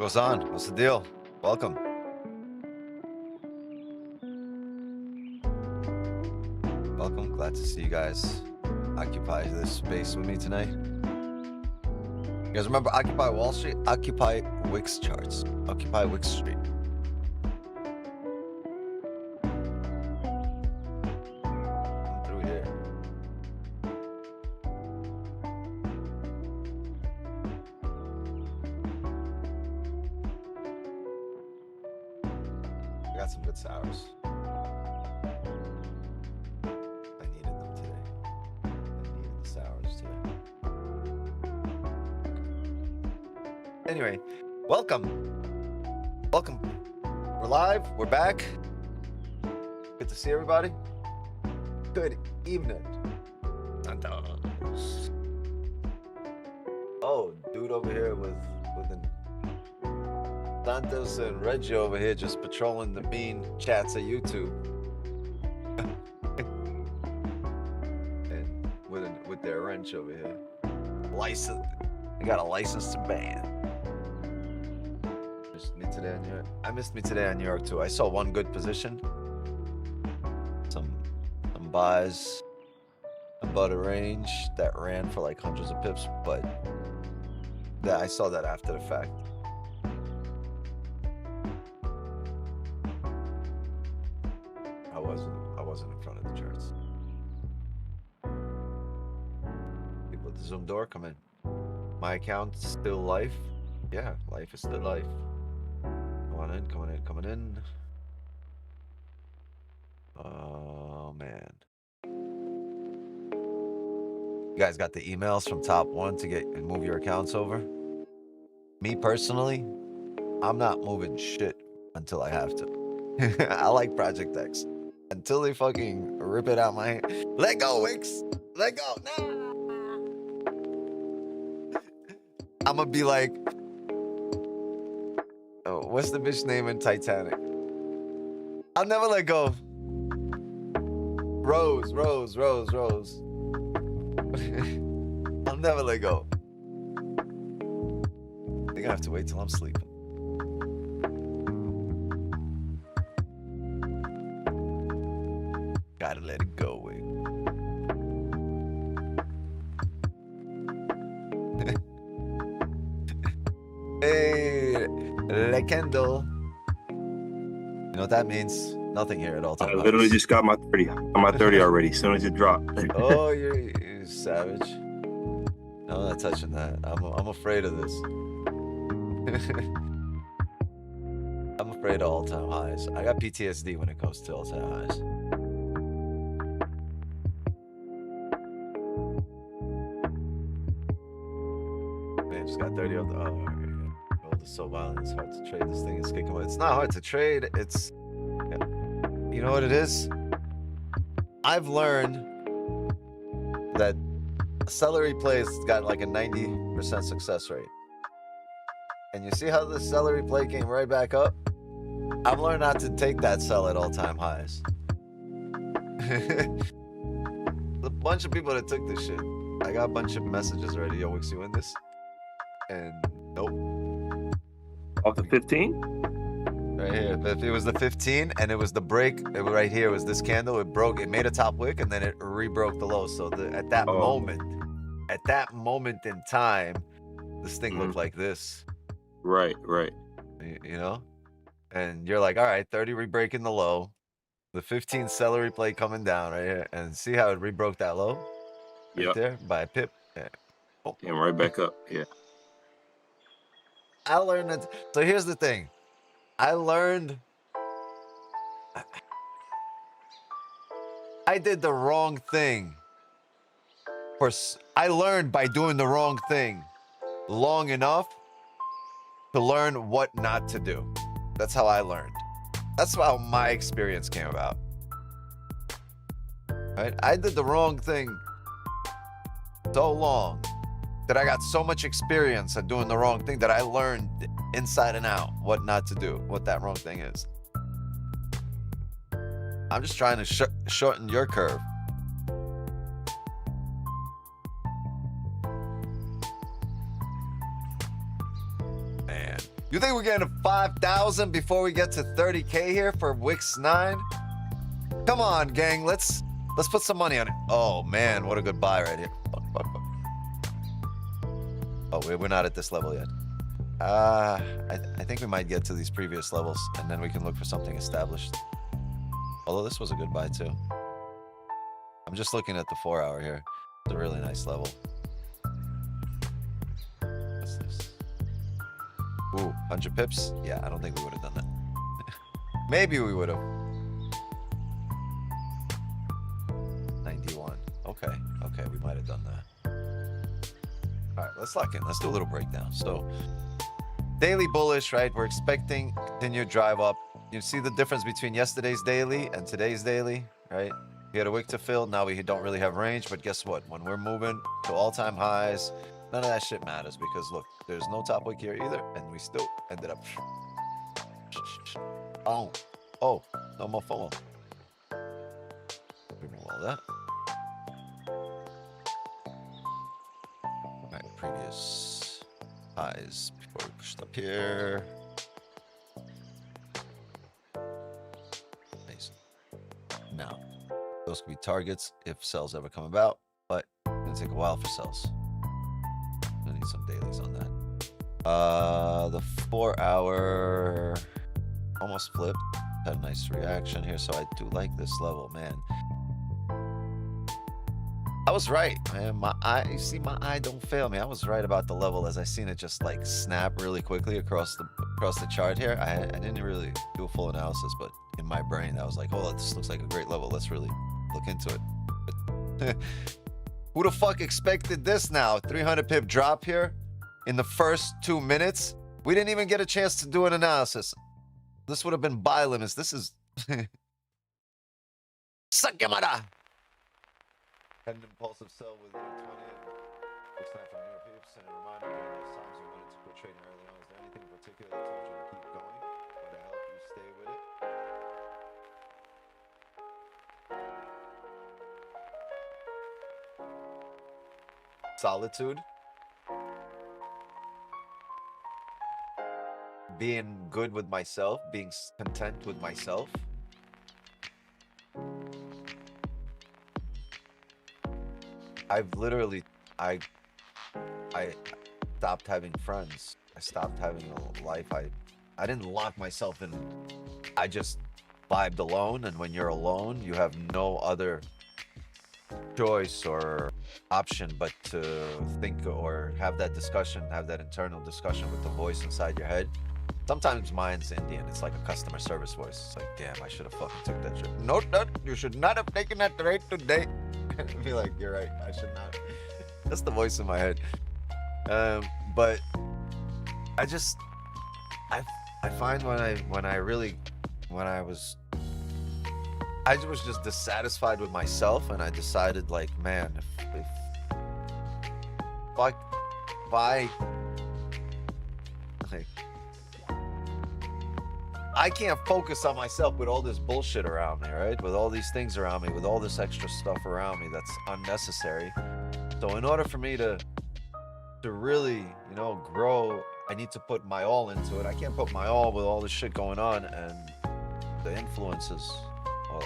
goes on? What's the deal? Welcome. Welcome. Glad to see you guys occupy this space with me tonight. You guys remember Occupy Wall Street? Occupy Wix charts. Occupy Wix Street. Come through here. I got some good sours. I needed them today. I needed the sours today. Anyway, welcome. Welcome. We're live. We're back. Good to see everybody. Good evening. Oh, dude over here with an Santos and Reggie over here just patrolling the bean chats of YouTube. And with their wrench over here. License. They got a license to ban. Missed me today on New York. I missed me today on New York too. I saw one good position. Some buys above a range that ran for like hundreds of pips, but I saw that after the fact. I wasn't in front of the charts. People at the Zoom door, come in. My account's still life. Yeah, life is still life. Come on in, coming in. Oh man. You guys got the emails from Top One to move your accounts over? Me personally, I'm not moving shit until I have to. I like Project X. Until they fucking rip it out my hand. Let go, Wix. Let go. Nah. I'm gonna be like, oh, what's the bitch name in Titanic? I'll never let go. Rose. I'll never let go. I think I have to wait till I'm sleeping. Gotta let it go, Wig. Hey, Le Kendall. You know what that means? Nothing here at all. I literally just got my 30. I'm at 30 already. As soon as it dropped. Oh, you're savage. No, I'm not touching that. I'm afraid of this. I'm afraid of all-time highs. I got PTSD when it comes to all-time highs. Man, just got 30 of the. Oh, gold is so violent. It's hard to trade. This thing is kicking. It's not hard to trade. It's. You know what it is? I've learned that celery plays got like a 90% success rate. And you see how the celery play came right back up? I've learned not to take that sell at all-time highs. A bunch of people that took this shit. I got a bunch of messages already. Yo, Wix, you in this? And nope. Off the 15? Right here. If it was the 15 and it was the break, right here was this candle. It broke. It made a top wick and then it re-broke the low. So at that moment in time, this thing looked like this. Right. You know? And you're like, all right, 30 re-breaking the low. The 15 celery play coming down right here. And see how it re-broke that low? Right there by a pip. Yeah. Oh. And right back up. Yeah. I learned that. So here's the thing. I learned I did the wrong thing. I learned by doing the wrong thing long enough to learn what not to do. That's how I learned. That's how my experience came about. Right? I did the wrong thing so long that I got so much experience at doing the wrong thing that I learned inside and out what not to do, what that wrong thing is. I'm just trying to shorten your curve. man. You think we're getting to 5,000 before we get to 30K here for Wix 9? Come on, gang. Let's put some money on it. Oh, man. What a good buy right here. Fuck, fuck, fuck. Oh, we're not at this level yet. I think we might get to these previous levels, and then we can look for something established. Although this was a good buy, too. I'm just looking at the 4 hour here. It's a really nice level. What's this? Ooh, 100 pips? Yeah, I don't think we would have done that. Maybe we would have. 91. Okay, okay, we might have done that. All right, let's lock in. Let's do a little breakdown. So, daily bullish, right? We're expecting continued drive up. You see the difference between yesterday's daily and today's daily, right? We had a wick to fill. Now we don't really have range, but guess what? When we're moving to all-time highs, none of that shit matters because look, there's no top wick here either, and we still ended up. Oh, no more FOMO. Remove all that. All right, previous highs before we pushed up here. Amazing. Now, those could be targets if sells ever come about, but it's gonna take a while for sells. I need some dailies on that. The 4 hour almost flipped. Had a nice reaction here, so I do like this level, man. I was right, man. My eye don't fail me. I was right about the level as I seen it just like snap really quickly across the chart here. I didn't really do a full analysis, but in my brain I was like, oh, this looks like a great level. Let's really look into it. But who the fuck expected this now? 300 pip drop here in the first 2 minutes. We didn't even get a chance to do an analysis. This would have been buy limits. This is Sakimada. Had an impulsive sell with 20. Looks like from your peeps and a reminder of those times you wanted to quit trading early on. Is there anything in particular that told you to keep going or to help you stay with it? Solitude. Being good with myself, being content with myself. I've literally, I stopped having friends. I stopped having a life. I didn't lock myself in. I just vibed alone. And when you're alone, you have no other choice or option but to think or have that discussion, have that internal discussion with the voice inside your head. Sometimes mine's Indian. It's like a customer service voice. It's like, damn, I should have fucking took that trip. No, you should not have taken that trade today. I'd be like, you're right, I should not. That's the voice in my head. But I find I was just dissatisfied with myself, and I decided, like, man, if I can't focus on myself with all this bullshit around me, right? With all these things around me, with all this extra stuff around me that's unnecessary. So in order for me to really, you know, grow, I need to put my all into it. I can't put my all with all this shit going on and the influences. I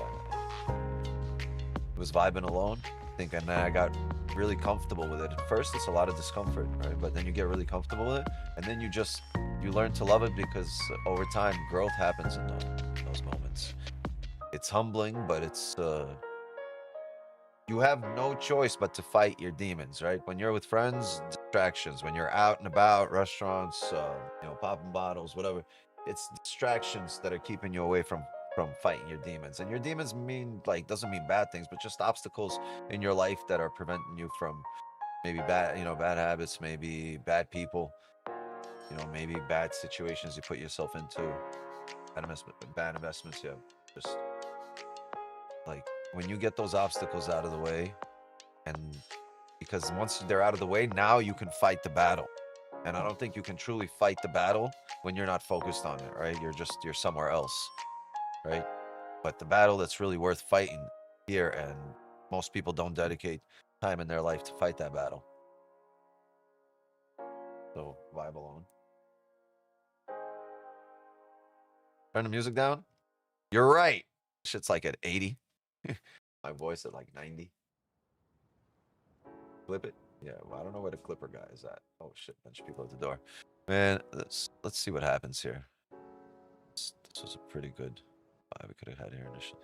was vibing alone, and I got really comfortable with it. At first, it's a lot of discomfort, right? But then you get really comfortable with it, and then you learn to love it because over time, growth happens in those moments. It's humbling, but it's you have no choice but to fight your demons, right? When you're with friends, distractions. When you're out and about, restaurants, you know, popping bottles, whatever. It's distractions that are keeping you away from fighting your demons. And your demons doesn't mean bad things, but just obstacles in your life that are preventing you from maybe bad habits, maybe bad people, you know, maybe bad situations you put yourself into, bad investments. Yeah, just like when you get those obstacles out of the way, and because once they're out of the way, now you can fight the battle. And I don't think you can truly fight the battle when you're not focused on it, right? You're somewhere else, right? But the battle that's really worth fighting here, and most people don't dedicate time in their life to fight that battle. So vibe alone. Turn the music down. You're right. Shit's like at 80. My voice at like 90. Clip it. Yeah, well, I don't know where the clipper guy is at. Oh shit, bunch of people at the door. Man, let's see what happens here. This was a pretty good buy we could have had here initially.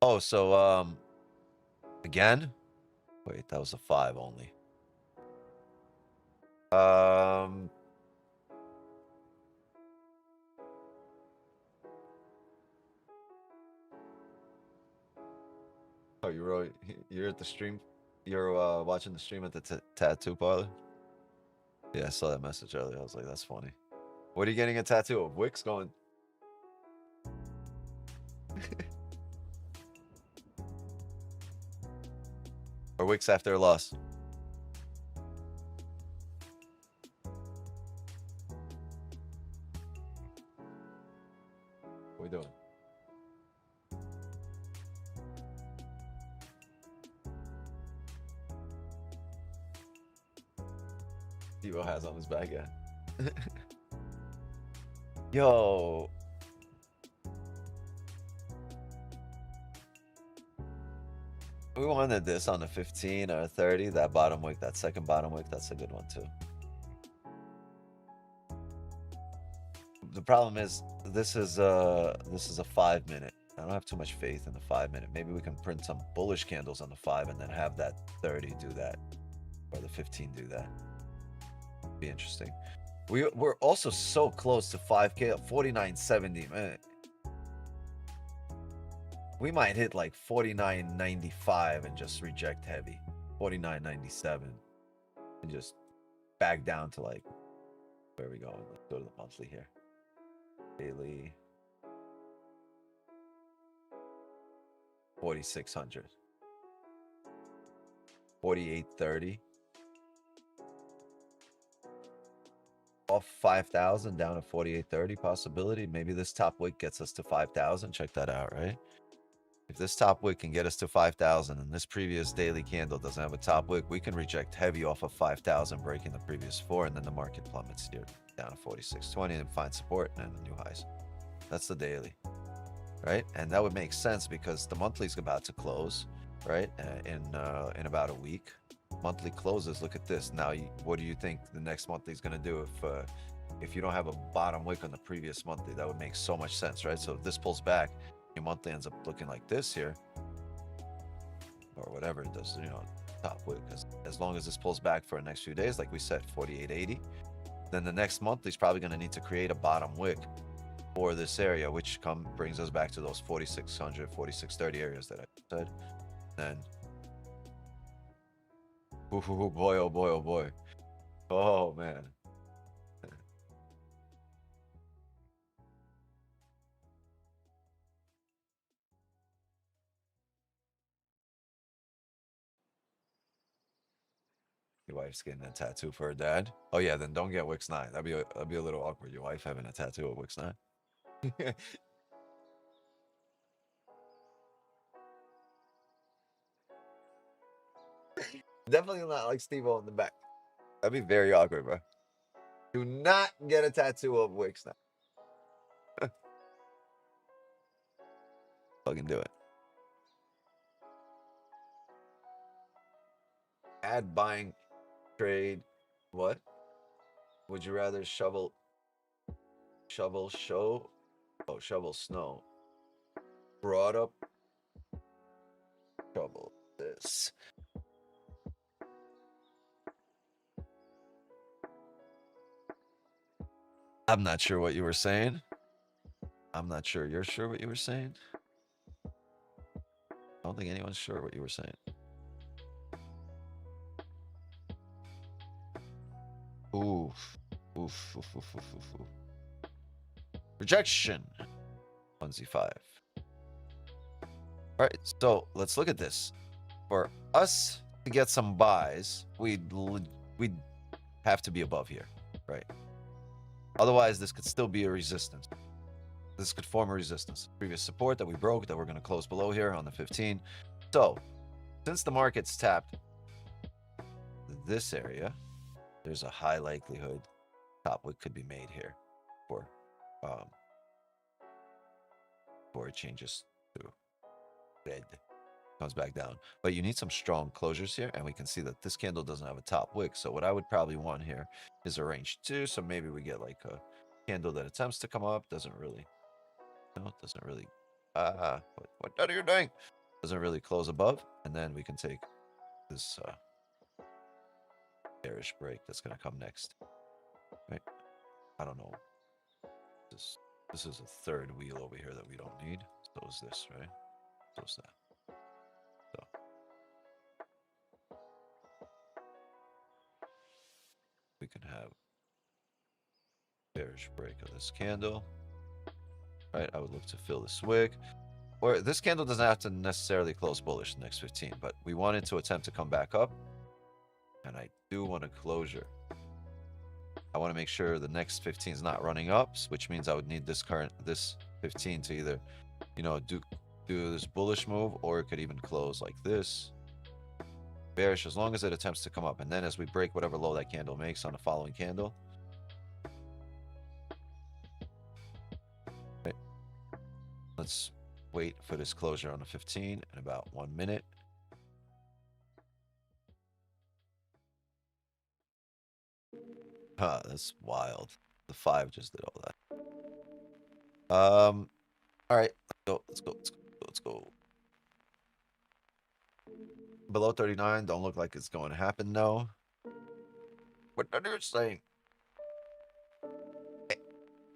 Oh, so again? Wait, that was a 5 only. Oh, you're at the stream. You're watching the stream at the tattoo parlor? Yeah, I saw that message earlier. I was like, that's funny. What are you getting a tattoo of? Wicks going. Or Wicks after a loss? What are we doing? Devo has on his back, yeah. Yo. We wanted this on the 15 or 30. That bottom wick, that second bottom wick, that's a good one too. The problem is this is a 5 minute. I don't have too much faith in the 5 minute. Maybe we can print some bullish candles on the 5 and then have that 30 do that, or the 15 do that. Be interesting. We're also so close to 5K at 49.70, man. We might hit like 49.95 and just reject heavy. 49.97 and just back down to like, where are we going? Let's go to the monthly here. Daily. 4,600. 48.30. Off 5,000 down to 48.30 possibility. Maybe this top wick gets us to 5,000. Check that out, right? If this top wick can get us to 5,000 and this previous daily candle doesn't have a top wick, we can reject heavy off of 5,000, breaking the previous 4, and then the market plummets here down to 46.20 and find support and the new highs. That's the daily, right? And that would make sense because the monthly is about to close, right? In about a week. Monthly closes. Look at this. Now, what do you think the next monthly is going to do if you don't have a bottom wick on the previous monthly? That would make so much sense, right? So if this pulls back, your monthly ends up looking like this here, or whatever it does, you know, top wick. As long as this pulls back for the next few days, like we said, 48.80, then the next monthly is probably going to need to create a bottom wick for this area, which brings us back to those 4,600, 4,630 areas that I said. Then, ooh, boy, oh boy, oh boy, oh man. Your wife's getting a tattoo for her dad. Oh yeah, then don't get Wix 9. That'd be a little awkward. Your wife having a tattoo of Wix 9. Definitely not like Steve-O in the back. That'd be very awkward, bro. Do not get a tattoo of Wix 9. Fucking do it. Add buying trade. What? Would you rather shovel show? Oh, shovel snow. Brought up. Shovel this. I'm not sure what you were saying. I'm not sure you're sure what you were saying. I don't think anyone's sure what you were saying. Oof. Oof. Oof. Oof. Oof. Oof. Oof. Rejection. 1Z5. All right, so let's look at this. For us to get some buys, we'd have to be above here, right? Otherwise, this could still be a resistance. This could form a resistance. Previous support that we broke, that we're going to close below here on the 15. So, since the market's tapped this area, there's a high likelihood top wick could be made here for before it changes to red. Comes back down. But you need some strong closures here, and we can see that this candle doesn't have a top wick. So what I would probably want here is a range 2. So maybe we get like a candle that attempts to come up, doesn't really, no, it doesn't really, what are you doing? Doesn't really close above, and then we can take this bearish break that's gonna come next. Right? I don't know. This is a third wheel over here that we don't need. So is this, right? So is that. So we can have bearish break of this candle. Right? I would look to fill this wick. Or this candle doesn't have to necessarily close bullish the next 15, but we want it to attempt to come back up. And I do want a closure. I want to make sure the next 15 is not running up, which means I would need this 15 to either, you know, do this bullish move, or it could even close like this. Bearish as long as it attempts to come up. And then as we break whatever low that candle makes on the following candle. Right. Let's wait for this closure on the 15 in about 1 minute. That's wild. The 5 just did all that. All right, let's go. Below 39, don't look like it's going to happen, no. What are you saying?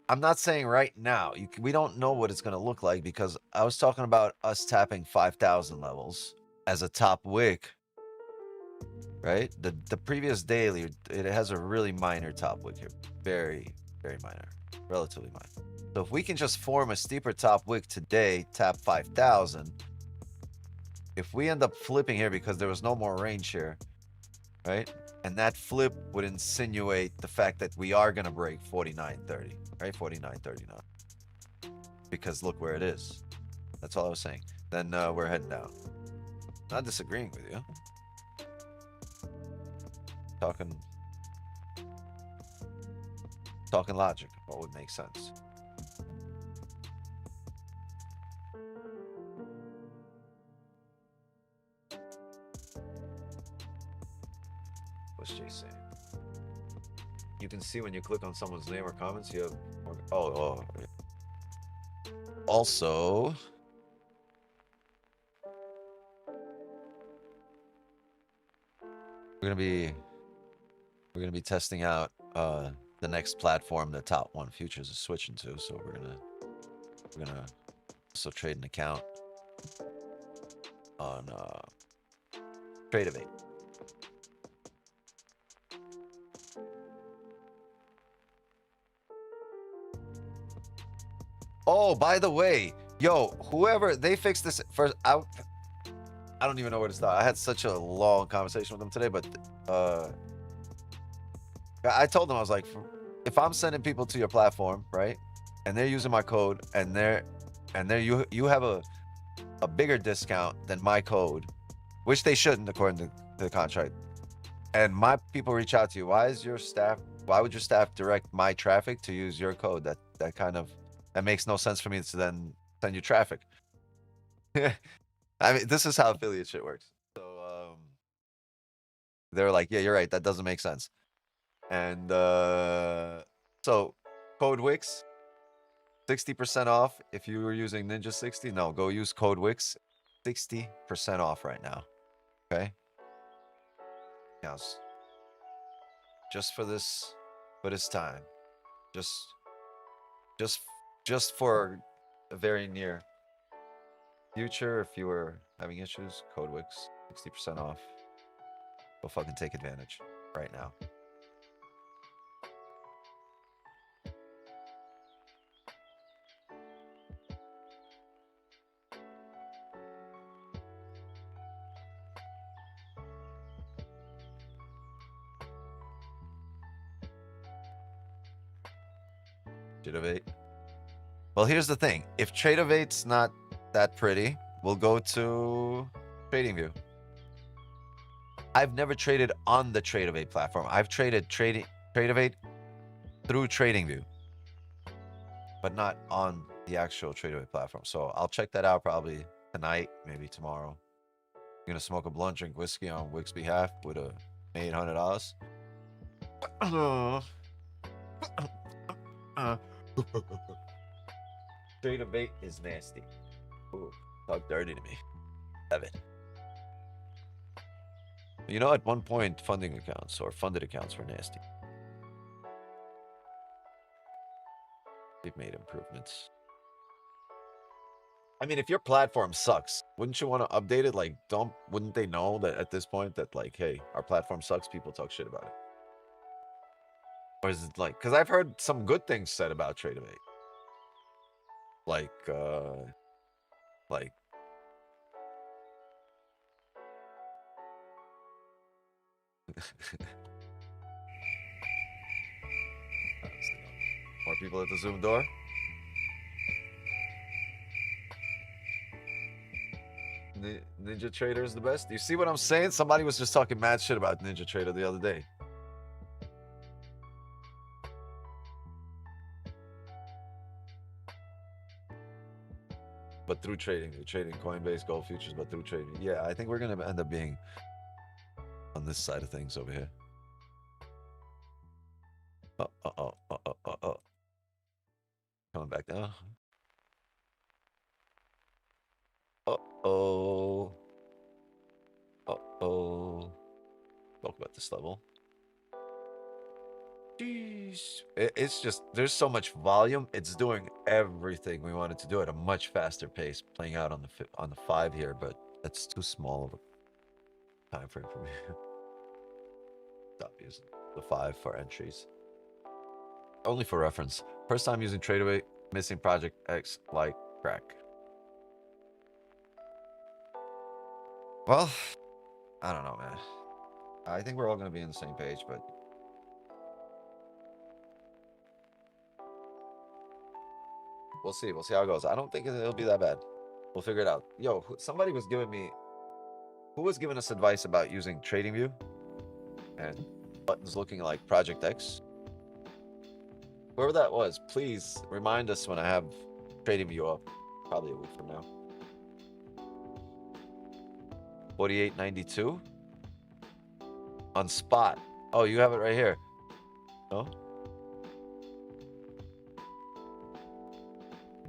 I'm not saying right now. We don't know what it's going to look like, because I was talking about us tapping 5,000 levels as a top wick, right? The previous daily, it has a really minor top wick here. Very, very minor. Relatively minor. So if we can just form a steeper top wick today, tap 5,000. If we end up flipping here because there was no more range here, right? And that flip would insinuate the fact that we are going to break 49.30, right? 49.39. Because look where it is. That's all I was saying. Then we're heading down. Not disagreeing with you. Talking logic. What would make sense? What's Jay saying? You can see when you click on someone's name or comments, you have more. Oh. Also, we're gonna be testing out the next platform that Top 1 Futures is switching to. So we're gonna also trade an account on TRADE FOREX. Oh, by the way, yo, whoever they fixed this first, I don't even know where to start. I had such a long conversation with them today, but I told them, I was like, if I'm sending people to your platform, right, and they're using my code, and you have a bigger discount than my code, which they shouldn't according to the contract, and my people reach out to you, why would your staff direct my traffic to use your code? That makes no sense for me to then send you traffic. I mean, this is how affiliate shit works. So they're like, yeah, you're right, that doesn't make sense. And so code Wix, 60% off if you were using Ninja 60. No, go use code Wix, 60% off right now. Okay. Yes. Just for this time. Just for a very near future, if you were having issues, code Wix, 60% off. Go fucking take advantage right now. TradeOvate. Well, here's the thing. If TradeOvate's not that pretty, we'll go to TradingView. I've never traded on the TradeOvate platform. I've traded TradeOvate through TradingView. but not on the actual TradeAway platform. So I'll check that out probably tonight, maybe tomorrow. I'm gonna smoke a blunt, drink whiskey on Wick's behalf with a $800. TradeAway is nasty. Ooh, talk dirty to me. Have it. You know, at one point, funding accounts or funded accounts were nasty. They've made improvements. I mean, if your platform sucks, wouldn't you want to update it? Like, wouldn't they know that at this point that, like, hey, our platform sucks, people talk shit about it? Or is it like, because I've heard some good things said about TradeAway. Like, more people at the Zoom door. Ninja Trader is the best. You see what I'm saying? Somebody was just talking mad shit about Ninja Trader the other day. But through trading, Coinbase, gold futures, but through trading. Yeah, I think we're gonna end up being on this side of things over here. Coming back down. Uh-oh. Talk about this level. Jeez. It's just, there's so much volume. It's doing everything we wanted to do at a much faster pace, playing out on the 5 here, but that's too small of a time frame for me. Stop using the 5 for entries. Only for reference. First time using TradeAway, missing Project X like crack. Well, I don't know, man. I think we're all going to be on the same page, but we'll see. We'll see how it goes. I don't think it'll be that bad. We'll figure it out. Yo, somebody was giving me... Who was giving us advice about using TradingView and buttons looking like Project X? Whoever that was, please remind us when I have TradingView up. Probably a week from now. 48.92 on spot. Oh, you have it right here. No?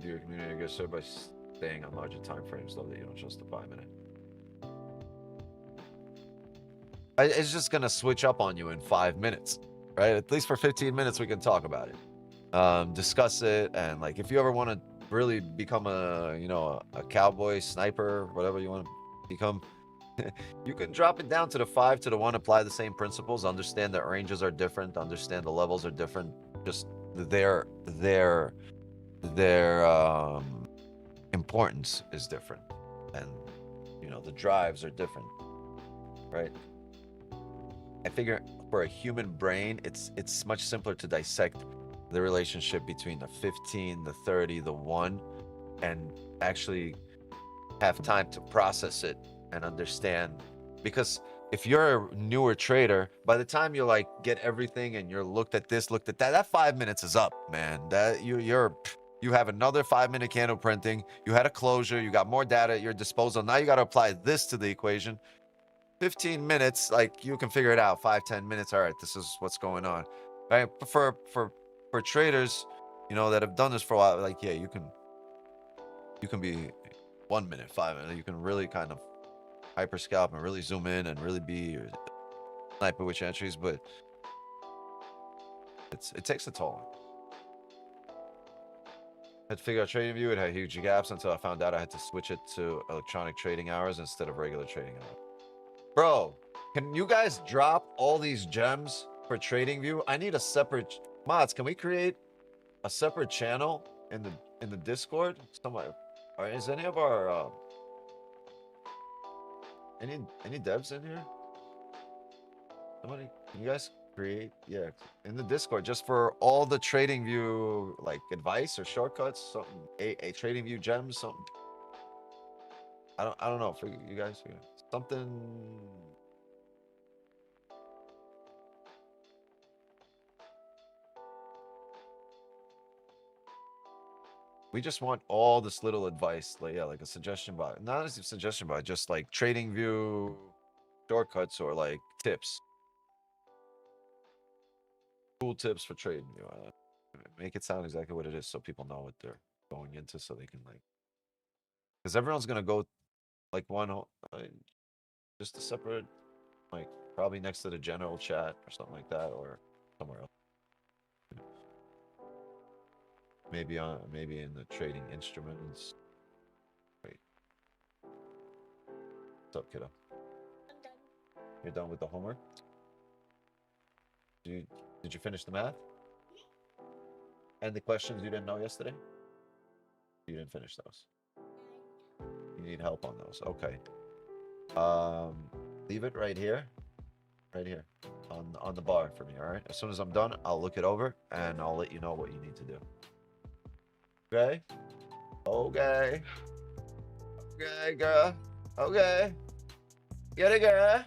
Do your community get served by staying on larger time frames, though, that you don't trust the 5-minute. It's just gonna switch up on you in 5 minutes, right? At least for 15 minutes, we can talk about it, discuss it, and like if you ever want to really become a cowboy, sniper, whatever you want to become. You can drop it down to the 5 to the 1, apply the same principles, understand that ranges are different, understand the levels are different, just their importance is different, and the drives are different, right? I figure for a human brain, it's much simpler to dissect the relationship between the 15, the 30, the 1, and actually have time to process it and understand. Because if you're a newer trader, by the time you like get everything and you're looked at this, looked at that, that 5 minutes is up, man. That you have another 5-minute candle printing, you had a closure, you got more data at your disposal. Now you got to apply this to the equation. 15 minutes, like you can figure it out. 5-10 minutes, all right, this is what's going on, right? For traders, that have done this for a while, like, yeah, you can be 1 minute, 5 minutes, you can really kind of hyper scalp and really zoom in and really be sniper with entries, but it takes a toll. I had to figure out TradingView. It had huge gaps until I found out I had to switch it to electronic trading hours instead of regular trading hours. Bro, can you guys drop all these gems for TradingView? I need a separate mods. Can we create a separate channel in the Discord? Somebody, or is any of our any devs in here? Somebody, can you guys create, yeah, in the Discord, just for all the TradingView like advice or shortcuts, something, a TradingView gems, something. I don't know for you guys, something. We just want all this little advice, like yeah, like a suggestion bot, not as a suggestion bot, just like trading view shortcuts or like tips, cool tips for trading view. Make it sound exactly what it is, so people know what they're going into, so they can like, because everyone's gonna go like just a separate, like probably next to the general chat or something like that, or somewhere else. Maybe in the trading instruments. Wait. What's up, kiddo? I'm done. You're done with the homework? Did you finish the math? And the questions you didn't know yesterday? You didn't finish those. You need help on those. Okay. Leave it right here. Right here. On the bar for me, alright? As soon as I'm done, I'll look it over and I'll let you know what you need to do. Okay? Okay. Okay, girl. Okay. Get it, girl.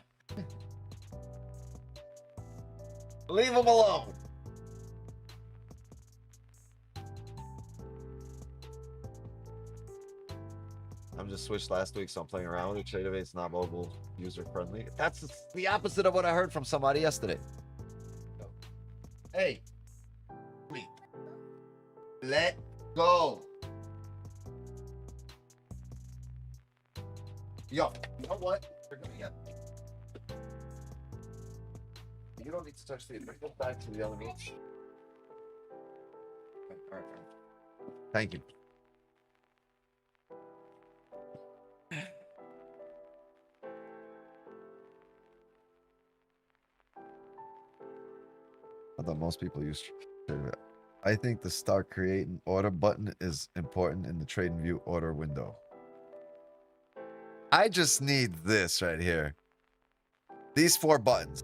Leave him alone. I'm just switched last week, so I'm playing around with it. TradeAwait's not mobile user friendly. That's the opposite of what I heard from somebody yesterday. Hey, wait. Let go. Yo, you know what? You're gonna get. You don't need to touch the. Bring them back to the elements. Okay, all right. Thank you. I thought most people use TradeAwait. I think the start create an order button is important in the trade and view order window. I just need this right here. These 4 buttons.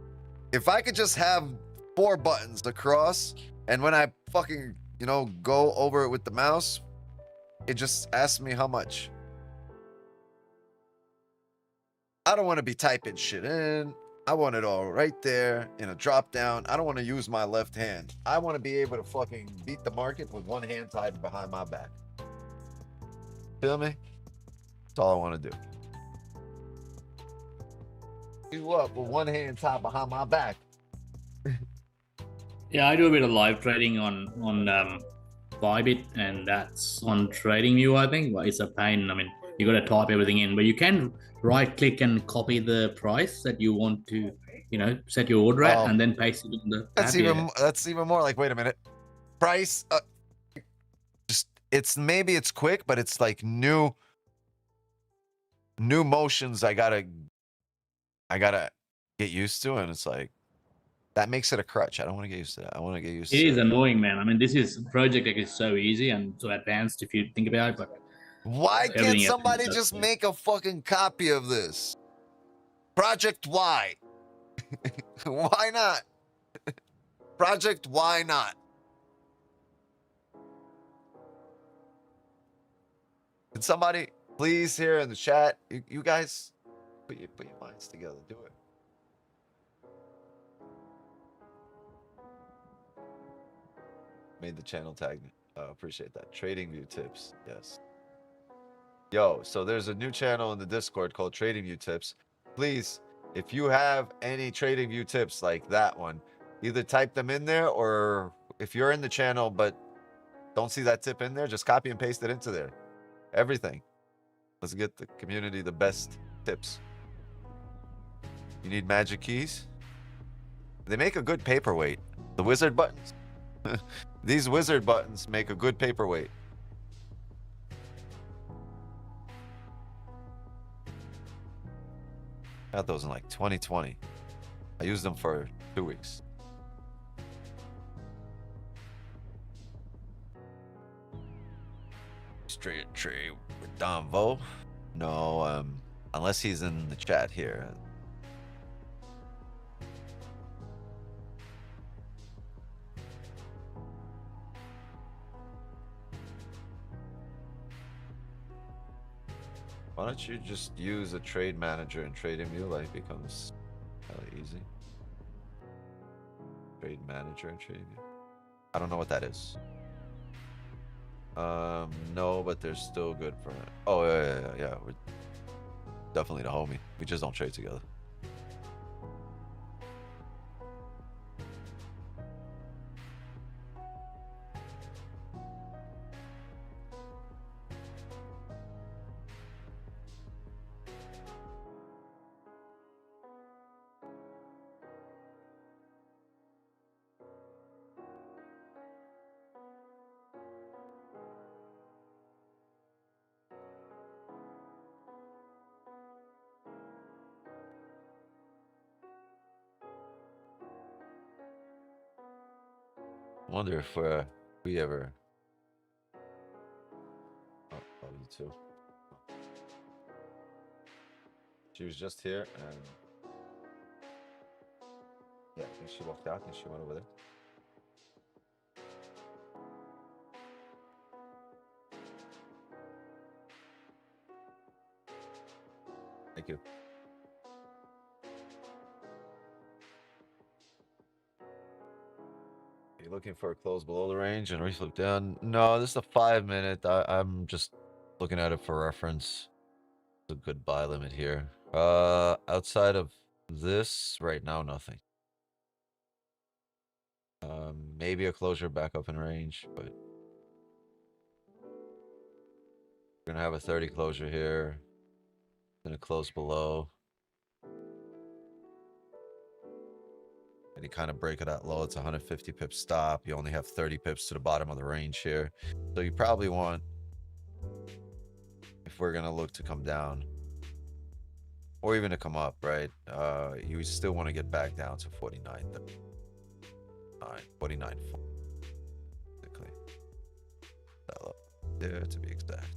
If I could just have 4 buttons across, and when I fucking, you know, go over it with the mouse, it just asks me how much. I don't want to be typing shit in. I want it all right there in a drop down. I don't want to use my left hand. I want to be able to fucking beat the market with one hand tied behind my back. Feel me? That's all I want to do. You up with one hand tied behind my back. Yeah, I do a bit of live trading on Bybit, and that's on TradingView, I think. But it's a pain. I mean, you got to type everything in, but you can right click and copy the price that you want to, you know, set your order at, and then paste it on the That's tab. that's even more like, wait a minute, price. Just maybe it's quick, but it's like new motions I gotta get used to, and it's like that makes it a crutch. I don't want to get used to that. I want to get used to it. It is annoying, man. I mean, this project is so easy and so advanced if you think about it, but why can't somebody just make a fucking copy of this? Project Y. Why not? Project Why not? Can somebody please here in the chat, you guys put your minds together, do it. Made the channel tag. Appreciate that. Trading View Tips. Yes. Yo, so there's a new channel in the Discord called Trading View Tips. Please, if you have any Trading View tips like that one, either type them in there, or if you're in the channel but don't see that tip in there, just copy and paste it into there. Everything. Let's get the community the best tips. You need magic keys? They make a good paperweight. The wizard buttons. These wizard buttons make a good paperweight. I got those in like 2020. I used them for 2 weeks. Straight trade with Don Vo? No, unless he's in the chat here. Why don't you just use a trade manager and TradingView? Life becomes really easy. Trade manager and TradingView. I don't know what that is. No, but they're still good for it. Oh, yeah. We're definitely the homie. We just don't trade together. I wonder if we ever. Oh, you too. She was just here, and yeah, I think she walked out and she went over there. Thank you. Are you looking for a close below the range and reflip down? No, this is a 5-minute. I'm just looking at it for reference. It's a good buy limit here. Outside of this, right now, nothing. Maybe a closure back up in range, but we're gonna have a 30 closure here. Gonna close below. And you kind of break it at low. It's 150 pips stop. You only have 30 pips to the bottom of the range here. So you probably want, if we're gonna look to come down, or even to come up, right? You still want to get back down to 49. 49. That low there to be exact.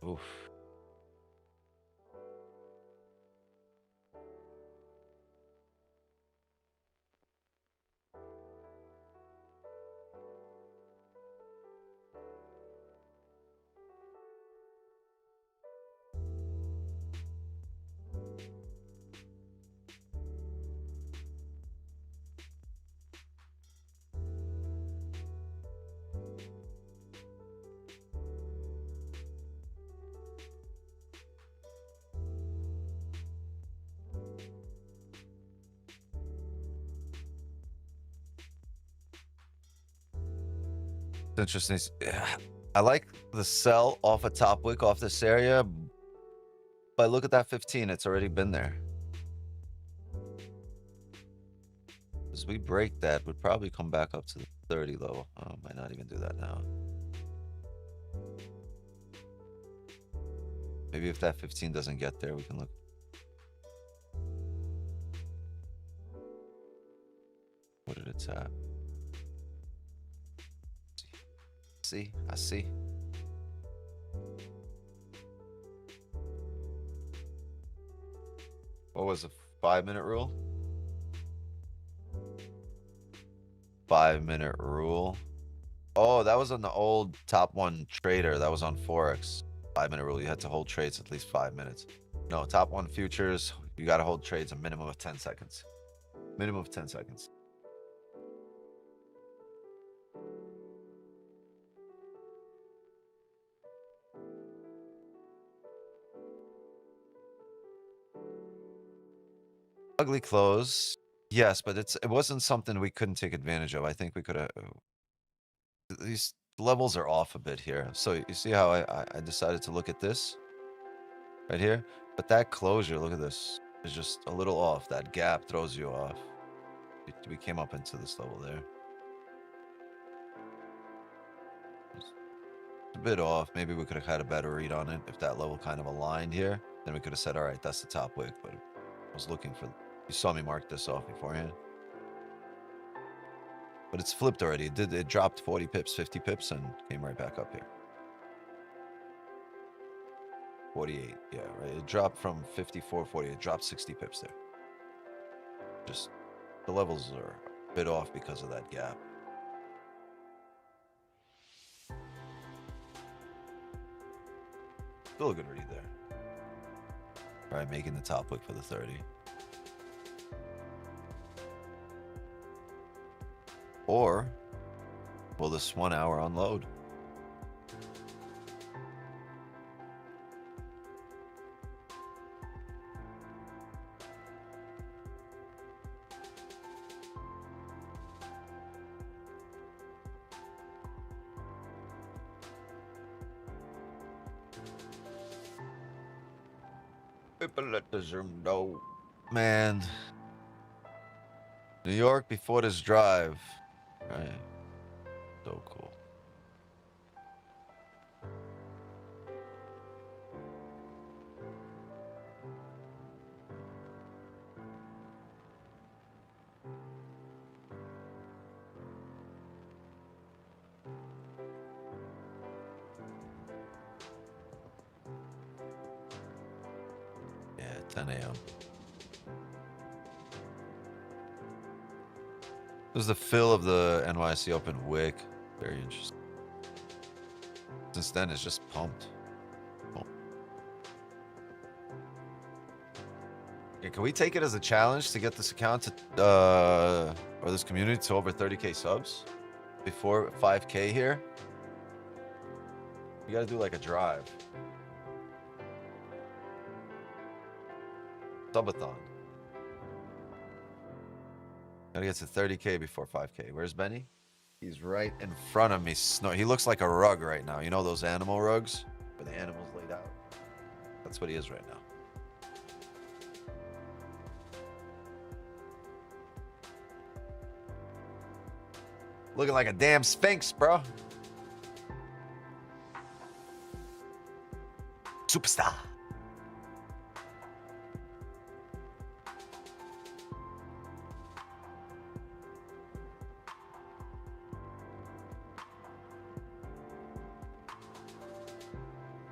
Oof. Interesting. I like the sell off a top wick off this area, but look at that 15. It's already been there. As we break that, we'd probably come back up to the 30 level. Oh, might not even do that now. Maybe if that 15 doesn't get there, we can look. What did it tap? See, I see. What was the 5-minute rule? 5-minute rule. Oh, that was on the old top one trader. That was on Forex. 5-minute rule. You had to hold trades at least 5 minutes. No, top one futures. You got to hold trades a minimum of 10 seconds. Minimum of 10 seconds. Ugly close. Yes, but it wasn't something we couldn't take advantage of. I think we could have. These levels are off a bit here. So you see how I decided to look at this right here? But that closure, look at this, is just a little off. That gap throws you off. We came up into this level there. It's a bit off. Maybe we could have had a better read on it if that level kind of aligned here. Then we could have said, all right, that's the top wick. But I was looking for, you saw me mark this off beforehand. But it's flipped already. It dropped 40 pips, 50 pips, and came right back up here. 48, yeah, right. It dropped from 54, 40. It dropped 60 pips there. Just the levels are a bit off because of that gap. Still a good read there. All right, making the top wick for the 30. Or will this 1 hour unload? People let the Zoom know. Man. New York before this drive. Right. So cool. Yeah, 10 a.m. This is the fill of the NYC Open wick. Very interesting. Since then, it's just pumped. Yeah, can we take it as a challenge to get this account to, or this community to over 30K subs before 5K here? You gotta do like a drive. Subathon. Gotta get to 30K before 5K. Where's Benny? He's right in front of me. He looks like a rug right now. You know those animal rugs where the animal's laid out? That's what he is right now. Looking like a damn sphinx, bro. Superstar.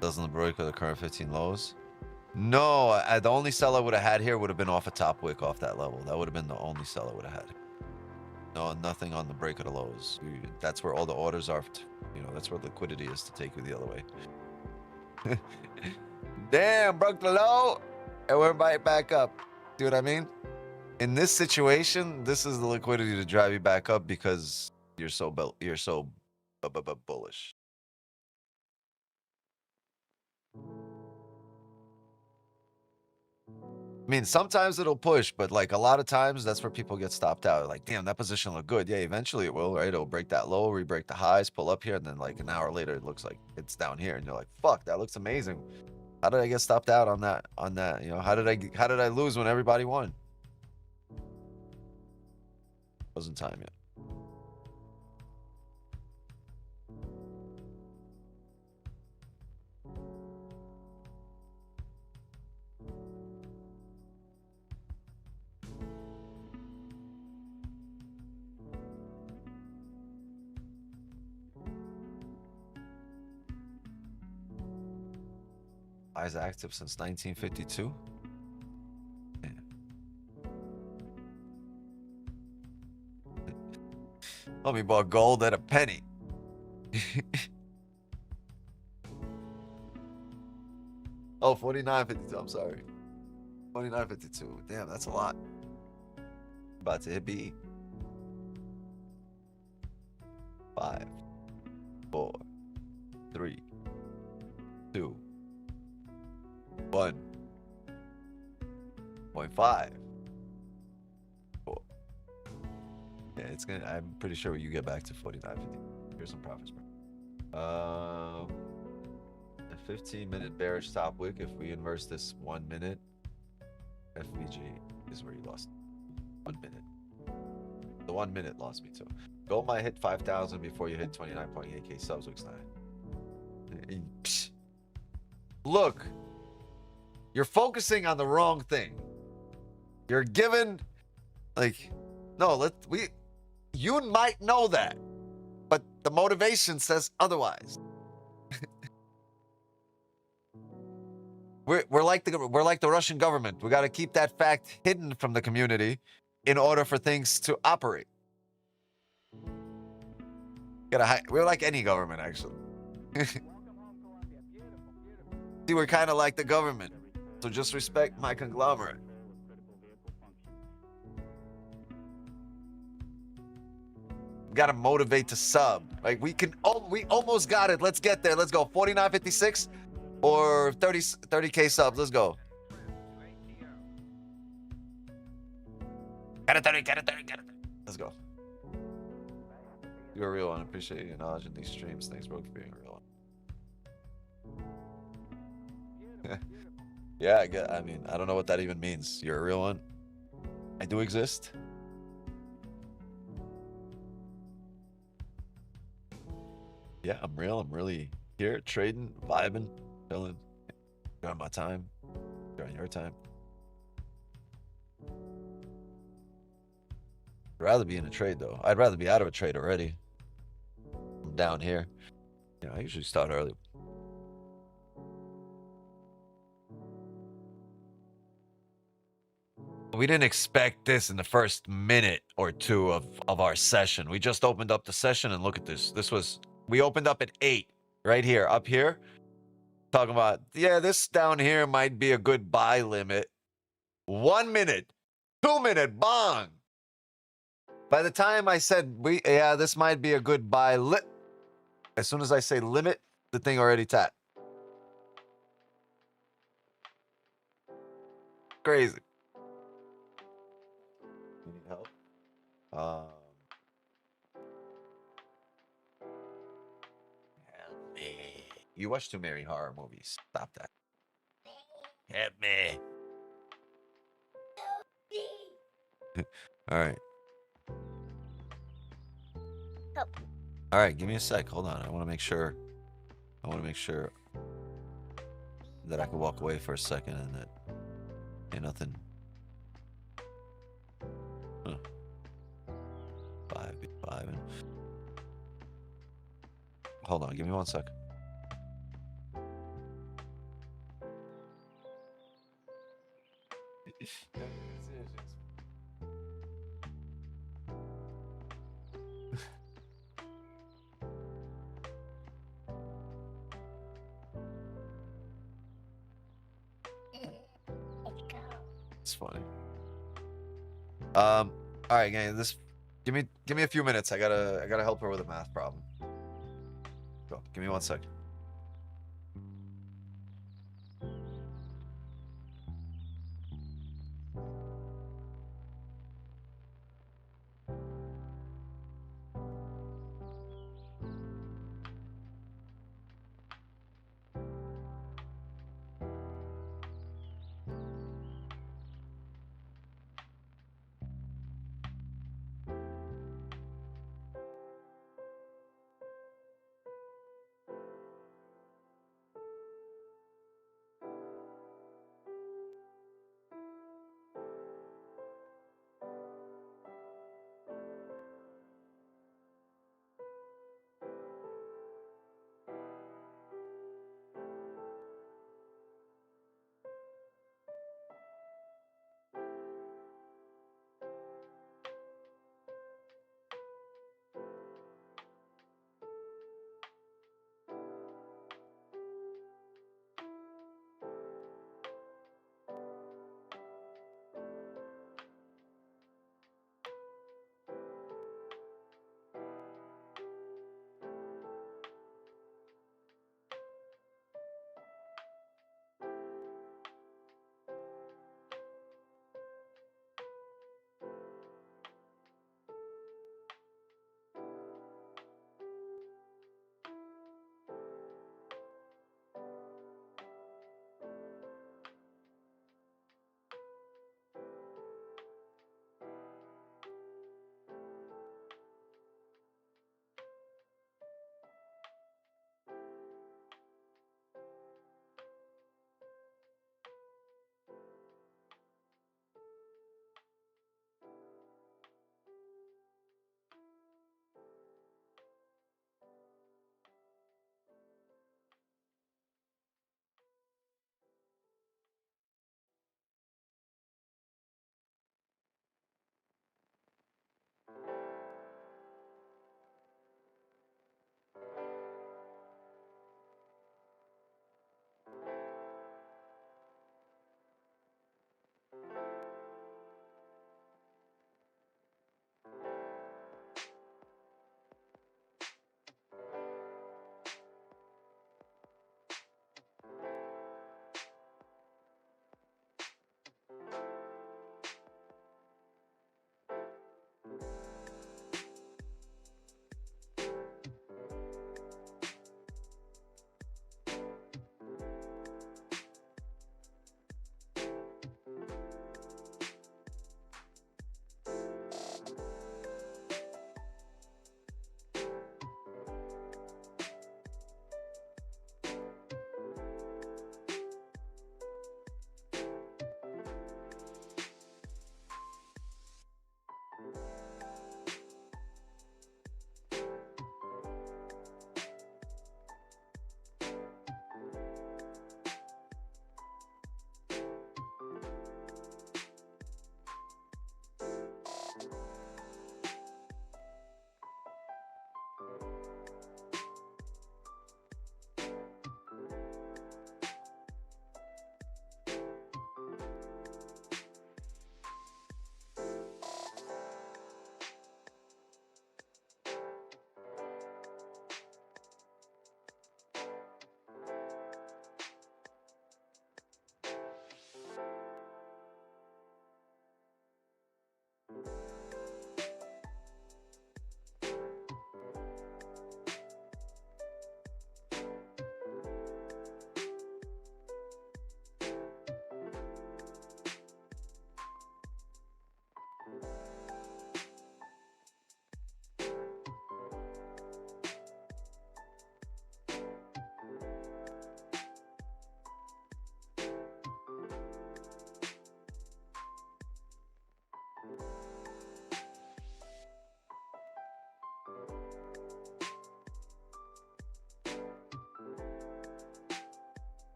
Doesn't break with the current 15 lows? No, the only sell I would have had here would have been off a top wick off that level. That would have been the only sell I would have had. No, nothing on the break of the lows. That's where all the orders are. You know, that's where liquidity is to take you the other way. Damn, broke the low, and we're right back up. See what I mean? In this situation, this is the liquidity to drive you back up because you're so bullish. I mean, sometimes it'll push, but like a lot of times that's where people get stopped out. Like, damn, that position looked good. Yeah, eventually it will, right? It'll break that low, re-break the highs, pull up here, and then like an hour later, it looks like it's down here, and you're like, fuck, that looks amazing. How did I get stopped out on that? You know, how did I lose when everybody won? Wasn't time yet. Eyes active since 1952. Yeah. Homie bought gold at a penny. Oh, 49.52. I'm sorry. 49.52. Damn, that's a lot. About to hit B. 5, 4, 3, 2, 1.5. 4. Yeah, it's gonna. I'm pretty sure you get back to 49.50. Here's some profits, bro. A 15-minute bearish top wick. If we inverse this 1 minute, FVG is where you lost 1 minute. The 1 minute lost me too. Gold might hit 5,000 before you hit 29.8K subs. Looks nice. Look, you're focusing on the wrong thing. You're given, like, no, you might know that, but the motivation says otherwise. we're like the Russian government. We got to keep that fact hidden from the community in order for things to operate. We're like any government, actually. See, we're kind of like the government. So just respect my conglomerate. Got to motivate to sub. Like we can, oh, we almost got it. Let's get there. Let's go. 49.56 or 30K subs. Let's go. Get it 30, get it 30, get it 30. Let's go. You're a real one. I appreciate you acknowledging these streams. Thanks, bro, for being a real one. Yeah, I mean, I don't know what that even means. You're a real one. I do exist. Yeah, I'm real. I'm really here, trading, vibing, chilling, enjoying my time, enjoying your time. I'd rather be in a trade, though. I'd rather be out of a trade already. I'm down here. You know, I usually start early. We didn't expect this in the first minute or two of our session. We just opened up the session and look at this. We opened up at 8 right here, up here. Talking about, yeah, this down here might be a good buy limit. 1 minute, 2 minute, bong. By the time I said, yeah, this might be a good buy limit. As soon as I say limit, the thing already tapped. Crazy. You need help? Help me. You watch too many horror movies. Stop that. Help me. All right. Help. All right, give me a sec. Hold on. I want to make sure that I can walk away for a second and that ain't nothing. Huh. 5 and hold on, give me 1 sec. It's funny. All right, gang. Give me a few minutes. I gotta help her with a math problem. Go. Give me 1 sec.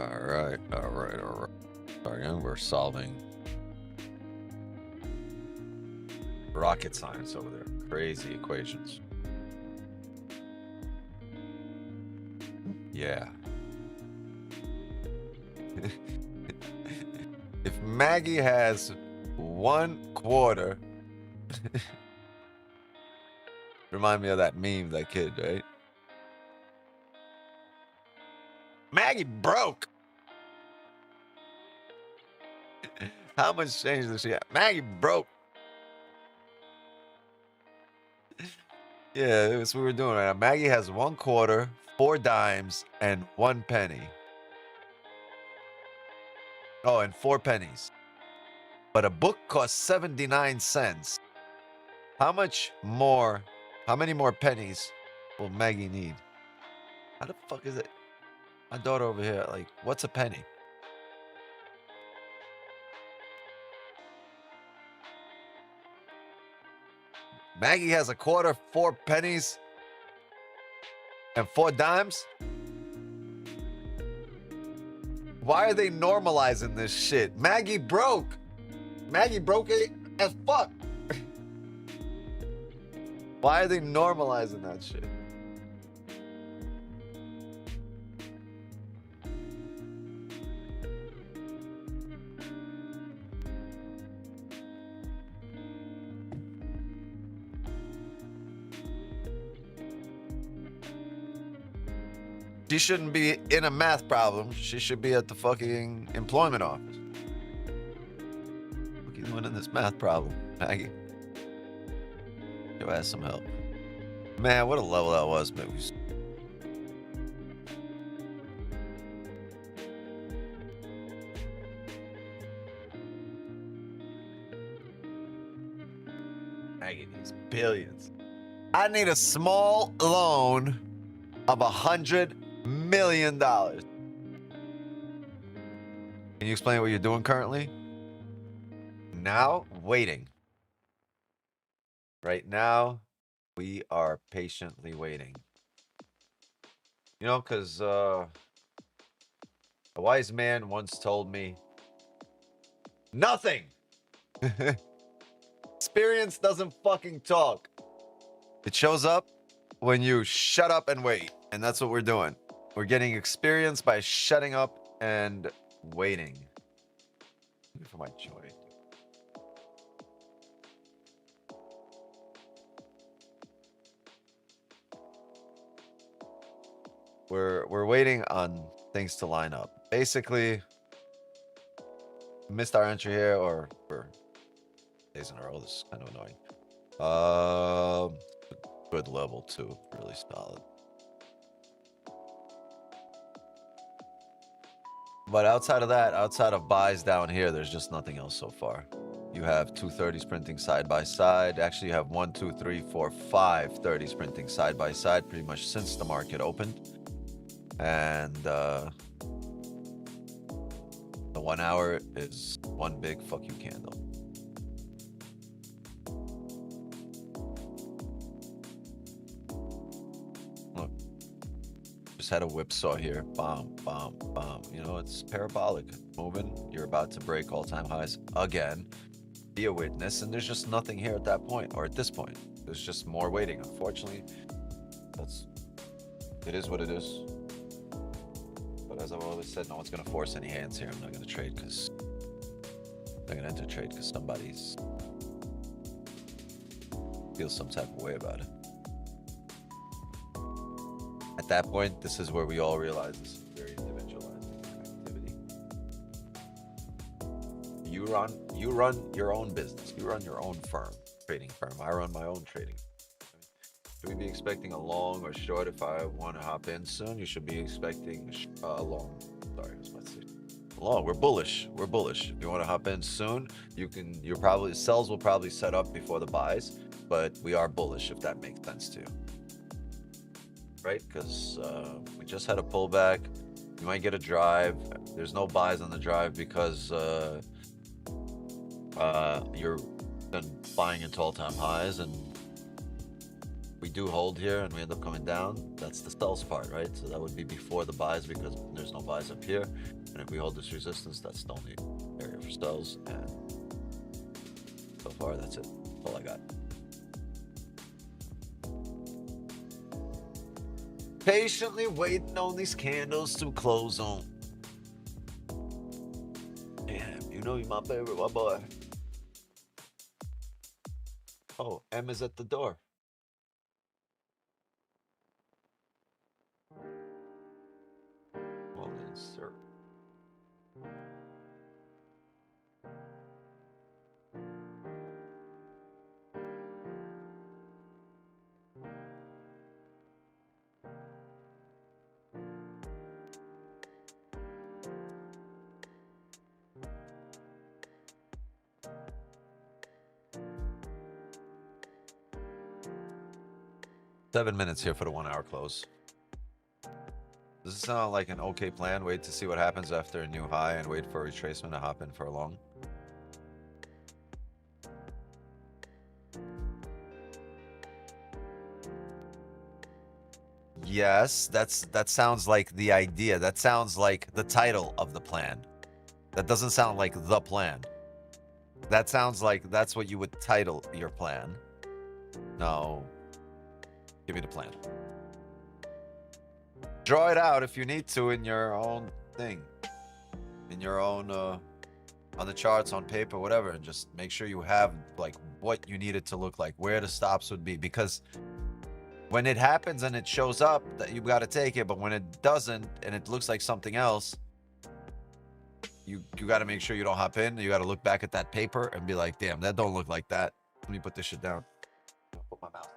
All right. Sorry, and we're solving rocket science over there. Crazy equations. Yeah. If Maggie has 1/4, remind me of that meme, that kid, right? Maggie broke. How much change does she have? Maggie broke. Yeah, it was what we were doing right now. Maggie has 1/4, 4 dimes, and 1 penny. Oh, and 4 pennies. But a book costs 79 cents. How many more pennies will Maggie need? How the fuck is it? My daughter over here, like, what's a penny? Maggie has 1/4, 4 pennies, and 4 dimes? Why are they normalizing this shit? Maggie broke. Maggie broke it as fuck. Why are they normalizing that shit? She shouldn't be in a math problem. She should be at the fucking employment office. What are you doing in this math problem, Maggie? Go ask some help. Man, what a level that was, man. Maggie needs billions. I need a small loan of $100 million. Can you explain what you're doing currently? Now, waiting. Right now, we are patiently waiting. You know, because a wise man once told me, nothing. Experience doesn't fucking talk. It shows up when you shut up and wait. And that's what we're doing. We're getting experience by shutting up and waiting. For my joy. We're waiting on things to line up. Basically, missed our entry here, or we're days in a row. This is kind of annoying. Good level too, really solid. But outside of that, outside of buys down here, there's just nothing else so far. You have 2 30s printing side by side. Actually, you have 1, 2, 3, 4, 5 30s printing side by side pretty much since the market opened. And the 1 hour is one big fuck you candle. Look, just had a whipsaw here. Bomb, bomb, bomb. You know, it's parabolic. Moving. You're about to break all-time highs again. Be a witness, and there's just nothing here at that point, or at this point. There's just more waiting. Unfortunately, it is what it is. But as I've always said, no one's gonna force any hands here. I'm not gonna trade because I'm not gonna enter trade because somebody's feels some type of way about it. At that point, this is where we all realize this is very individualized activity. You run your own business. You run your own firm, trading firm. I run my own trading. Should we be expecting a long or short? If I want to hop in soon, you should be expecting a long. Sorry, I was about to say long. We're bullish. We're bullish. If you want to hop in soon, you can. You're probably sells will probably set up before the buys, but we are bullish if that makes sense to you, right? Because we just had a pullback. You might get a drive. There's no buys on the drive because you're been buying into all-time highs, and we do hold here and we end up coming down, that's the sells part, right? So that would be before the buys because there's no buys up here. And if we hold this resistance, that's the only area for sells. And so far, that's it. That's all I got. Patiently waiting on these candles to close on. Damn, you know you're my favorite, my boy. Oh, M is at the door. Well then, sir. Seven minutes here for the 1 hour close. Does it sound like an okay plan? Wait to see what happens after a new high and wait for a retracement to hop in for a long. Yes, that sounds like the idea. That sounds like the title of the plan. That doesn't sound like the plan. That sounds like that's what you would title your plan. No. Give me the plan. Draw it out if you need to in your own thing. In your own, on the charts, on paper, whatever. And just make sure you have, like, what you need it to look like. Where the stops would be. Because when it happens and it shows up, that you've got to take it. But when it doesn't and it looks like something else, you got to make sure you don't hop in. You got to look back at that paper and be like, damn, that don't look like that. Let me put this shit down. I'll put my mouse down.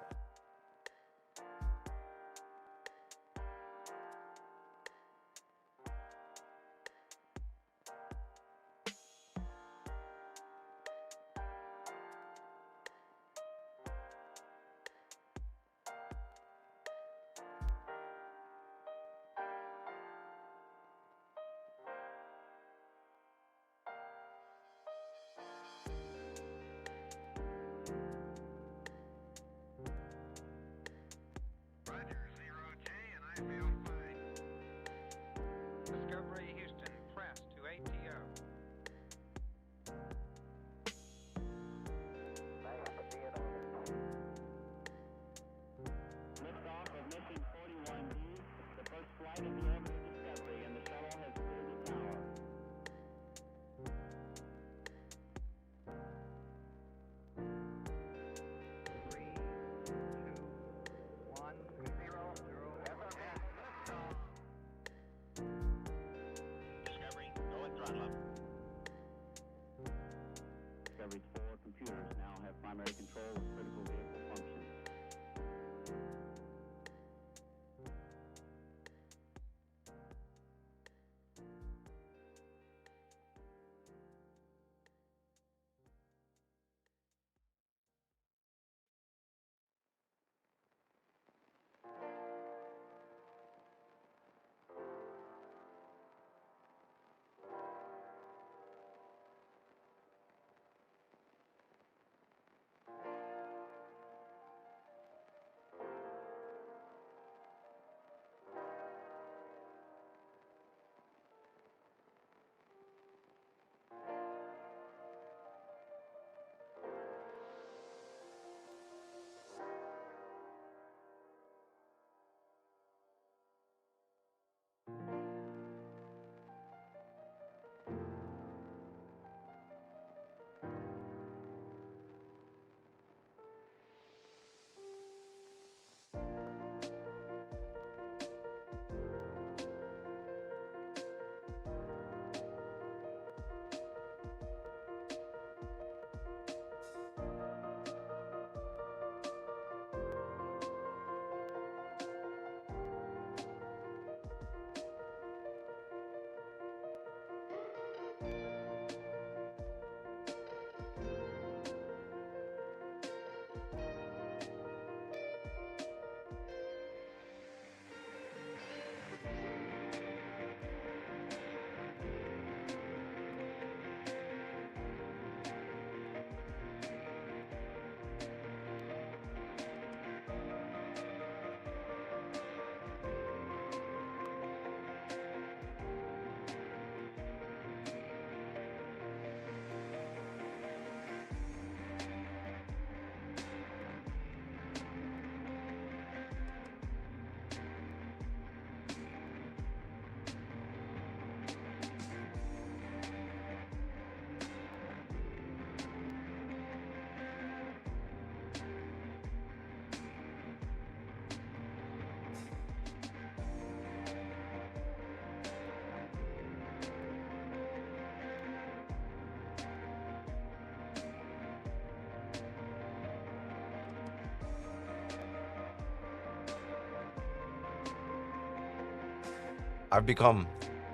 I've become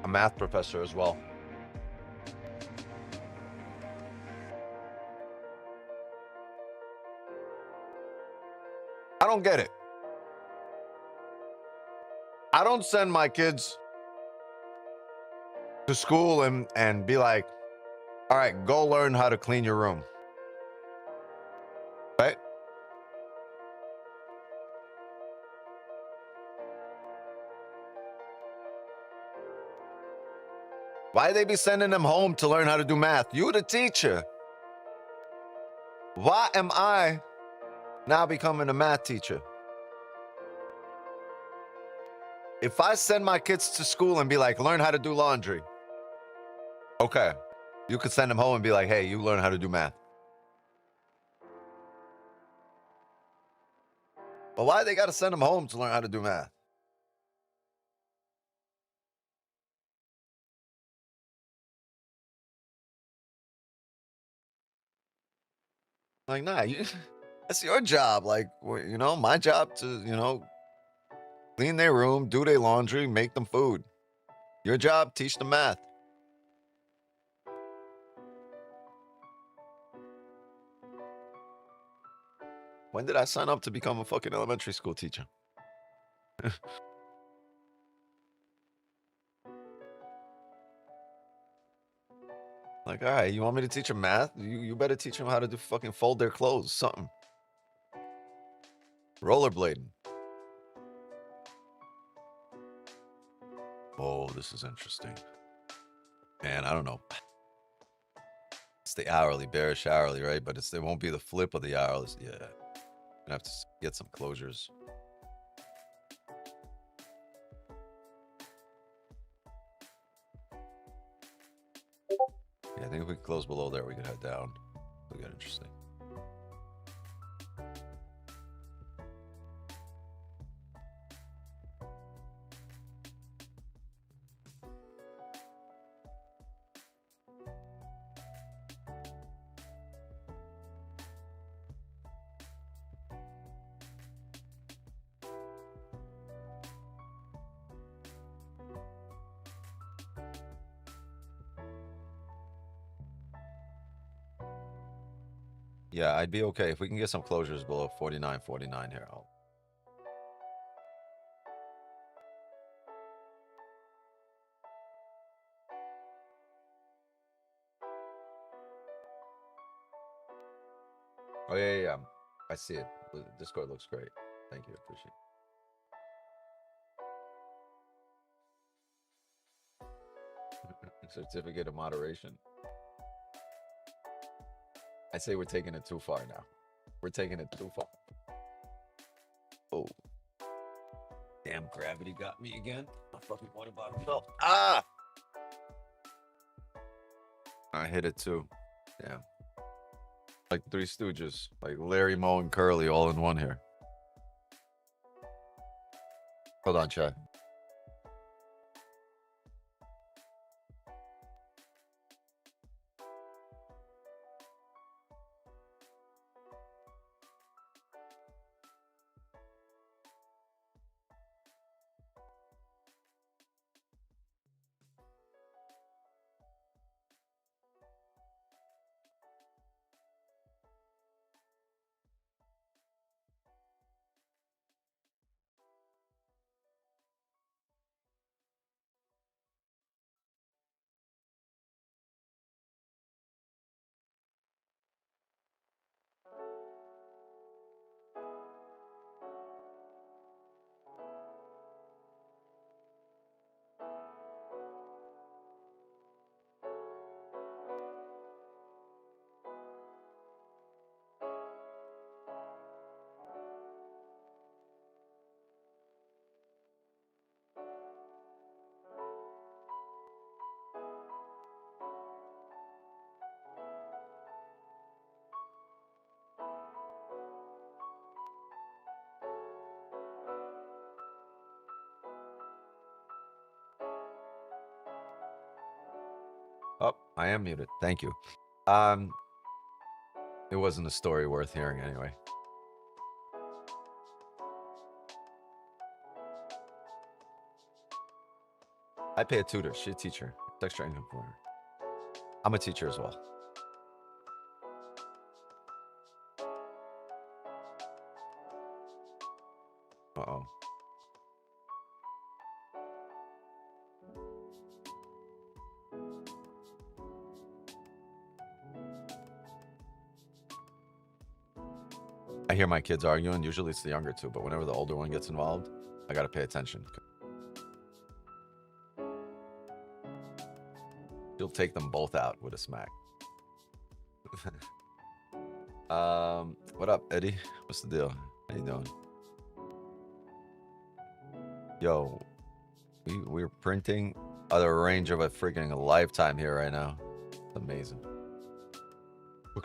a math professor as well. I don't get it. I don't send my kids to school and be like, all right, go learn how to clean your room. Right? Why they be sending them home to learn how to do math? You the teacher. Why am I now becoming a math teacher? If I send my kids to school and be like, learn how to do laundry. Okay. You could send them home and be like, hey, you learn how to do math. But why they got to send them home to learn how to do math? Like, nah, that's your job. Like, you know, my job to, you know, clean their room, do their laundry, make them food. Your job, teach them math. When did I sign up to become a fucking elementary school teacher? Like, all right, you want me to teach them math? You better teach them how to do fucking fold their clothes, something. Rollerblading. Oh, this is interesting. Man, I don't know. It's the hourly, bearish hourly, right? But it won't be the flip of the hourly. Yeah. Gonna have to get some closures. Yeah, I think if we close below there, we can head down. It'll get interesting. Yeah, I'd be okay if we can get some closures below 49.49 here. Oh, yeah. I see it. The Discord looks great. Thank you. Appreciate it. Certificate of moderation. I say we're taking it too far now. We're taking it too far. Oh. Damn, gravity got me again. My fucking water bottle fell. Ah! I hit it too. Damn. Like Three Stooges. Like Larry, Moe, and Curly all in one here. Hold on, Chad. Oh, I am muted. Thank you. It wasn't a story worth hearing anyway. I pay a tutor. She's a teacher. It's extra income for her. I'm a teacher as well. Uh-oh. I hear my kids arguing. Usually it's the younger two, but whenever the older one gets involved, I gotta pay attention. She'll take them both out with a smack. What up, Eddie? What's the deal? How you doing? Yo, we're printing at a range of a freaking lifetime here right now. It's amazing. You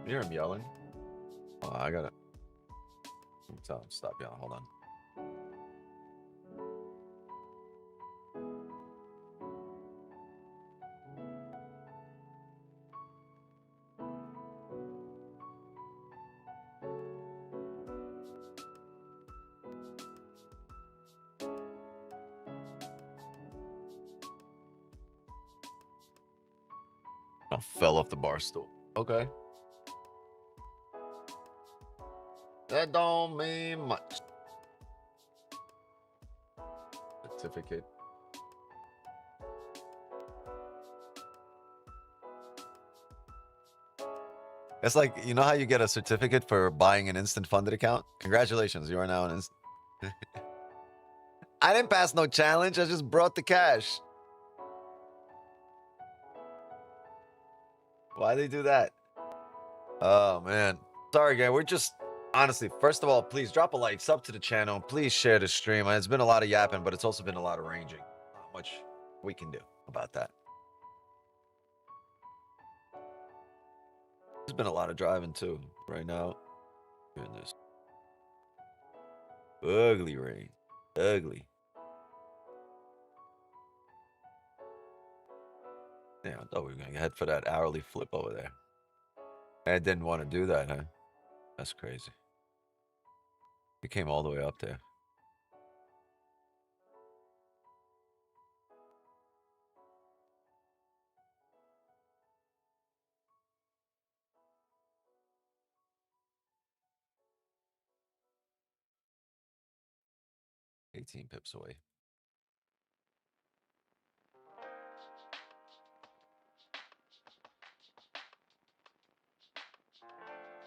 hear him yelling? Oh, I gotta tell him stop yelling. Hold on. I fell off the bar stool. Okay. That don't mean much. Certificate. It's like, you know how you get a certificate for buying an instant funded account? Congratulations, you are now an instant. I didn't pass no challenge. I just brought the cash. Why they do that? Oh, man. Sorry, guy. We're just... Honestly, first of all, please drop a like, sub to the channel. Please share the stream. It's been a lot of yapping, but it's also been a lot of ranging. Not much we can do about that. There's been a lot of driving, too, right now. Goodness. Ugly rain. Ugly. Yeah, I thought we were going to head for that hourly flip over there. I didn't want to do that, huh? That's crazy. We came all the way up there. $18 pips away.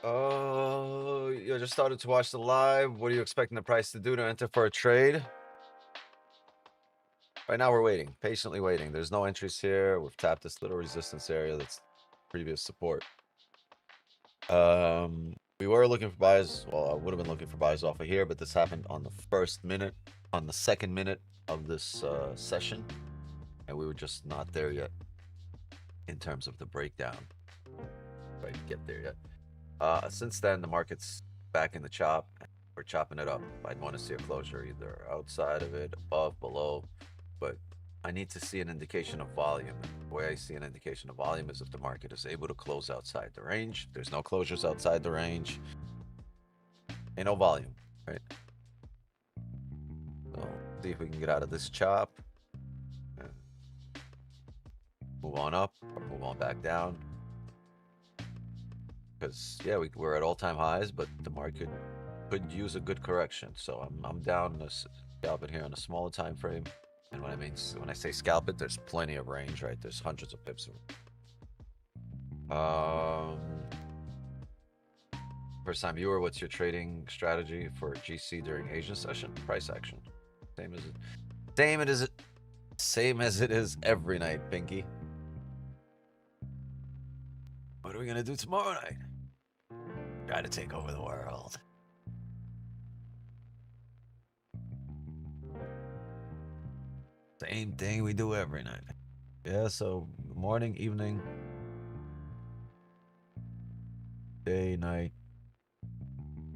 Oh, you just started to watch the live. What are you expecting the price to do to enter for a trade? Right now we're waiting, patiently waiting. There's no entries here. We've tapped this little resistance area that's previous support. We were looking for buys. Well, I would have been looking for buys off of here, but this happened on the first minute, on the second minute of this session, and we were just not there yet in terms of the breakdown. Right, get there yet. Since then, the market's back in the chop. We're chopping it up. I'd want to see a closure either outside of it, above, below, but I need to see an indication of volume. The way I see an indication of volume is if the market is able to close outside the range. There's no closures outside the range. Ain't no volume, right? So see if we can get out of this chop. Move on up or move on back down. Because yeah, we're at all-time highs, but the market could use a good correction. So I'm down to scalp it here on a smaller time frame. And when I say scalp it, there's plenty of range, right? There's hundreds of pips. First time viewer, what's your trading strategy for GC during Asian session? Price action. Same as it is every night, Pinky. What are we gonna do tomorrow night? Try to take over the world. Same thing we do every night. Yeah, so morning, evening, day, night,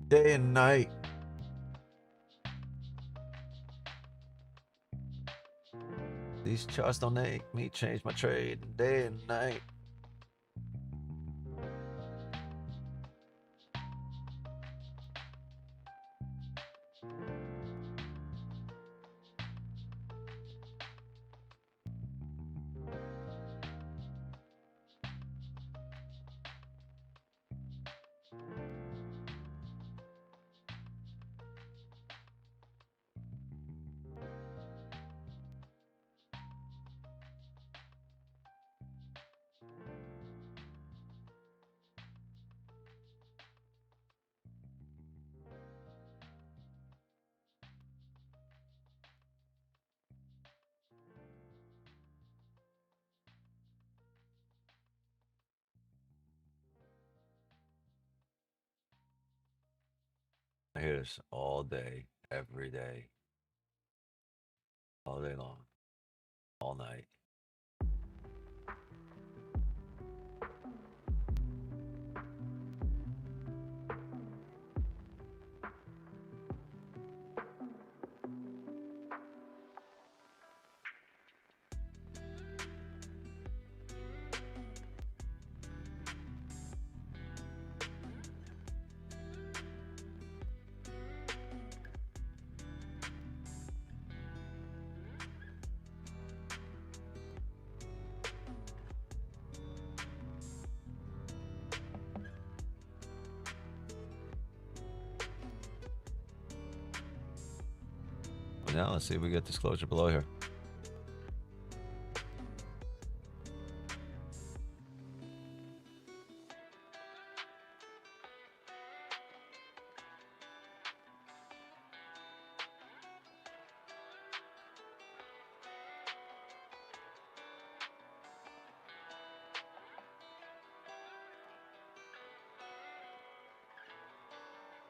day and night. These charts don't make me change my trade day and night. I hear this all day, every day, all day long, all night. Now let's see if we get disclosure below here.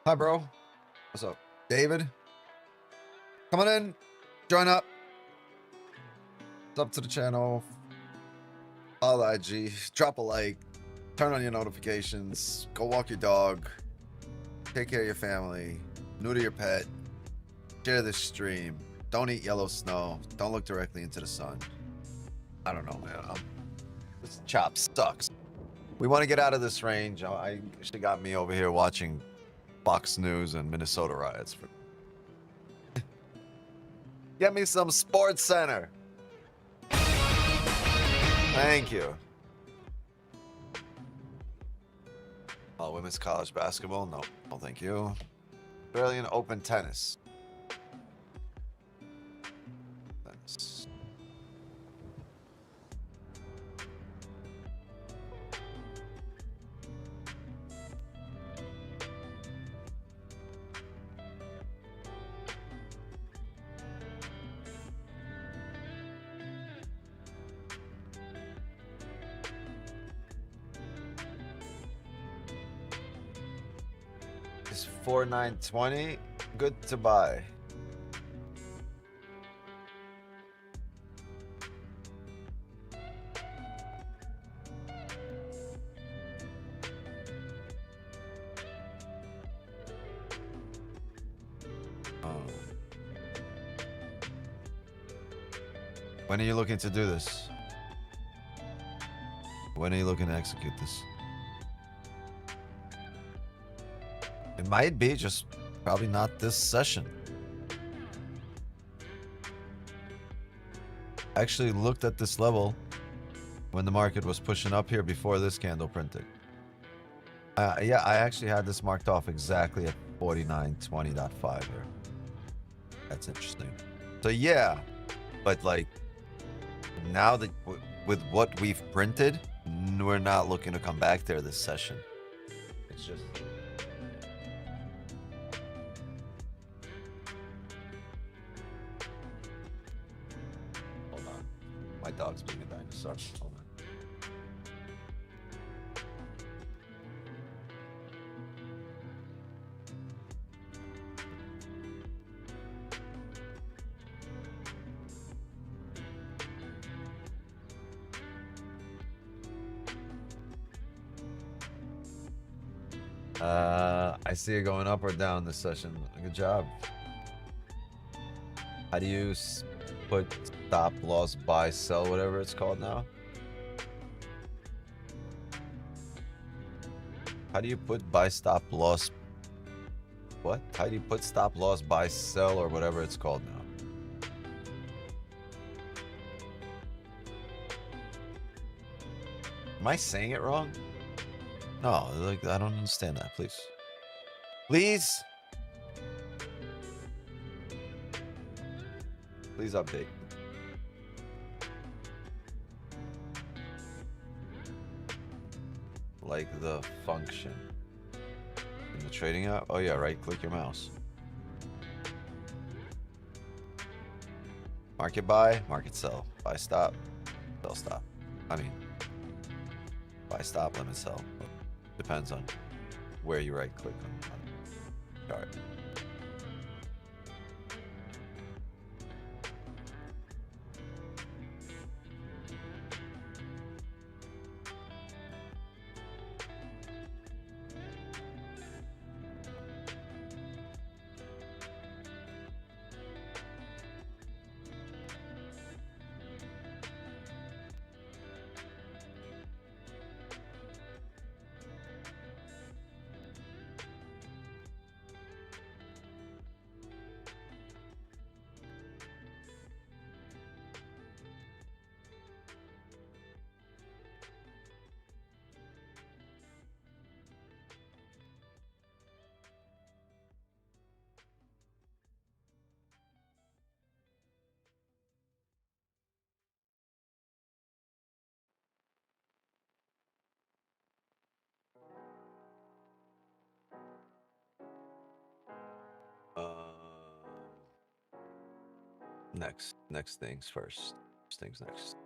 Hi, bro. What's up? David? Come on in. Join up. Sub to the channel. Follow the IG. Drop a like. Turn on your notifications. Go walk your dog. Take care of your family. Neuter your pet. Share this stream. Don't eat yellow snow. Don't look directly into the sun. I don't know, man. This chop sucks. We want to get out of this range. She got me over here watching Fox News and Minnesota riots. Get me some Sports Center. Thank you. Oh, women's college basketball? No, no, thank you. Australian Open tennis. Tennis. Is 4920 good to buy? When are you looking to do this? When are you looking to execute this? It might be, just probably not this session. I actually looked at this level when the market was pushing up here before this candle printed. Yeah, I actually had this marked off exactly at 4920.5 here. That's interesting. So yeah, but like now that with what we've printed, we're not looking to come back there this session. It's just... Hold on. My dog's being a dinosaur. Hold on. I see it going up or down this session. Good job. How do you put stop loss, buy, sell, whatever it's called now? How do you put buy, stop, loss? What? How do you put stop loss, buy, sell, or whatever it's called now? Am I saying it wrong? No, like, I don't understand that, please. Please? Please update. Like the function in the trading app? Oh yeah, right click your mouse. Market buy, market sell. Buy stop, sell stop. I mean, buy stop, limit sell. Depends on where you right click on the chart. Next things first. First things next.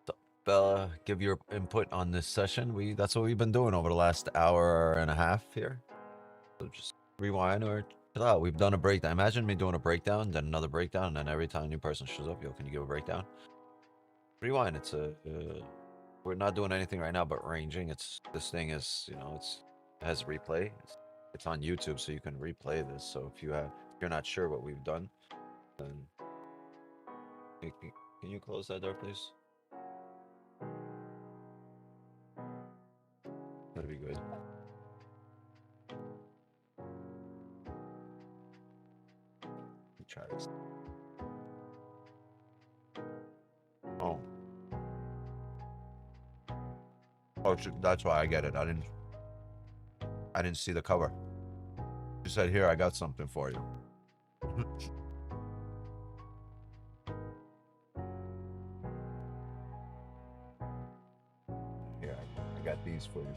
So, Bella, give your input on this session. That's what we've been doing over the last hour and a half here. So just rewind or chill out. We've done a breakdown. Imagine me doing a breakdown, then another breakdown, and then every time a new person shows up, yo, can you give a breakdown? Rewind. It's a we're not doing anything right now but ranging. This thing is, you know, it has replay. It's on YouTube, so you can replay this. So if you're not sure what we've done, then can you close that door, please? That'd be good. Let me try this. Oh. Oh, that's why I get it. I didn't see the cover. You said, here, I got something for you. Here, I got these for you.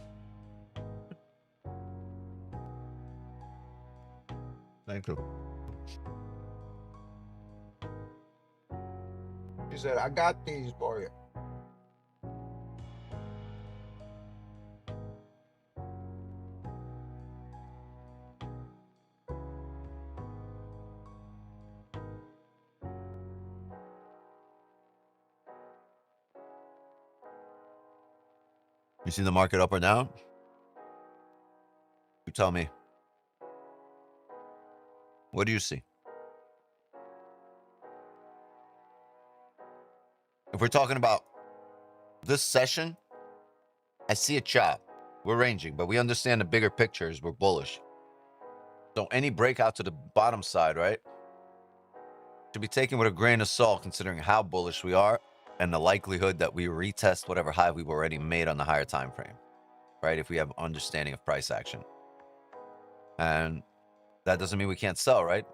Thank you. She said, I got these for you. You see the market up or down? You tell me. What do you see? If we're talking about this session, I see a chop. We're ranging, but we understand the bigger pictures. We're bullish. So any breakout to the bottom side, right, should be taken with a grain of salt considering how bullish we are and the likelihood that we retest whatever high we've already made on the higher time frame, right, if we have understanding of price action. And that doesn't mean we can't sell, right?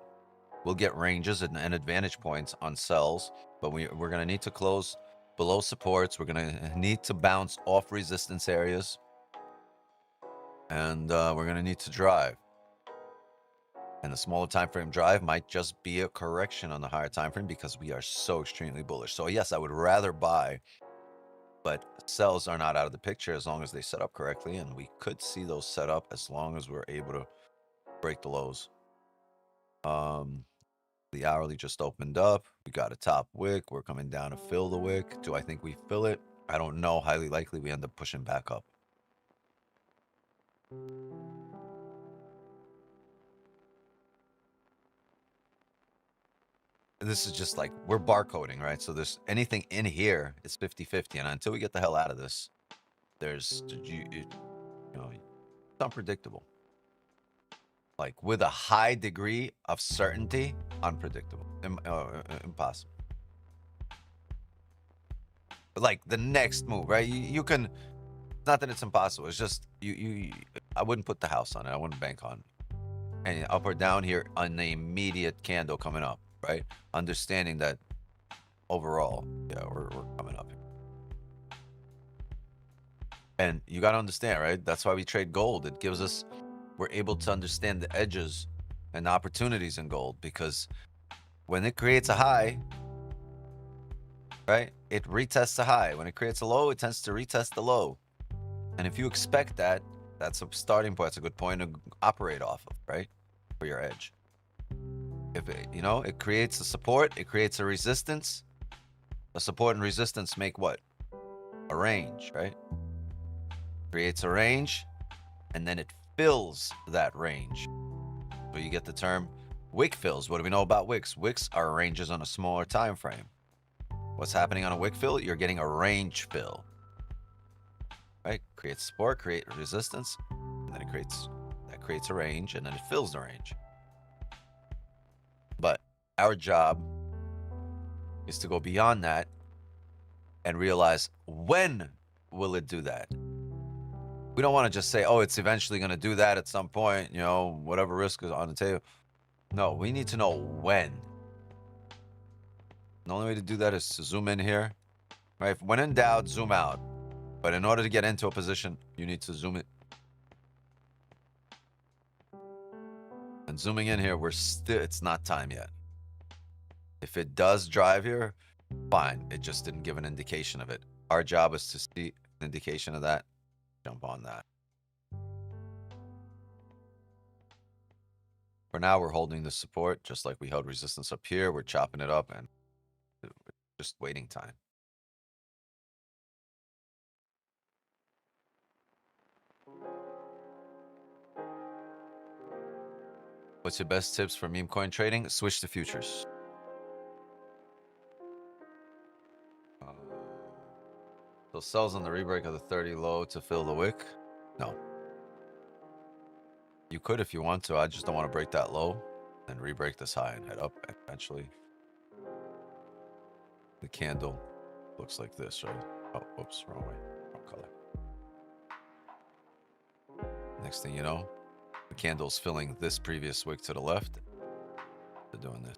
We'll get ranges and advantage points on sells, but we're going to need to close below supports. We're going to need to bounce off resistance areas, and we're going to need to drive. And the smaller time frame drive might just be a correction on the higher time frame because we are so extremely bullish. So yes, I would rather buy, but sells are not out of the picture as long as they set up correctly, and we could see those set up as long as we're able to break the lows. The hourly just opened up. We got a top wick. We're coming down to fill the wick. Do I think we fill it? I don't know. Highly likely we end up pushing back up. This is just like, we're barcoding, right? So there's anything in here is 50-50. And until we get the hell out of this, you know, it's unpredictable. Like with a high degree of certainty, unpredictable, impossible. But like the next move, right? You can, not that it's impossible. It's just, I wouldn't put the house on it. I wouldn't bank on any up or down here on the immediate candle coming up, right? Understanding that overall, yeah, we're coming up here. And you got to understand, right? That's why we trade gold. It gives us, we're able to understand the edges and the opportunities in gold, because when it creates a high, right, it retests a high. When it creates a low, it tends to retest the low. And if you expect that, that's a starting point. That's a good point to operate off of, right, for your edge. If it, you know, it creates a support, it creates a resistance. A support and resistance make what? A range, right? Creates a range, and then it fills that range. So you get the term wick fills. What do we know about wicks? Wicks are ranges on a smaller time frame. What's happening on a wick fill? You're getting a range fill, right? Creates support, create resistance, and then that creates a range, and then it fills the range. But our job is to go beyond that and realize, when will it do that? We don't want to just say, oh, it's eventually going to do that at some point, you know, whatever risk is on the table. No, we need to know when. The only way to do that is to zoom in here, right? When in doubt, zoom out. But in order to get into a position, you need to zoom it. And zooming in here, it's not time yet. If it does drive here, fine. It just didn't give an indication of it. Our job is to see an indication of that. Jump on that. For now, we're holding the support just like we held resistance up here. We're chopping it up and just waiting time. What's your best tips for meme coin trading? Switch to futures. So sells on the rebreak of the 30 low to fill the wick? No. You could if you want to. I just don't want to break that low and re-break this high and head up and eventually. The candle looks like this, right? Oh, oops, wrong way, wrong color. Next thing you know, the candle's filling this previous wick to the left. They're doing this.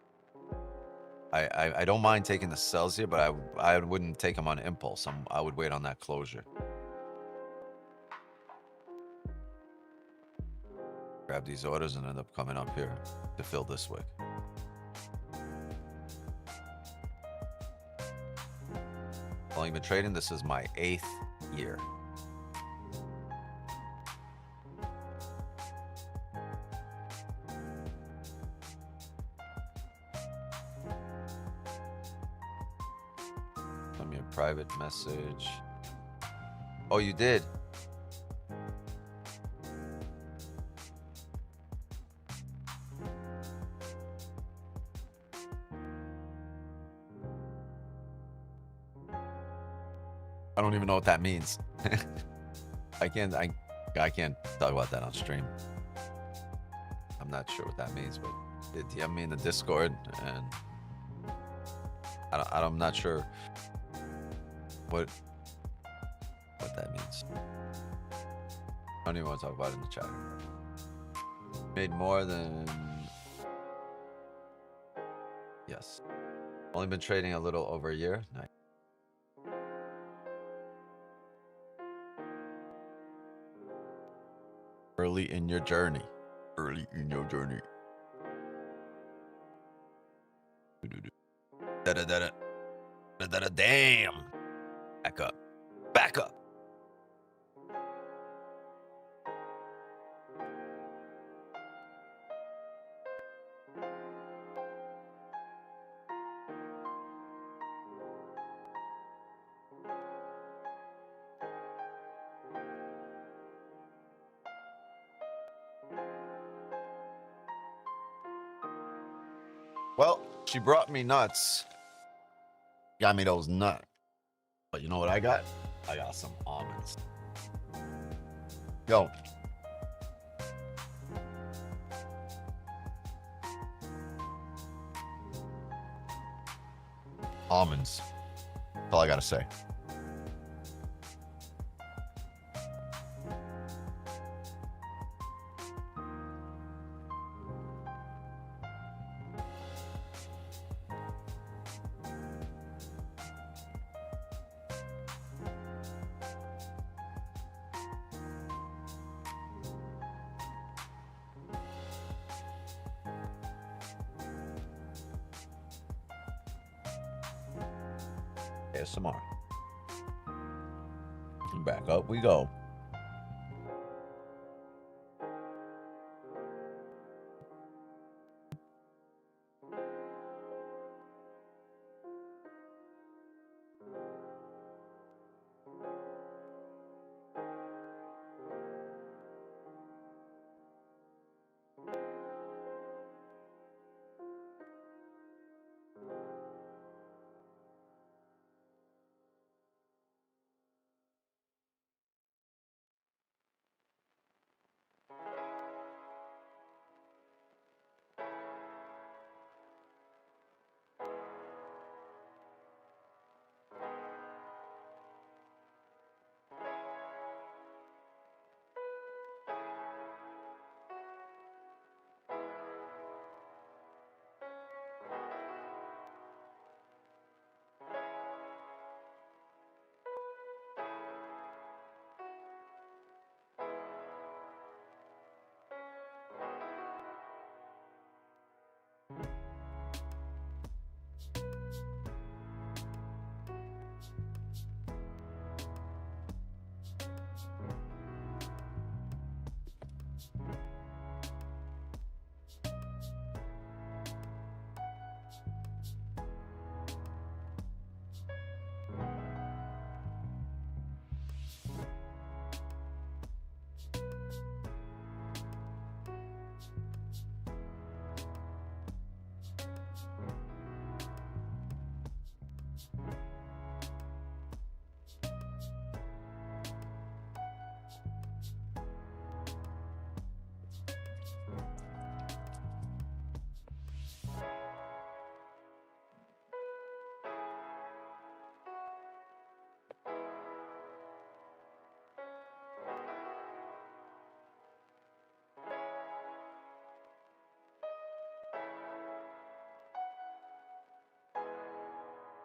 I don't mind taking the sells here, but I wouldn't take them on impulse. I would wait on that closure. Grab these orders and end up coming up here to fill this wick. How long you been trading? This is my 8th year. Send me a private message. Oh, you did? I don't even know what that means. I can't talk about that on stream. I'm not sure what that means, but it DM me in the Discord, and I'm not sure what that means. I don't even want to talk about it in the chat. Made more than... Yes. Only been trading a little over a year. Nice. Early in your journey. Early in your journey. Damn. Back up. Back up. Well, she brought me nuts. Got me those nuts. But you know what I got? I got some almonds. Yo. Almonds. That's all I gotta say. ASMR. Back up we go.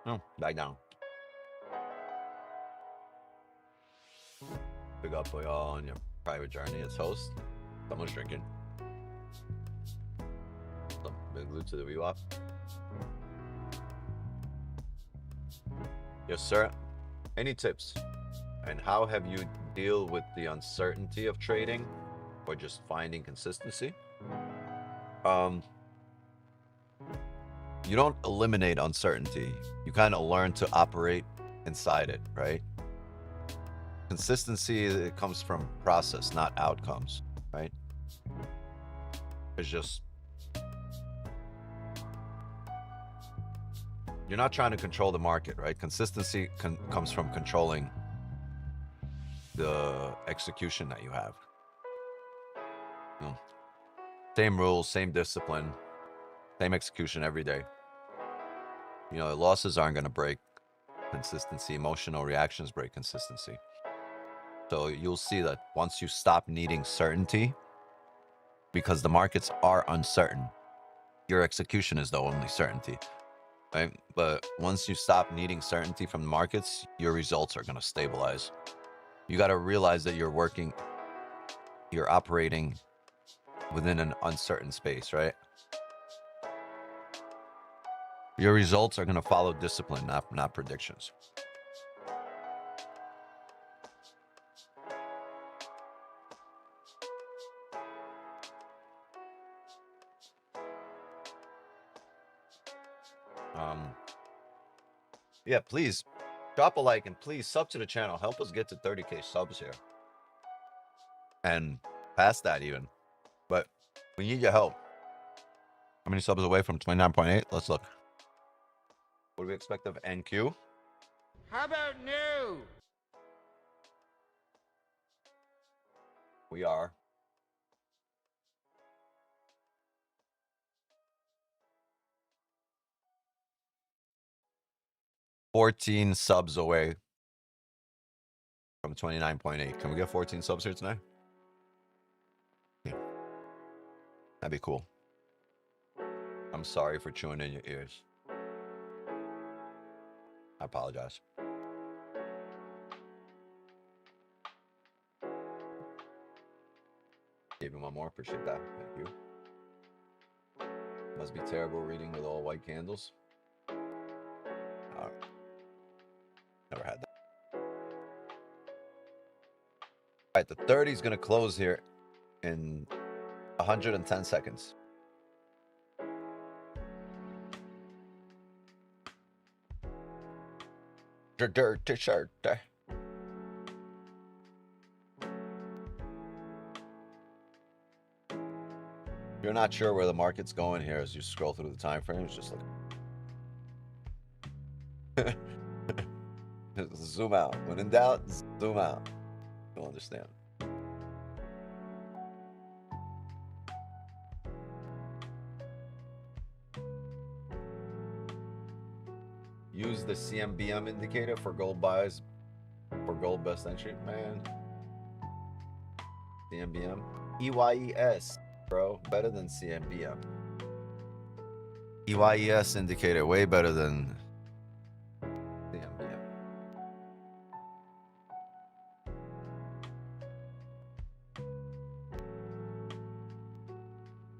Oh, back down. Big up for y'all on your private journey as host. Someone's drinking. Some big loot to the VWAP. Yes, sir. Any tips? And how have you deal with the uncertainty of trading or just finding consistency? You don't eliminate uncertainty. You kind of learn to operate inside it, right? Consistency, it comes from process, not outcomes, right? It's just, you're not trying to control the market, right? Consistency comes from controlling the execution that you have. You know, same rules, same discipline, same execution every day. You know, losses aren't going to break consistency. Emotional reactions break consistency. So you'll see that once you stop needing certainty, because the markets are uncertain, your execution is the only certainty, right? But once you stop needing certainty from the markets, your results are going to stabilize. You got to realize that you're operating within an uncertain space, right? Your results are going to follow discipline, not predictions. Yeah, please drop a like and please sub to the channel. Help us get to 30K subs here. And past that even. But we need your help. How many subs away from 29.8? Let's look. What do we expect of NQ? How about new? We are 14 subs away from 29.8. Can we get 14 subs here tonight? Yeah. That'd be cool. I'm sorry for chewing in your ears. I apologize. Gave him one more. Appreciate that. Thank you. Must be terrible reading with all white candles. Never had that. All right, the 30 is going to close here in 110 seconds. Dirty shirt. You're not sure where the market's going here as you scroll through the time frames. Just like zoom out. When in doubt, zoom out. You'll understand. Use the CMBM indicator for gold buys, for gold best entry. Man, CMBM, EYES, bro, better than CMBM. EYES indicator way better than CMBM.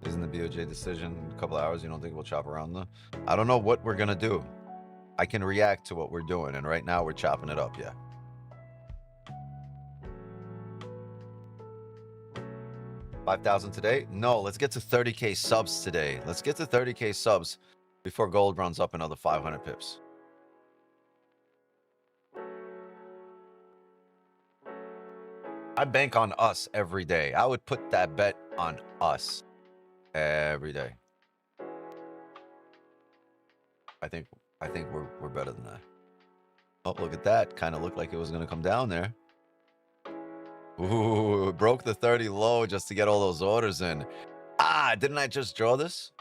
Isn't the BOJ decision in a couple of hours? You don't think we'll chop around though? I don't know what we're gonna do. I can react to what we're doing, and right now we're chopping it up, yeah. $5,000 today? No, let's get to 30K subs today. Let's get to 30K subs before gold runs up another 500 pips. I bank on us every day. I would put that bet on us every day. I think we're better than that. Oh, look at that. Kind of looked like it was going to come down there. Ooh, it broke the 30 low just to get all those orders in. Ah, didn't I just draw this?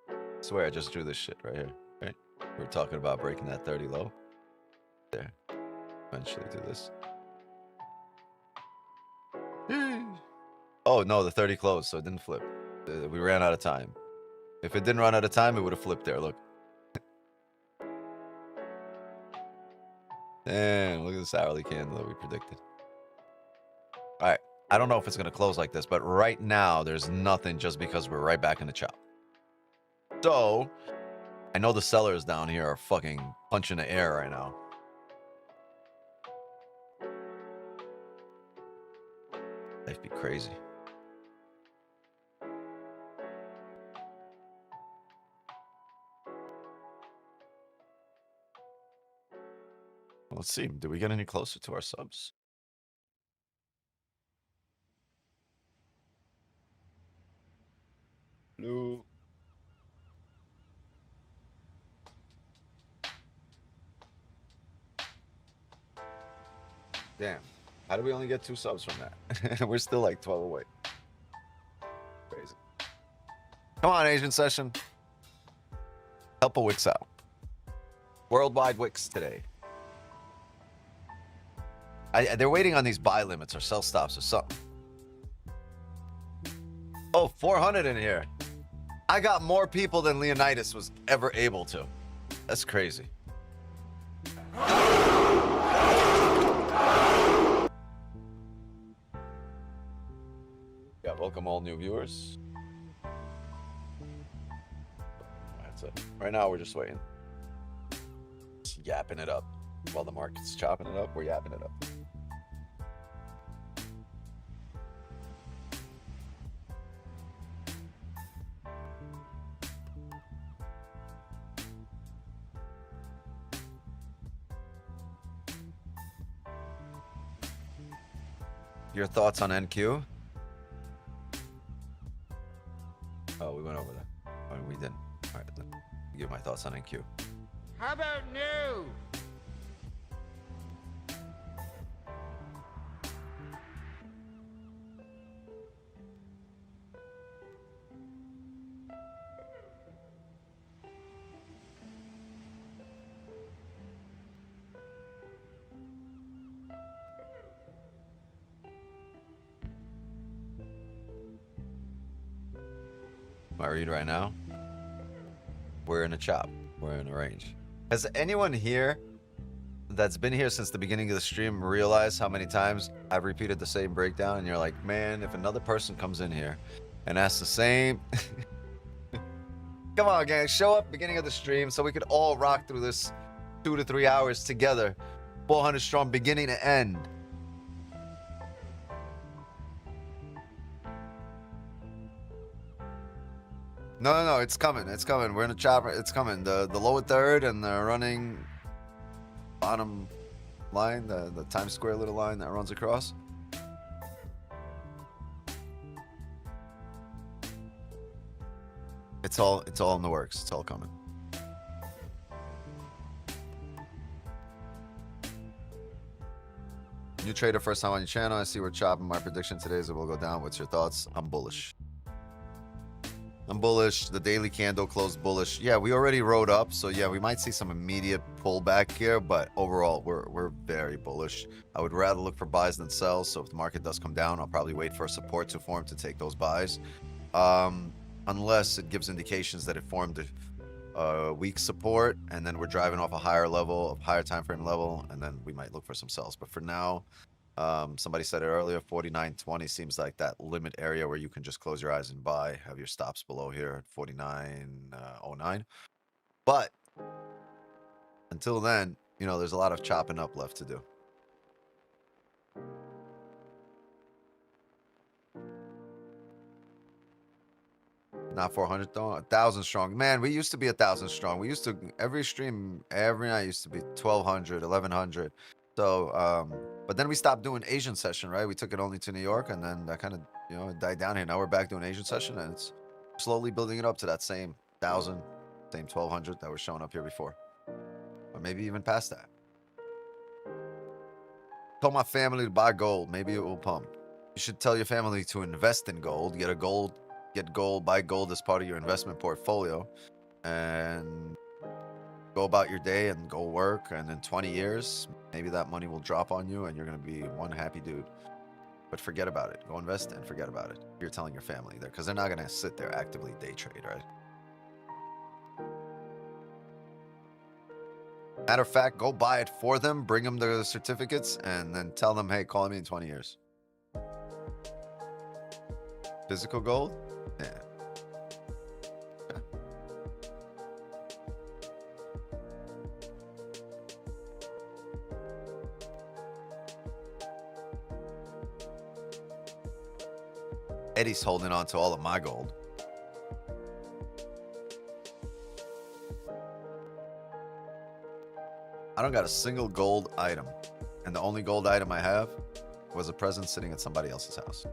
I swear I just drew this shit right here. Right? We were talking about breaking that 30 low. There. Eventually do this. Oh, no, the 30 closed, so it didn't flip. We ran out of time. If it didn't run out of time, it would have flipped there. Look. Damn, look at this hourly candle that we predicted. All right. I don't know if it's going to close like this, but right now there's nothing just because we're right back in the chop. So I know the sellers down here are fucking punching the air right now. Life be crazy. Let's see. Did we get any closer to our subs? No. Damn. How do we only get 2 subs from that? We're still like 12 away. Crazy. Come on, Asian session. Help a Wix out. Worldwide Wix today. They're waiting on these buy limits or sell stops or something. Oh, 400 in here. I got more people than Leonidas was ever able to. That's crazy. Yeah, welcome all new viewers. That's it. Right now, we're just waiting. Just yapping it up. While the market's chopping it up, we're yapping it up. Your thoughts on NQ? Oh, we went over that. Oh, we didn't. All right, then. I'll give my thoughts on NQ. How about new? My read right now, we're in a chop. We're in a range. Has anyone here that's been here since the beginning of the stream realized how many times I've repeated the same breakdown? And you're like, man, if another person comes in here and asks the same... Come on, gang, show up beginning of the stream so we could all rock through this 2 to 3 hours together. 400 strong, beginning to end. No, it's coming. It's coming. We're in a chopper. It's coming. The lower third and the running bottom line, the Times Square little line that runs across. It's all in the works. It's all coming. New trader, first time on your channel. I see we're chopping. My prediction today is it will go down. What's your thoughts? I'm bullish. I'm bullish. The daily candle closed bullish. Yeah, we already rode up, so yeah, we might see some immediate pullback here, but overall, we're very bullish. I would rather look for buys than sells, so if the market does come down, I'll probably wait for a support to form to take those buys. Unless it gives indications that it formed a weak support, and then we're driving off a higher level, a higher time frame level, and then we might look for some sells. But for now, somebody said it earlier, 49.20 seems like that limit area where you can just close your eyes and buy, have your stops below here at 49.09. But until then, you know, there's a lot of chopping up left to do. Not 400 though, 1,000 strong. Man, we used to be 1,000 strong. We used to, every stream, every night used to be 1,200, 1,100. So, but then we stopped doing Asian session, right? We took it only to New York, and then that kind of, you know, died down here. Now we're back doing Asian session, and it's slowly building it up to that same 1,000, same 1,200 that was showing up here before, or maybe even past that. Told my family to buy gold. Maybe it will pump. You should tell your family to invest in gold. Get gold, buy gold as part of your investment portfolio, and go about your day and go work, and in 20 years maybe that money will drop on you and you're going to be one happy dude. But forget about it. Go invest and forget about it. You're telling your family there, because they're not going to sit there actively day trade, right? Matter of fact, go buy it for them, bring them the certificates, and then tell them, hey, call me in 20 years. Physical gold? Yeah. Eddie's holding on to all of my gold. I don't got a single gold item. And the only gold item I have was a present sitting at somebody else's house.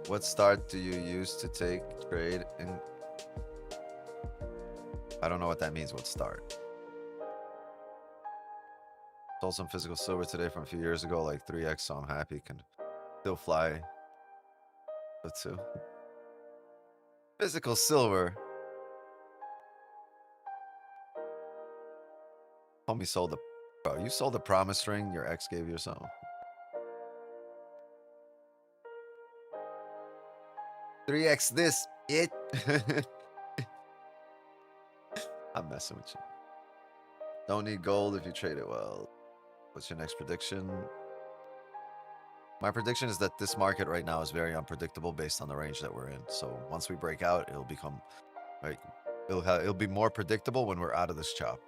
What start do you use to take trade in? I don't know what that means, what start. Sold some physical silver today from a few years ago, like 3x, so I'm happy. Can still fly. But too. Physical silver. Homie sold the... Bro, you sold the promise ring your ex gave you or something? 3x this, it. I'm messing with you. Don't need gold if you trade it well. What's your next prediction? My prediction is that this market right now is very unpredictable based on the range that we're in. So once we break out, it'll become like it'll be more predictable when we're out of this chop.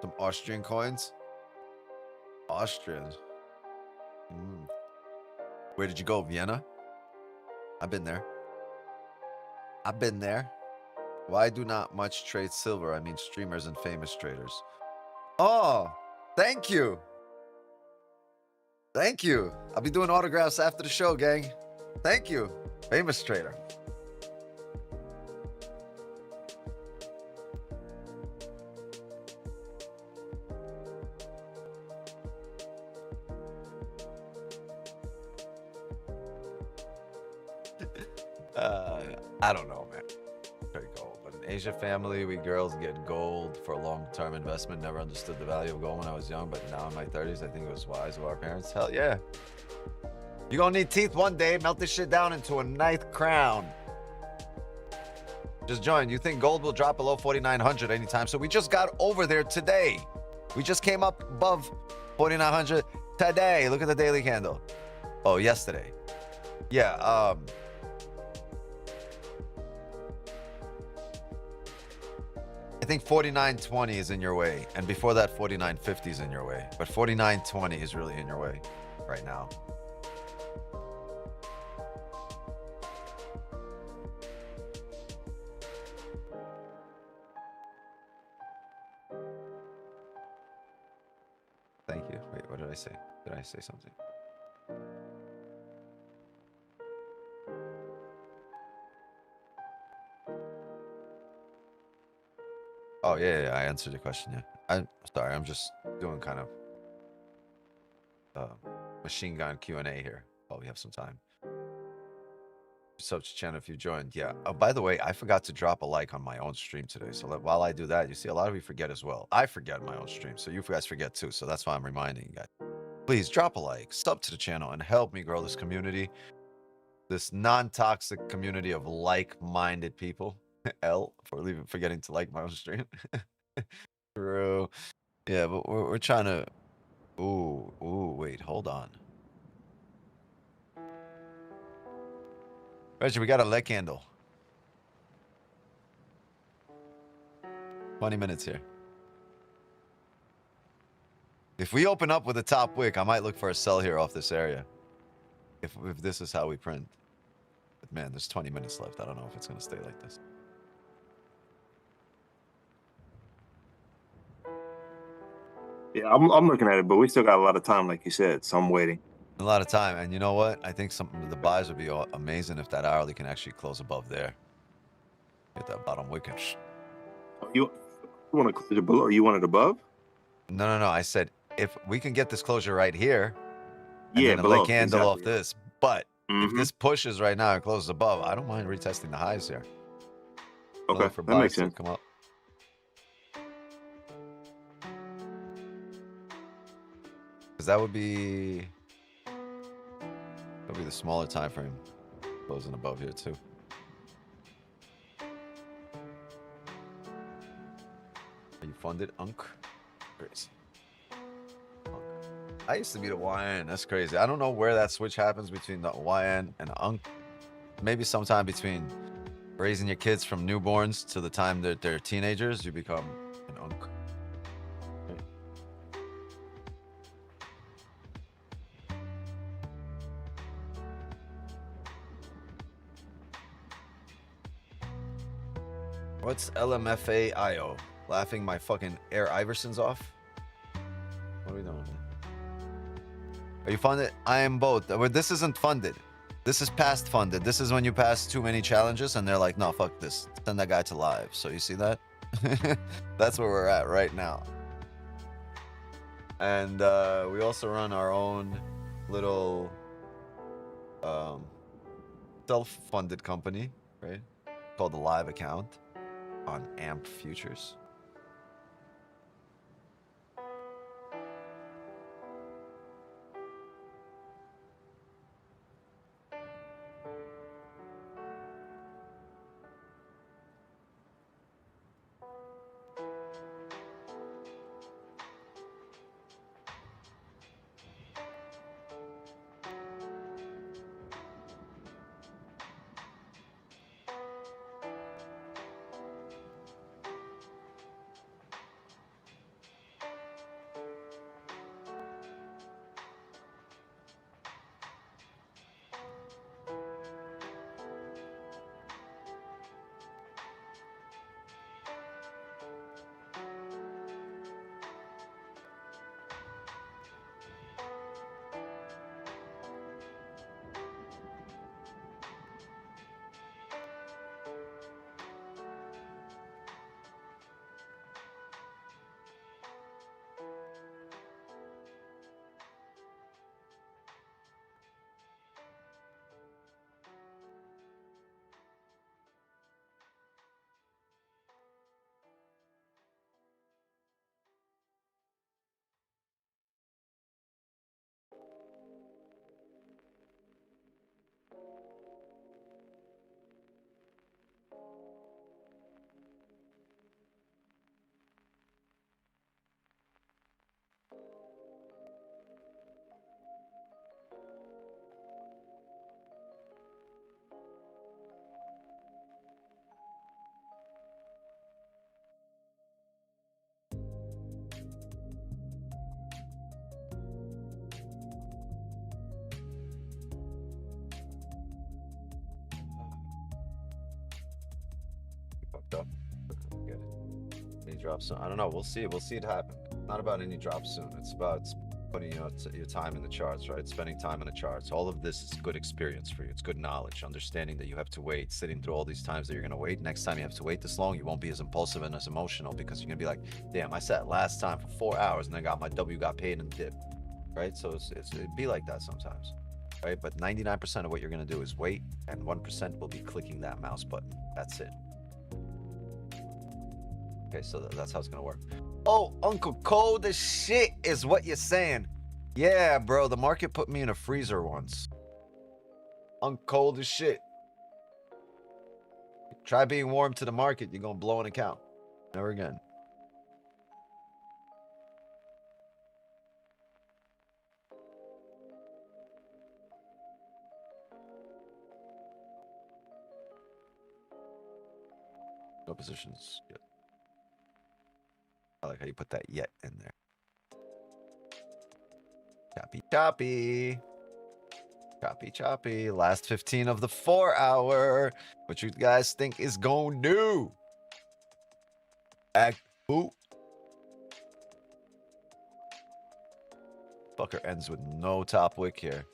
Some Austrian coins. Austrian. Where did you go? Vienna? I've been there. I've been there. Why do not much trade silver? I mean streamers and famous traders. Oh, thank you. Thank you. I'll be doing autographs after the show, gang. Thank you. Famous trader. I don't know, man. Very gold. But in Asia family, we girls get gold for long-term investment. Never understood the value of gold when I was young, but now in my 30s, I think it was wise of our parents. Hell yeah. You're gonna need teeth one day. Melt this shit down into a nice crown. Just join. You think gold will drop below 4,900 anytime? So we just got over there today. We just came up above 4,900 today. Look at the daily candle. Oh, yesterday. Yeah, I think 49.20 is in your way, and before that 49.50 is in your way, but 49.20 is really in your way right now. Thank you. Wait, what did I say? Did I say something? Oh, yeah, I answered your question, yeah. I'm sorry, I'm just doing kind of machine gun Q&A here while we have some time. Sub to channel if you joined, yeah. Oh, by the way, I forgot to drop a like on my own stream today, so while I do that, you see, a lot of you forget as well. I forget my own stream, so you guys forget too, so that's why I'm reminding you guys. Please drop a like, sub to the channel, and help me grow this community, this non-toxic community of like-minded people. L for forgetting to like my own stream. True. Yeah, but we're trying to. Ooh, wait, hold on. Reggie, we got a leg candle. 20 minutes here. If we open up with a top wick, I might look for a sell here off this area. If this is how we print. But man, there's 20 minutes left. I don't know if it's going to stay like this. Yeah, I'm looking at it, but we still got a lot of time, like you said, so I'm waiting. A lot of time, and you know what? I think some of the buys would be amazing if that hourly can actually close above there. Get that bottom wick. You want to close it below? You want it above? No. I said if we can get this closure right here, and yeah, then a below, leg candle off exactly. this. But if this pushes right now and closes above, I don't mind retesting the highs here. Okay, for that makes buys to sense. come up. Because that would be the smaller time frame. Closing above here too. Are you funded, Unk? Crazy. Unk. I used to be the YN. That's crazy. I don't know where that switch happens between the YN and the Unk. Maybe sometime between raising your kids from newborns to the time that they're teenagers, you become an Unk. What's LMFAIO? Laughing my fucking Air Iversons off? What are we doing, man? Are you funded? I am both. But this isn't funded. This is past funded. This is when you pass too many challenges and they're like, no, fuck this. Send that guy to live. So you see that? That's where we're at right now. And we also run our own little self-funded company, right? Called the Live Account on AMP Futures. Fucked up. Get it. Any drops soon? I don't know. We'll see. We'll see it happen. Not about any drops soon. It's about putting your time in the charts, right? Spending time in the charts. All of this is good experience for you. It's good knowledge. Understanding that you have to wait, sitting through all these times that you're going to wait. Next time you have to wait this long, you won't be as impulsive and as emotional because you're going to be like, damn, I sat last time for 4 hours and I got my W, got paid and dip, right? So it'd be like that sometimes, right? But 99% of what you're going to do is wait, and 1% will be clicking that mouse button. That's it. Okay, so that's how it's gonna work. Oh, Uncle Cold as shit is what you're saying. Yeah, bro, the market put me in a freezer once. Uncle Cold as shit. Try being warm to the market, you're gonna blow an account. Never again. No positions yet. I like how you put that yet in there. Choppy, choppy. Choppy, choppy. Last 15 of the 4 hour. What you guys think is going to do? Act boot. Fucker ends with no top wick here.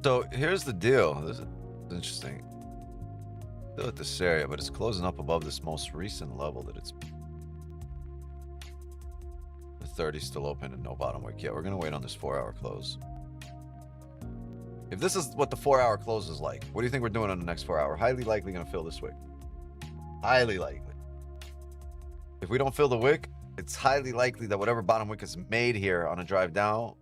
So here's the deal. This is interesting. Still at this area, but it's closing up above this most recent level that it's 230 still open and no bottom wick. Yeah, we're gonna wait on this 4-hour close. If this is what the 4-hour close is like, what do you think we're doing on the next 4 hour? Highly likely gonna fill this wick. Highly likely. If we don't fill the wick, it's highly likely that whatever bottom wick is made here on a drive down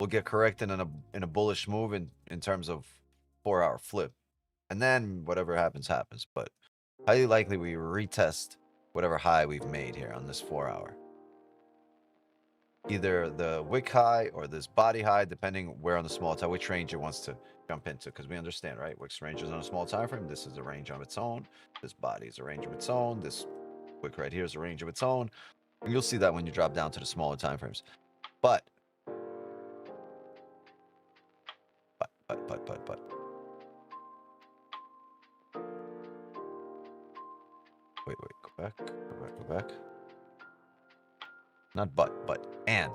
will get corrected in a bullish move in terms of 4-hour flip. And then whatever happens, happens. But highly likely we retest whatever high we've made here on this 4-hour. Either the wick high or this body high, depending where on the small time, which range it wants to jump into. Because we understand, right? Wick's range is on a small time frame. This is a range of its own. This body is a range of its own. This wick right here is a range of its own. And you'll see that when you drop down to the smaller time frames. But. Wait, go back. Not but and.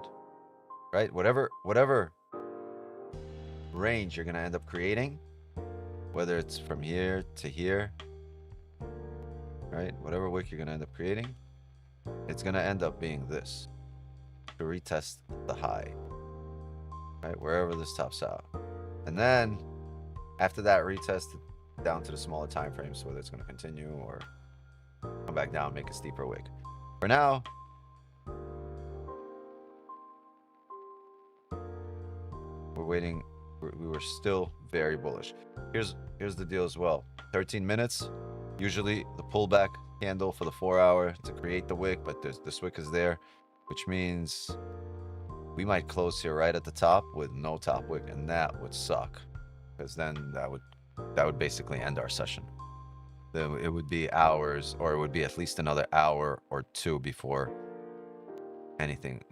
Right? Whatever range you're going to end up creating, whether it's from here to here, right? Whatever wick you're going to end up creating, it's going to end up being this to retest the high, right? Wherever this tops out. And then after that, retest it down to the smaller time frames, whether it's going to continue or come back down, make a steeper wick. For now, we're waiting. We were still very bullish. Here's the deal as well. 13 minutes. Usually the pullback candle for the 4-hour to create the wick, but this wick is there, which means we might close here right at the top with no top wick, and that would suck, because then that would basically end our session. Then it would be hours, or it would be at least another hour or two before anything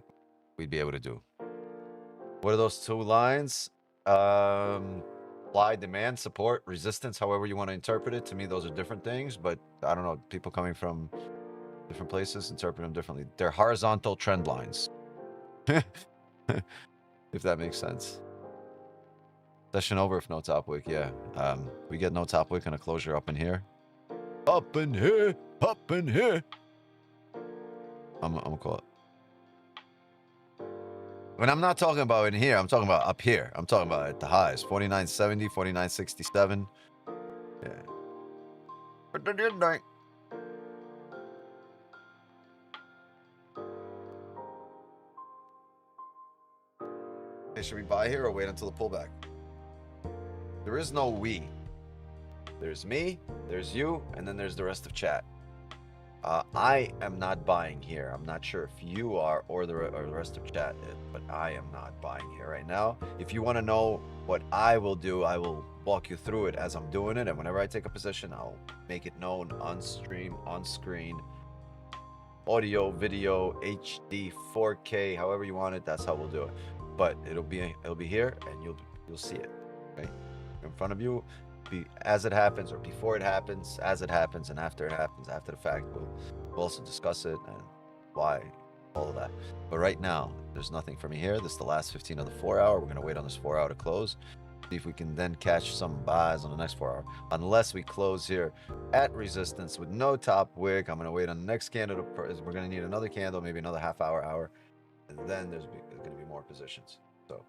we'd be able to do. What are those two lines? Supply, demand, support, resistance, however you want to interpret it. To me, those are different things, but I don't know. People coming from different places interpret them differently. They're horizontal trend lines. If that makes sense. Session over if no top wick. Yeah. We get no top wick and a closure up in here. Up in here. Up in here. I'm gonna call it. When I'm not talking about in here, I'm talking about up here. I'm talking about at the highs. 49.70, 49.67. Yeah. Hey, should we buy here or wait until the pullback? There is no we. There's me, there's you, and then there's the rest of chat. I am not buying here. I'm not sure if you are or the rest of chat is, but I am not buying here right now. If you want to know what I will do, I will walk you through it as I'm doing it. And whenever I take a position, I'll make it known on stream, on screen, audio, video, HD, 4K, however you want it. That's how we'll do it. But it'll be here, and you'll see it right in front of you. As it happens, or before it happens, as it happens, and after it happens, after the fact. We'll also discuss it and why, all of that. But right now, there's nothing for me here. This is the last 15 of the 4-hour. We're going to wait on this 4-hour to close. See if we can then catch some buys on the next 4-hour. Unless we close here at resistance with no top wick, I'm going to wait on the next candle. We're going to need another candle, maybe another half-hour, and then there's going to be more positions. So,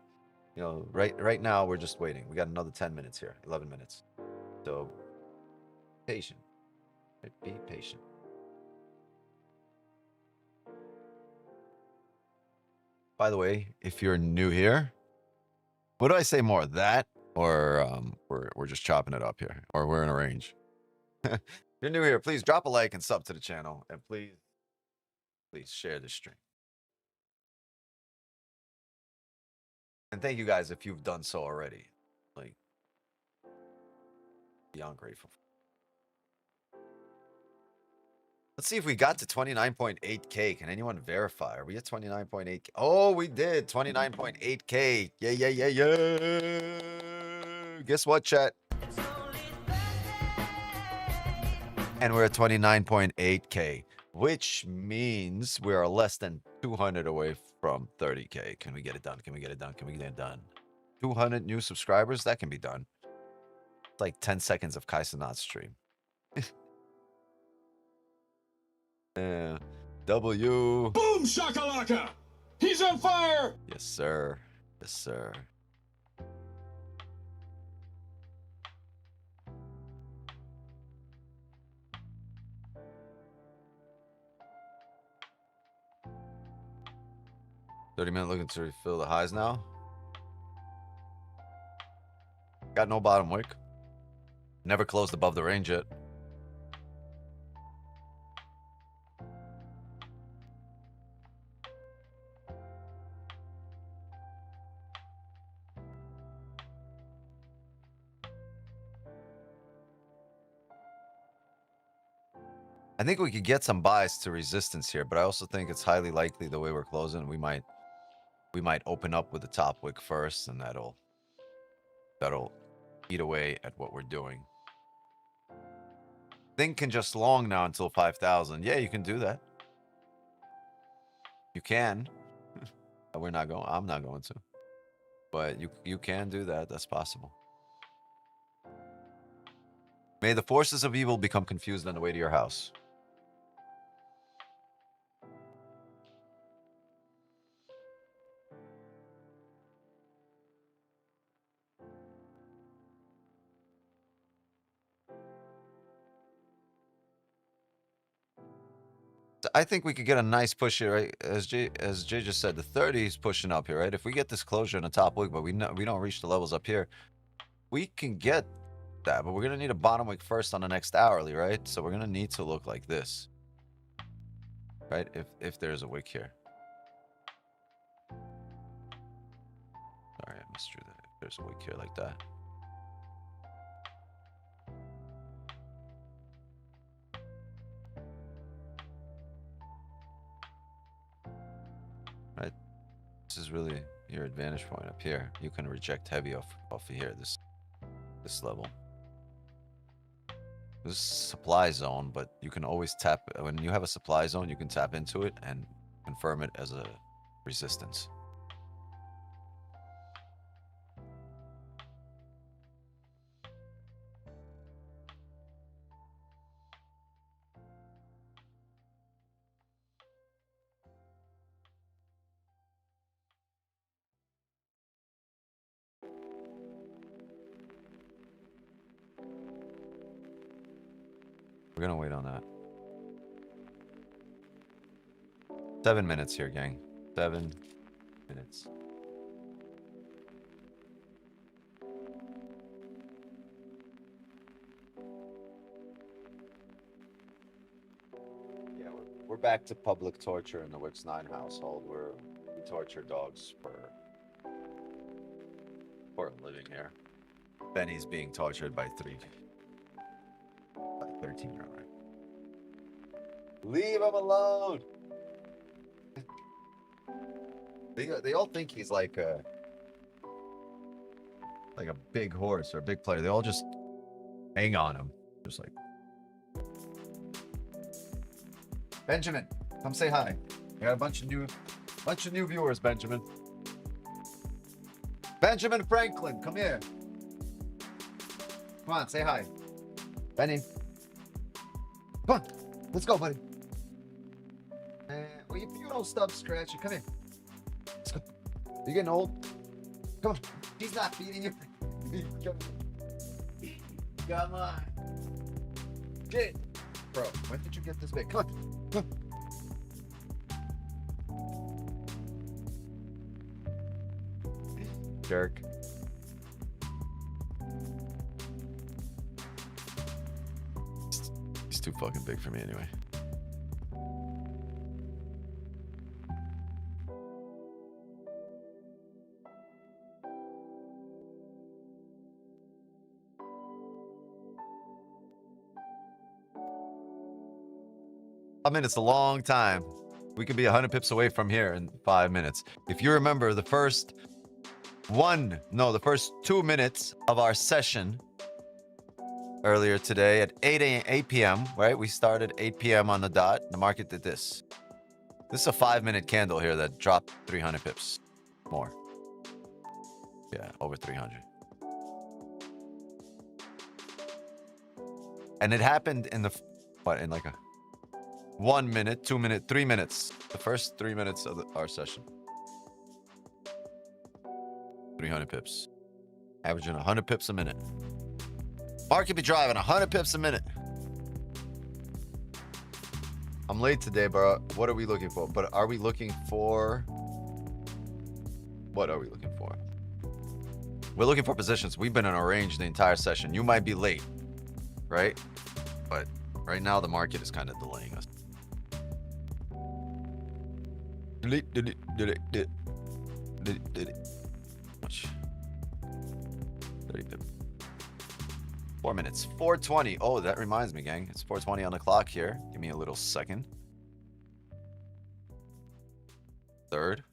you know, right now we're just waiting. We got another 10 minutes here, 11 minutes. So, patient. Be patient. By the way, if you're new here, what do I say more? That or we're just chopping it up here, or we're in a range? If you're new here, please drop a like and sub to the channel, and please share this stream. And thank you guys if you've done so already. Like, beyond grateful. Let's see if we got to 29.8K. Can anyone verify? Are we at 29.8K? Oh, we did. 29.8K. Yeah. Guess what, chat? And we're at 29.8K, which means we are less than 200 away from 30K. Can we get it done? Can we get it done? Can we get it done? 200 new subscribers? That can be done. It's like 10 seconds of Kaisenat's stream. W. Boom shakalaka! He's on fire! Yes, sir. Yes, sir. $30-minute looking to refill the highs now. Got no bottom wick. Never closed above the range yet. I think we could get some bias to resistance here, but I also think it's highly likely the way we're closing, we might open up with the top wick first, and that'll eat away at what we're doing. Thing can just long now until 5,000. Yeah, you can do that. You can. We're not going. I'm not going to. But you can do that. That's possible. May the forces of evil become confused on the way to your house. I think we could get a nice push here, right? As Jay just said, the 30 is pushing up here, right? If we get this closure in the top wick, but we don't reach the levels up here, we can get that. But we're gonna need a bottom wick first on the next hourly, right? So we're gonna need to look like this, right? If there's a wick here. Sorry, I misdrew that. If there's a wick here like that. Right, this is really your advantage point up here. You can reject heavy off of here, this level. This is supply zone, but you can always tap when you have a supply zone. You can tap into it and confirm it as a resistance. We're gonna wait on that. 7 minutes here, gang. 7 minutes. Yeah, we're back to public torture in the Wix 9 household, where we torture dogs for a living here. Benny's being tortured by 13-year-old. Leave him alone. They all think he's like a big horse or a big player. They all just hang on him, just like. Benjamin, come say hi. I got a bunch of new viewers. Benjamin Franklin, come here. Come on, say hi. Benny. Come on, let's go, buddy. Well, if you don't stop scratching, come here. Let's go. You're getting old. Come on. He's not feeding you. Come on. Get it. Bro, when did you get this big? Come on. Come on. Jerk. He's too fucking big for me anyway. I mean, it's a long time. We could be 100 pips away from here in 5 minutes. If you remember the first 2 minutes of our session earlier today at 8 p.m., right? We started 8 p.m. on the dot. The market did this. This is a 5-minute candle here that dropped 300 pips more. Yeah, over 300. And it happened in in like a 1 minute, 2 minute, 3 minutes. The first 3 minutes of our session. 300 pips. Averaging 100 pips a minute. Market be driving 100 pips a minute. I'm late today, bro. What are we looking for? But are we looking for... What are we looking for? We're looking for positions. We've been in our range the entire session. You might be late, right? But right now the market is kind of delaying us. Much. 30 pips. 4 minutes. 4:20. Oh, that reminds me, gang. It's 4:20 on the clock here. Give me a little second. Third.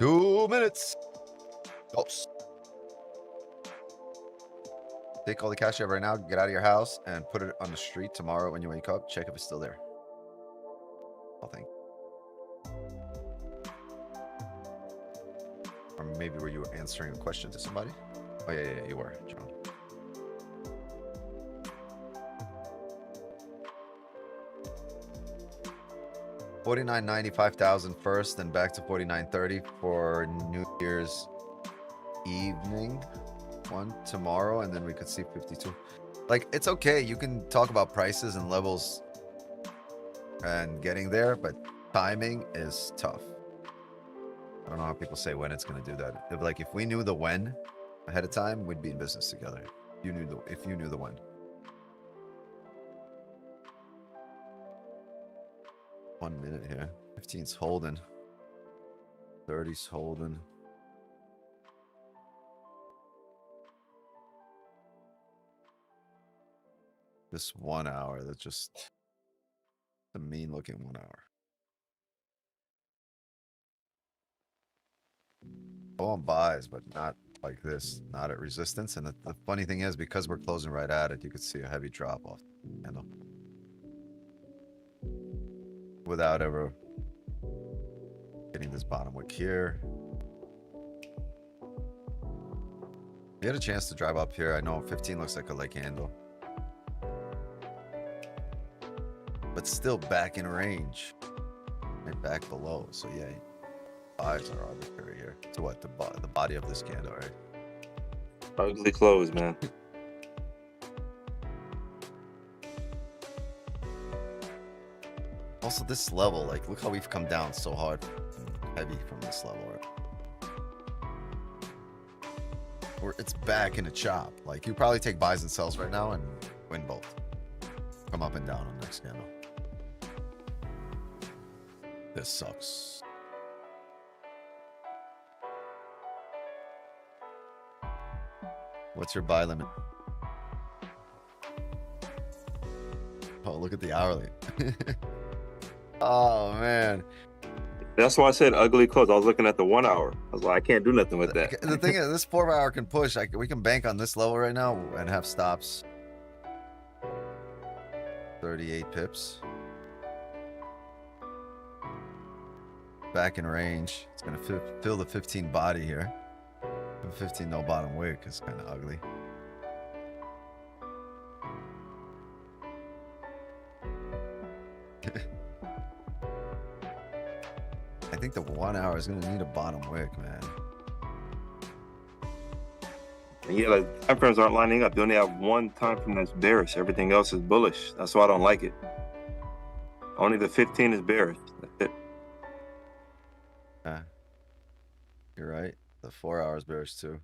Two minutes. Oops. Take all the cash you have right now, get out of your house, and put it on the street tomorrow when you wake up. Check if it's still there. Oh, thank you. Or maybe were you answering a question to somebody? Oh, yeah, you were, John. $49.95,000 first, then back to $49.30 for New Year's evening one tomorrow, and then we could see 52. Like, it's okay. You can talk about prices and levels and getting there, but timing is tough. I don't know how people say when it's going to do that. If we knew the when ahead of time, we'd be in business together. If you knew the when. 1 minute here. 15's holding. 30's holding. This 1 hour, that's just a mean looking 1 hour. Go on buys, but not like this, not at resistance. And the funny thing is, because we're closing right at it, you could see a heavy drop off the candle without ever hitting this bottom wick here. We had a chance to drive up here. I know 15 looks like a leg handle, but still back in range, right back below. So yeah, buys are arbitrary here. So what, the body of this candle, right? Ugly close, man. Also, this level, like, look how we've come down so hard and heavy from this level. Or it's back in a chop. Like, you probably take buys and sells right now and win both. Come up and down on next candle. This sucks. What's your buy limit? Oh, look at the hourly. Oh, man. That's why I said ugly close. I was looking at the 1 hour. I was like, I can't do nothing with that. The thing is, this 4 hour can push. We can bank on this level right now and have stops. 38 pips. Back in range. It's gonna fill the 15 body here. The 15 no bottom wick is kind of ugly. I think the 1 hour is gonna need a bottom wick, man. Yeah, like time frames aren't lining up. You only have one time frame that's bearish. Everything else is bullish. That's why I don't like it. Only the 15 is bearish. That's it. You're right. The 4 hours bearish too.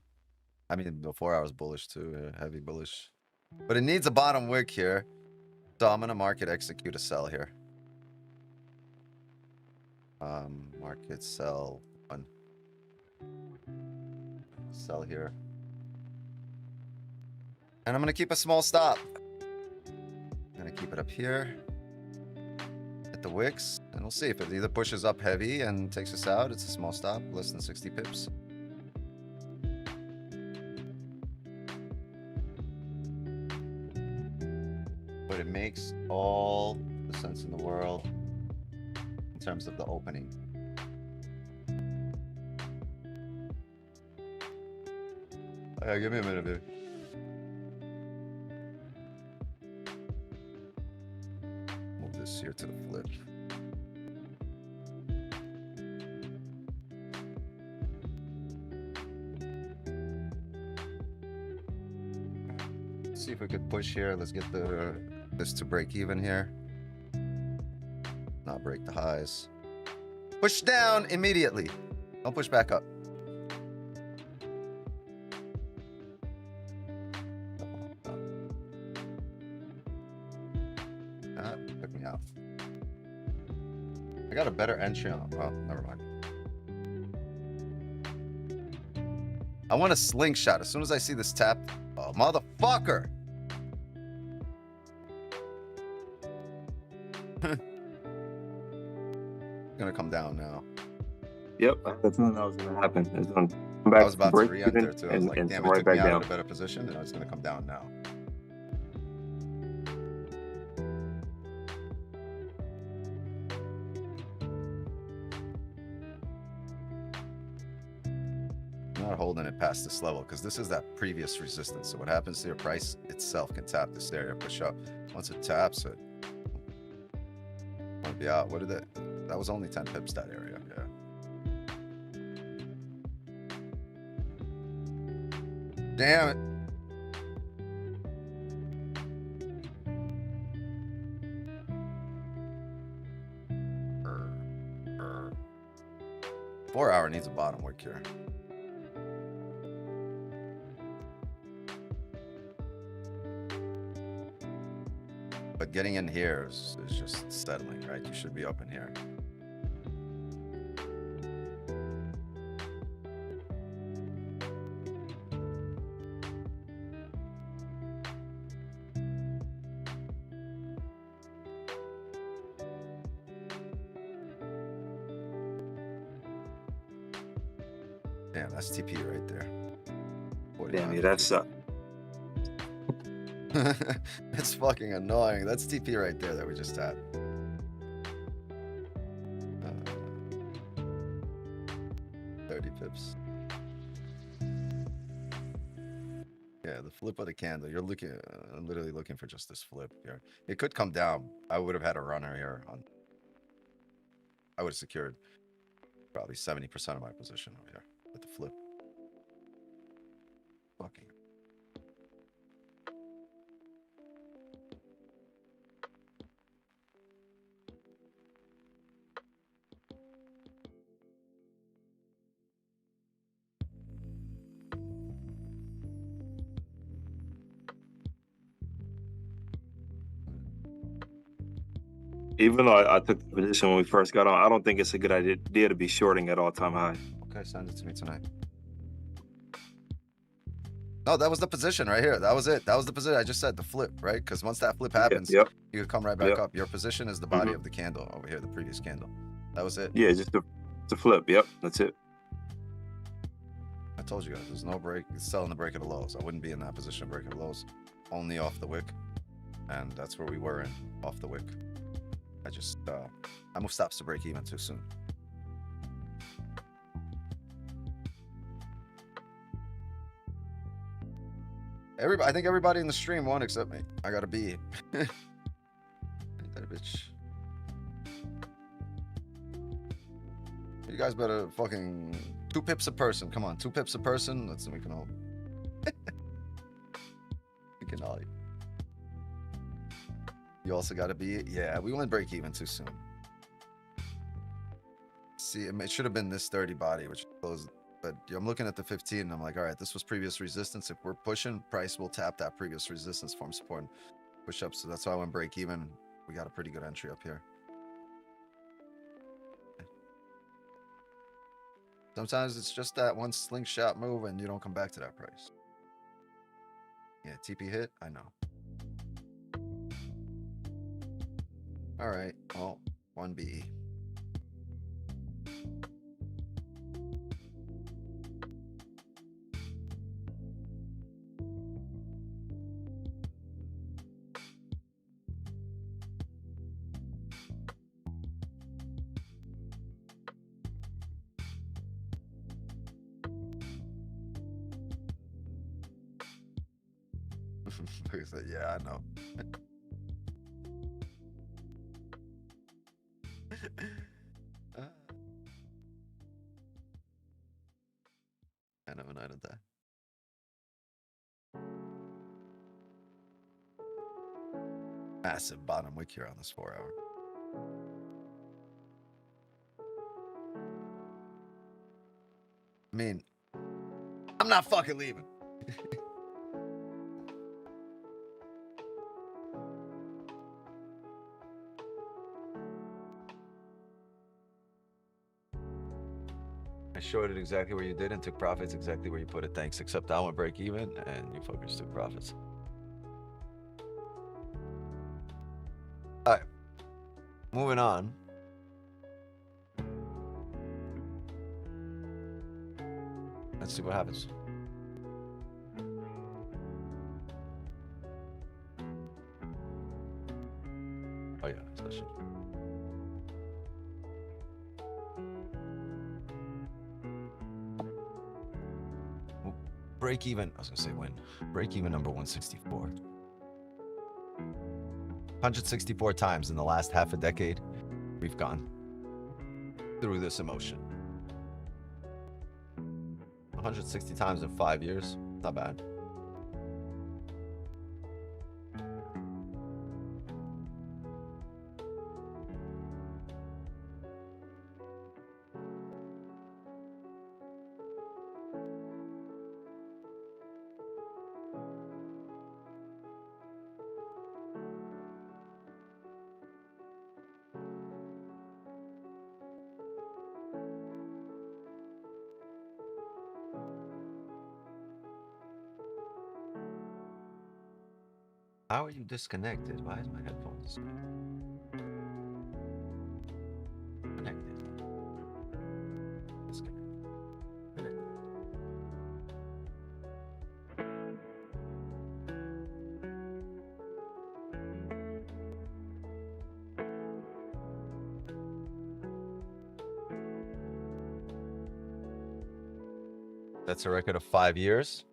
I mean, the 4 hours bullish too. Yeah, heavy bullish. But it needs a bottom wick here. So I'm gonna market execute a sell here. Market sell one. Sell here. And I'm gonna keep a small stop. I'm gonna keep it up here. At the wicks. And we'll see if it either pushes up heavy and takes us out. It's a small stop, less than 60 pips. But it makes all the sense in the world in terms of the opening. Give me a minute, dude. Move this here to the flip. See if we could push here. Let's get this to break even here. Not break the highs. Push down immediately. Don't push back up. Took me out. I got a better entry on. Well, never mind. I want a slingshot. As soon as I see this tap. Oh, motherfucker! Gonna come down now. Yep, that's what was gonna happen. It's gonna come back. I was about to re-enter too. I was like, damn, it right took back me out down. of a better position, and it's gonna come down now. I'm not holding it past this level because this is that previous resistance. So what happens to your price itself can tap this area, push up. Once it taps it, want to be out. What did it? That was only 10 pips, that area. Yeah. Damn it. 4 hour needs a bottom wick here. But getting in here is just settling, right? You should be up in here. Damn, that's TP right there. Damn, yeah, that sucked. It's fucking annoying. That's TP right there that we just tapped. 30 pips. Yeah, the flip of the candle. You're looking, literally looking for just this flip here. It could come down. I would have had a runner here. I would have secured probably 70% of my position over here with the flip. Fucking. Even though I took the position when we first got on, I don't think it's a good idea to be shorting at all-time high. Okay, send it to me tonight. No, that was the position right here. That was it. That was the position I just said, the flip, right? Because once that flip happens, you could come right back up. Your position is the body of the candle over here, the previous candle. That was it. Yeah, just It's a flip. Yep, that's it. I told you guys, there's no break. It's selling the break of the lows. I wouldn't be in that position of breaking the lows. Only off the wick. And that's where we were in, off the wick. I moved stops to break even too soon. I think everybody in the stream won except me. I got a B. Ain't that a bitch? You guys better fucking 2 pips a person. Come on, 2 pips a person. Let's see, we can all. We can all. You also got to be. Yeah, we went break even too soon. See, it should have been this 30 body, which closed. But I'm looking at the 15 and I'm like, all right, this was previous resistance. If we're pushing, price will tap that previous resistance, form support, and push up. So that's why I went break even. We got a pretty good entry up here. Sometimes it's just that one slingshot move and you don't come back to that price. Yeah, TP hit, I know. All right, well, 1B. Like I said, yeah, I know. I never noted that. Massive bottom wick here on this 4 hour. I mean, I'm not fucking leaving. I shorted exactly where you did and took profits exactly where you put it. Thanks, except I went break even and you fuckers took profits. All right, moving on. Let's see what happens. Oh yeah, especially. Break even, I was gonna say win. Break even number 164. 164 times in the last half a decade, we've gone through this emotion. 160 times in 5 years, not bad. How are you disconnected? Why is my headphone disconnected? Connected. Disconnected. Connected. That's a record of 5 years.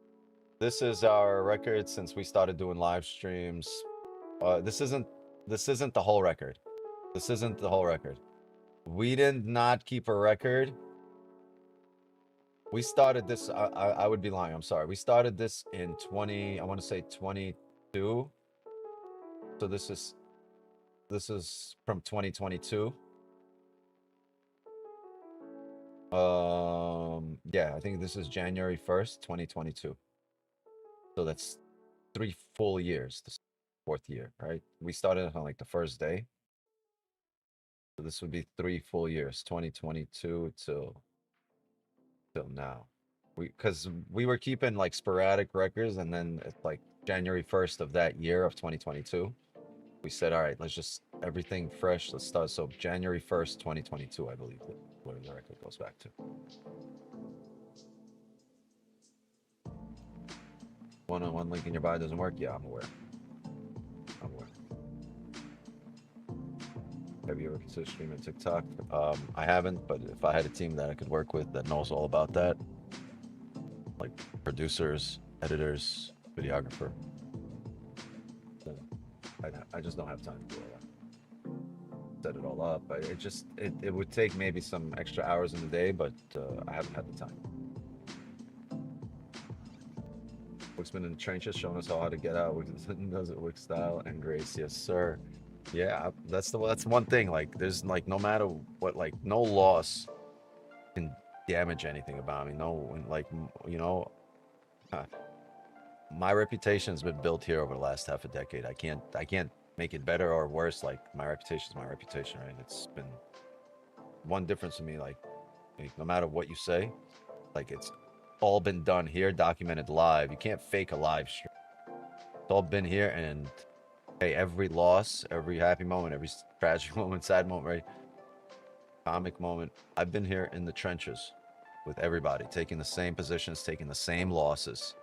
This is our record since we started doing live streams. This isn't the whole record. This isn't the whole record. We did not keep a record. We started this. I would be lying. I'm sorry. We started this in I want to say 22. So this is from 2022. Yeah, I think this is January 1st, 2022. So that's 3 full years, this 4th year, right? We started on like the first day. So this would be 3 full years, 2022 till now. Because we were keeping like sporadic records, and then it's like January 1st of that year of 2022. We said, all right, let's just everything fresh. Let's start. So January 1st, 2022, I believe. where the record goes back to. One-on-one link in your bio doesn't work? Yeah, I'm aware. I'm aware. Have you ever considered streaming TikTok? I haven't, but if I had a team that I could work with that knows all about that, like producers, editors, videographer, then I just don't have time to do all that. Set it all up. It would take maybe some extra hours in the day, but I haven't had the time. Wick's been in the trenches showing us how to get out. Does it Wick style and grace? Yes, sir. Yeah, that's one thing. Like, there's like no matter what, like no loss can damage anything about me. No, like you know, my reputation has been built here over the last half a decade. I can't make it better or worse. Like, my reputation is my reputation, right? It's been one difference to me. Like no matter what you say, like it's all been done here, documented live. You can't fake a live stream. It's all been here, and hey, every loss, every happy moment, every tragic moment, sad moment, right? Comic moment. I've been here in the trenches with everybody, taking the same positions, taking the same losses,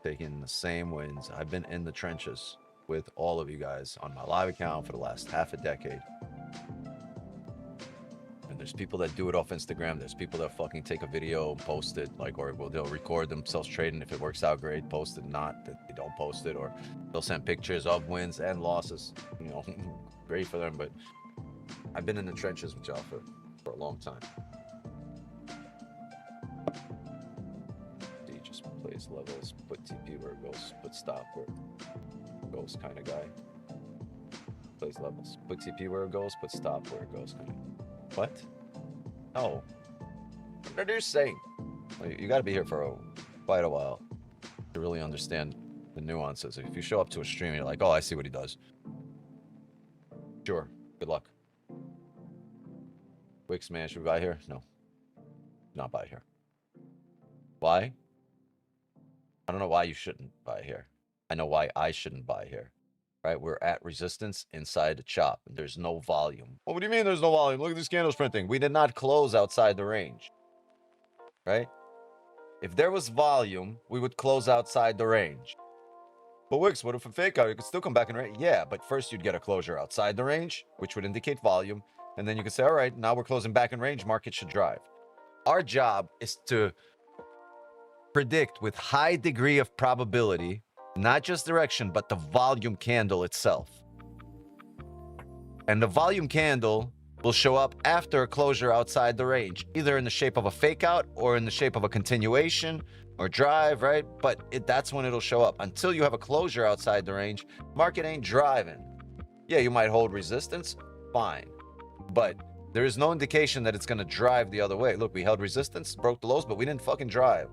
taking the same wins. I've been in the trenches with all of you guys on my live account for the last half a decade. And there's people that do it off Instagram. There's people that fucking take a video and post it, like, or they'll record themselves trading. If it works out, great, post it. Not that they don't post it, or they'll send pictures of wins and losses. You know, great for them. But I've been in the trenches with y'all for a long time. He just plays levels, put TP where it goes, put stop where it goes, kind of guy. Plays levels, put TP where it goes, put stop where it goes, kind of. What? No. What are you saying? You got to be here for quite a while to really understand the nuances. If you show up to a stream and you're like, oh, I see what he does. Sure. Good luck. Wix, man, should we buy here? No. Not buy here. Why? I don't know why you shouldn't buy here. I know why I shouldn't buy here. Right? We're at resistance inside the chop. There's no volume. Well, what do you mean there's no volume? Look at these candles printing. We did not close outside the range. Right? If there was volume, we would close outside the range. But Wix, what if a fake out? You could still come back in range. Yeah, but first you'd get a closure outside the range, which would indicate volume. And then you could say, all right, now we're closing back in range. Market should drive. Our job is to predict with high degree of probability, not just direction, but the volume candle itself. And the volume candle will show up after a closure outside the range, either in the shape of a fake out or in the shape of a continuation or drive, right? But that's when it'll show up. Until you have a closure outside the range, market ain't driving. Yeah, you might hold resistance, fine. But there is no indication that it's going to drive the other way. Look, we held resistance, broke the lows, but we didn't fucking drive.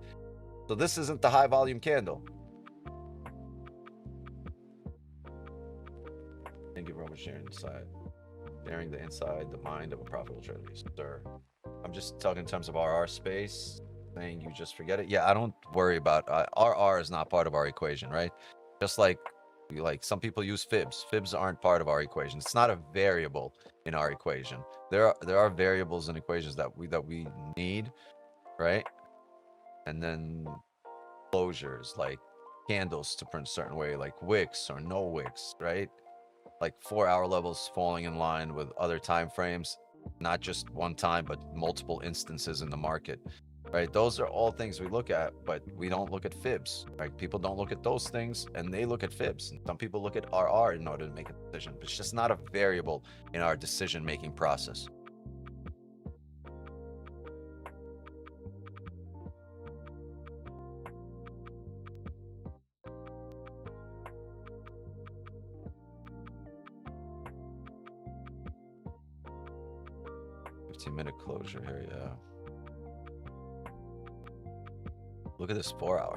So this isn't the high volume candle. Thank you very much for sharing the inside, the mind of a profitable trader, sir. I'm just talking in terms of RR space, saying you just forget it. Yeah, I don't worry about RR is not part of our equation, right? Just like some people use fibs. Fibs aren't part of our equation. It's not a variable in our equation. There are variables and equations that we need, right? And then closures, like candles to print a certain way, like wicks or no wicks, right? Like 4-hour levels falling in line with other time frames, not just one time, but multiple instances in the market, right? Those are all things we look at, but we don't look at fibs, right? People don't look at those things, and they look at fibs. And some people look at RR in order to make a decision, but it's just not a variable in our decision-making process. Minute closure here, yeah. Look at this 4-hour.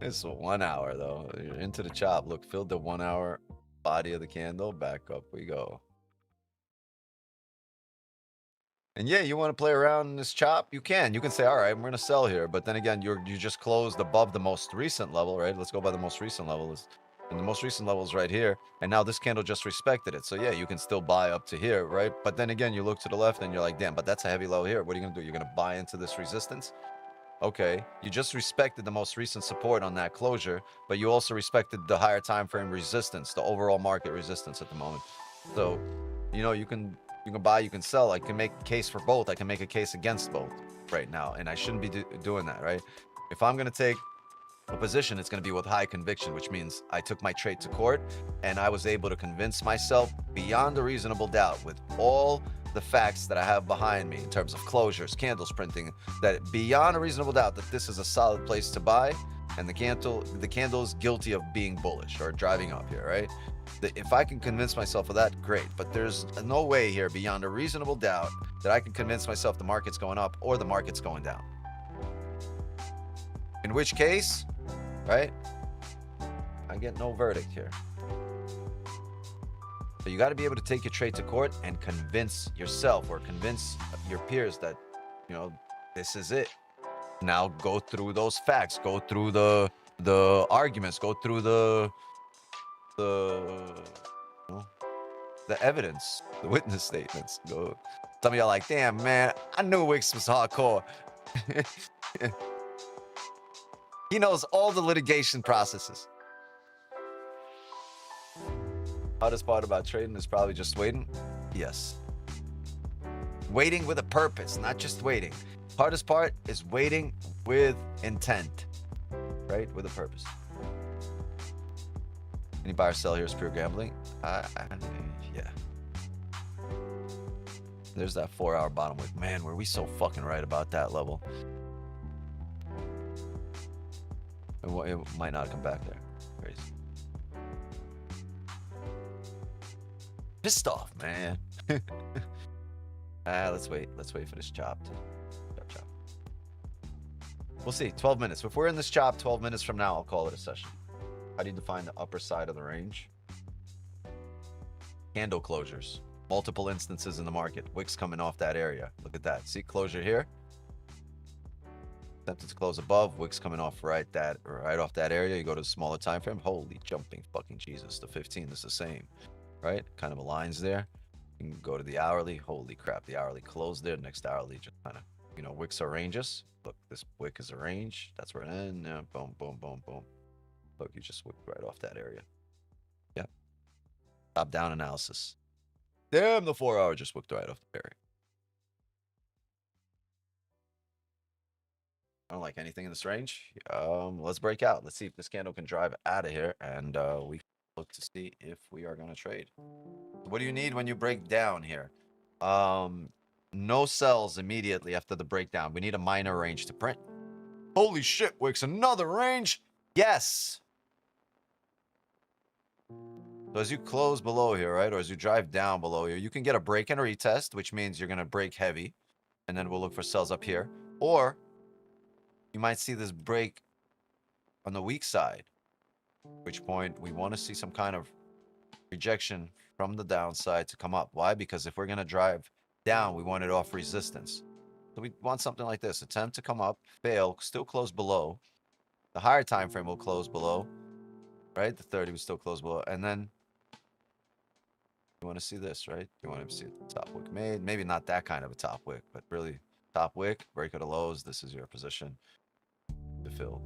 It's 1 hour though. You're into the chop. Look, filled the 1 hour body of the candle. Back up we go. And yeah, you want to play around in this chop? You can. You can say, all right, we're gonna sell here. But then again, you just closed above the most recent level, right? Let's go by the most recent level. And the most recent level is right here. And now this candle just respected it. So yeah, you can still buy up to here, right? But then again, you look to the left and you're like, damn, but that's a heavy low here. What are you going to do? You're going to buy into this resistance? Okay, you just respected the most recent support on that closure, but you also respected the higher time frame resistance, the overall market resistance at the moment. So, you know, you can buy, you can sell. I can make a case for both. I can make a case against both right now, and I shouldn't be doing that, right? If I'm going to take a position, it's going to be with high conviction, which means I took my trade to court and I was able to convince myself beyond a reasonable doubt with all the facts that I have behind me in terms of closures, candles printing, that beyond a reasonable doubt that this is a solid place to buy, and the candle is guilty of being bullish or driving up here, right? If I can convince myself of that, great. But there's no way here beyond a reasonable doubt that I can convince myself the market's going up or the market's going down. In which case, right, I get no verdict here. So you got to be able to take your trade to court and convince yourself or convince your peers that, you know, this is it. Now go through those facts, go through the arguments, go through the evidence, the witness statements. Go. Some of y'all like, damn man, I knew Wix was hardcore. He knows all the litigation processes. Hardest part about trading is probably just waiting. Yes. Waiting with a purpose, not just waiting. Hardest part is waiting with intent, right? With a purpose. Any buy or sell here is pure gambling. Yeah. There's that 4-hour bottom wick. Man, were we so fucking right about that level? It might not come back there. Crazy. Pissed off, man. Let's wait for this chop. Chop. We'll see. 12 minutes. If we're in this chop 12 minutes from now, I'll call it a session. How do you define the upper side of the range? Candle closures. Multiple instances in the market. Wicks coming off that area. Look at that. See closure here? Attempted to close above. Wicks coming off right off that area. You go to the smaller time frame. Holy jumping fucking Jesus. The 15 is the same. Right? Kind of aligns there. You can go to the hourly. Holy crap. The hourly closed there. Next hourly just kind of, you know, wicks are ranges. Look, this wick is a range. That's where it ends. Boom, boom, boom, boom. Look, you just wicked right off that area. Yeah. Top down analysis. Damn, the 4-hour just wicked right off the area. I don't like anything in this range. Let's break out. Let's see if this candle can drive out of here, and we look to see if we are going to trade. What do you need when you break down here? No sells immediately after the breakdown. We need a minor range to print. Holy shit, Wicks, another range? Yes. So as you close below here, right, or as you drive down below here, you can get a break and retest, which means you're going to break heavy, and then we'll look for sells up here. Or you might see this break on the weak side, at which point we want to see some kind of rejection from the downside to come up. Why? Because if we're going to drive down, we want it off resistance. So we want something like this. Attempt to come up, fail, still close below. The higher time frame will close below, right? The 30 will still close below. And then you want to see this, right? You want to see the top wick made. Maybe not that kind of a top wick, but really top wick, break of the lows. This is your position to fill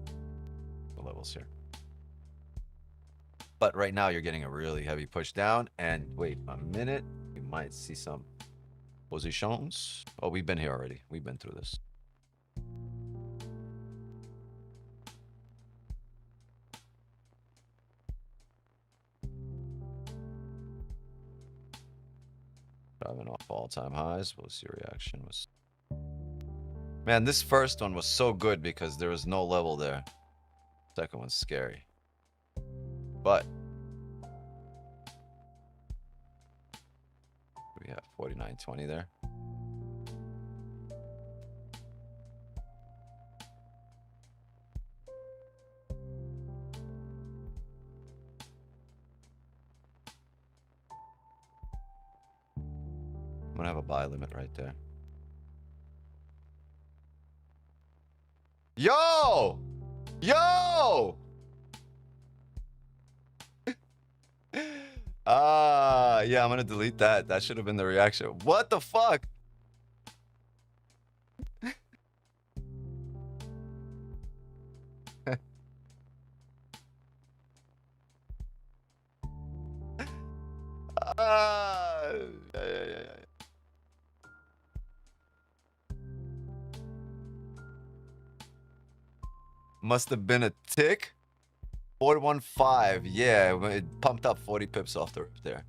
the levels here. But right now you're getting a really heavy push down. And wait a minute, we might see some positions. Oh, we've been here already. We've been through this. Driving off all-time highs. We'll see reaction was. Man, this first one was so good because there was no level there. Second one's scary. But we have 49.20 there. I'm gonna have a buy limit right there. Yo! Yo! Yeah, I'm gonna delete that. That should have been the reaction. What the fuck? Yeah. Must have been a tick. 415. Yeah, it pumped up 40 pips off the rip there.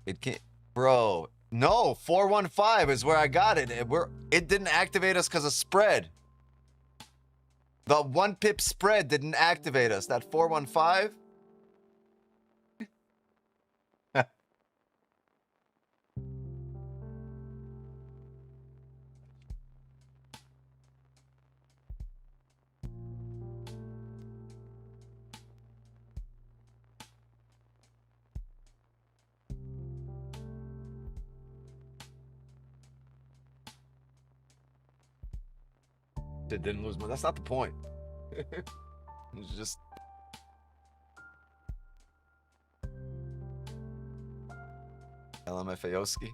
It can't, bro. No, 415 is where I got it. It didn't activate us because of spread. The 1 pip spread didn't activate us. That 415. It didn't lose money. That's not the point. It's just. LMFAOski.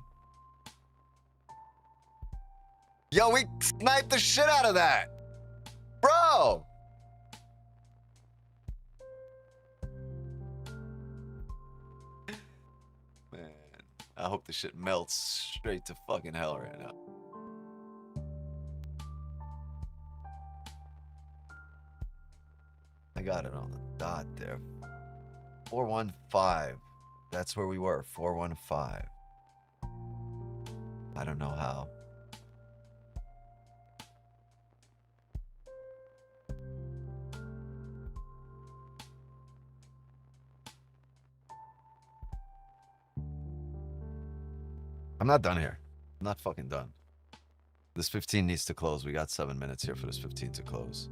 Yo, we sniped the shit out of that. Bro. Man, I hope the shit melts straight to fucking hell right now. I got it on the dot there. 415. That's where we were. 415. I don't know how. I'm not done here. I'm not fucking done. This 15 needs to close. We got 7 minutes here for this 15 to close.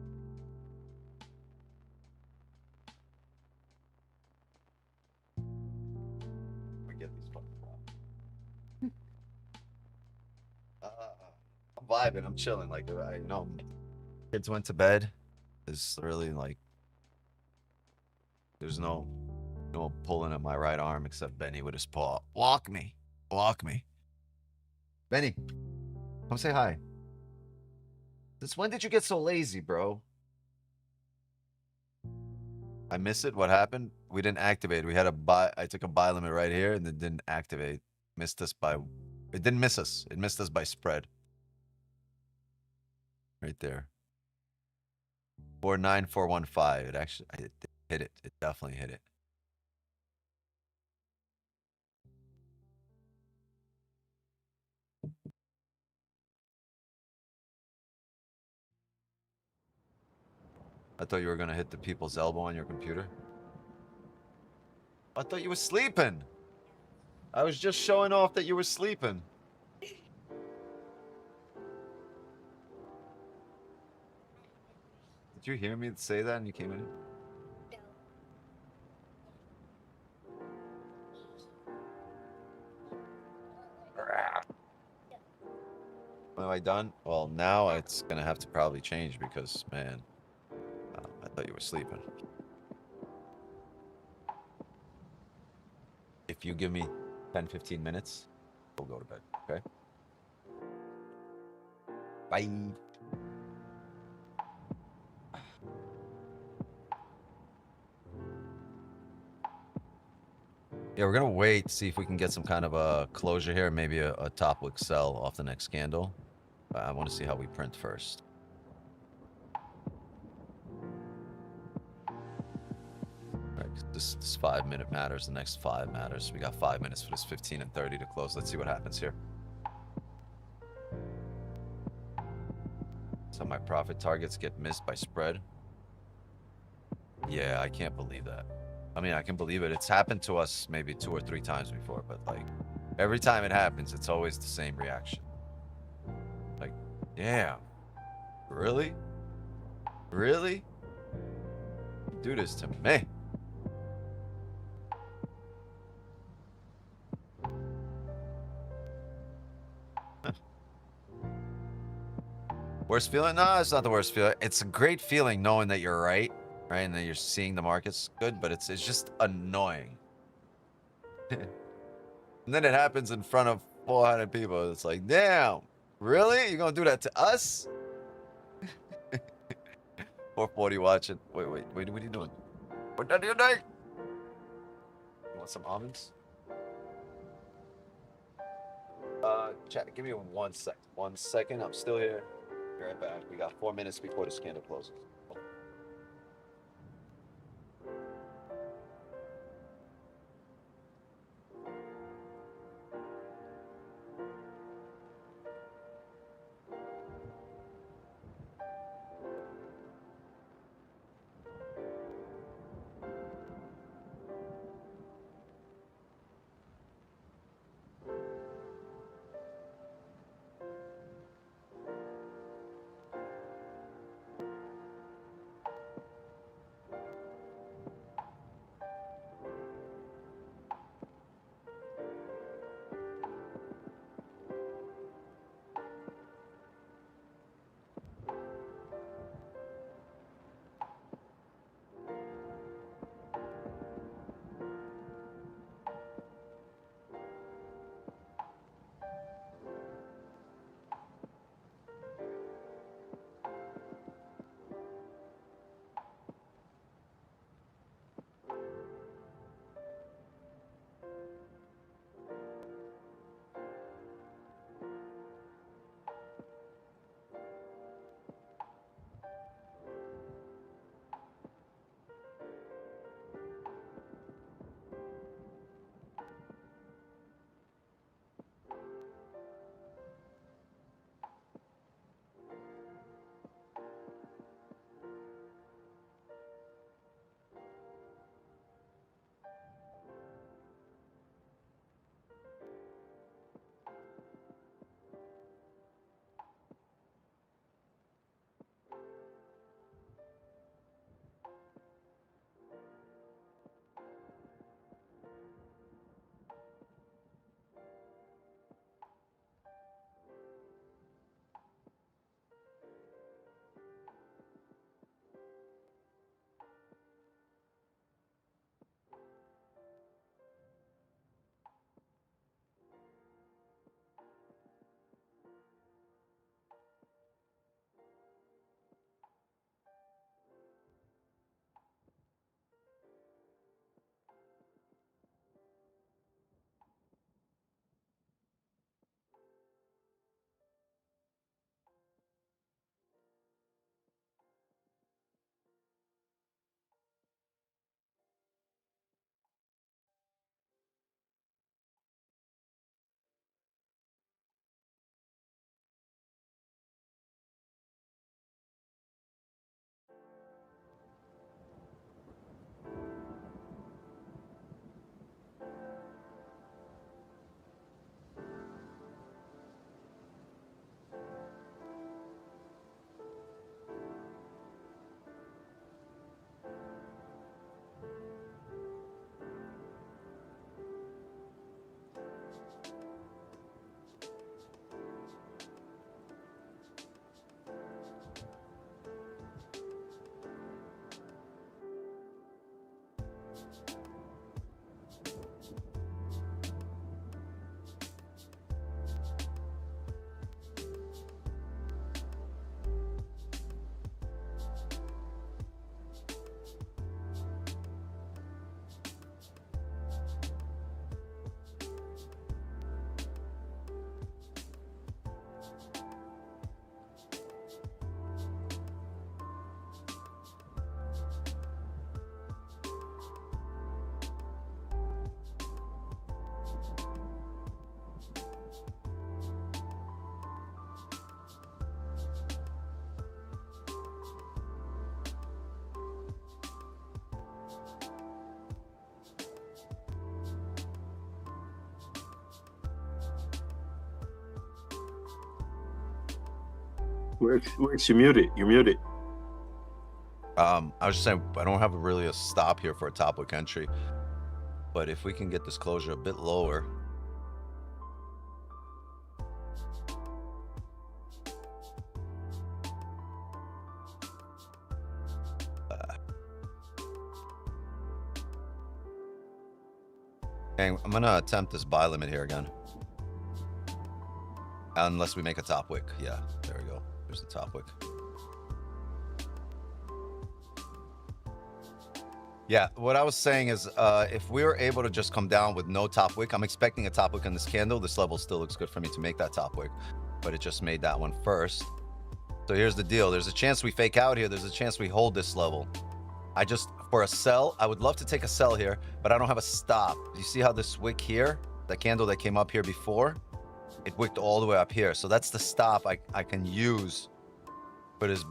I'm vibing. I'm chilling. Like, I know kids went to bed. It's really like there's no pulling at my right arm except Benny with his paw. Walk me. Benny, come say hi. Since when did you get so lazy, bro? I miss it. What happened? We didn't activate. We had a buy. I took a buy limit right here and it didn't activate. Missed us by. It didn't miss us. It missed us by spread. Right there. 49415. It actually hit it. It definitely hit it. I thought you were gonna hit the people's elbow on your computer. I thought you were sleeping. I was just showing off that you were sleeping. Did you hear me say that and you came in? Am I done? Well, now it's gonna have to probably change because, man, I thought you were sleeping. If you give me 10-15 minutes, we'll go to bed, okay? Bye. Yeah, we're gonna wait, see if we can get some kind of a closure here, maybe a top wick sell off the next candle. I want to see how we print first. Right, this 5 minute matters, the next 5 matters. We got 5 minutes for this 15 and 30 to close. Let's see what happens here. So my profit targets get missed by spread. Yeah, I can't believe that. I mean, I can believe it. It's happened to us maybe 2 or 3 times before, but like every time it happens, it's always the same reaction. Like, damn, really? Really? Do this to me. Worst feeling? No, it's not the worst feeling. It's a great feeling knowing that you're right, and that you're seeing the markets good, but it's just annoying. And then it happens in front of 400 people. It's like, damn, really? You gonna do that to us? 440 watching. Wait, what are you doing? What are you doing? You want some almonds? Chat, give me 1 sec. 1 second. I'm still here. Be right back. We got 4 minutes before the scanner closes. Where's you muted? You're muted. I was just saying, I don't have really a stop here for a top of entry, but if we can get this closure a bit lower. Okay, I'm gonna attempt this buy limit here again. Unless we make a top wick. Yeah, there we go. There's the top wick. Yeah, what I was saying is if we were able to just come down with no top wick, I'm expecting a top wick in this candle. This level still looks good for me to make that top wick, but it just made that one first. So here's the deal. There's a chance we fake out here. There's a chance we hold this level. I just, for a sell, I would love to take a sell here, but I don't have a stop. You see how this wick here, the candle that came up here before, it wicked all the way up here. So that's the stop I can use for this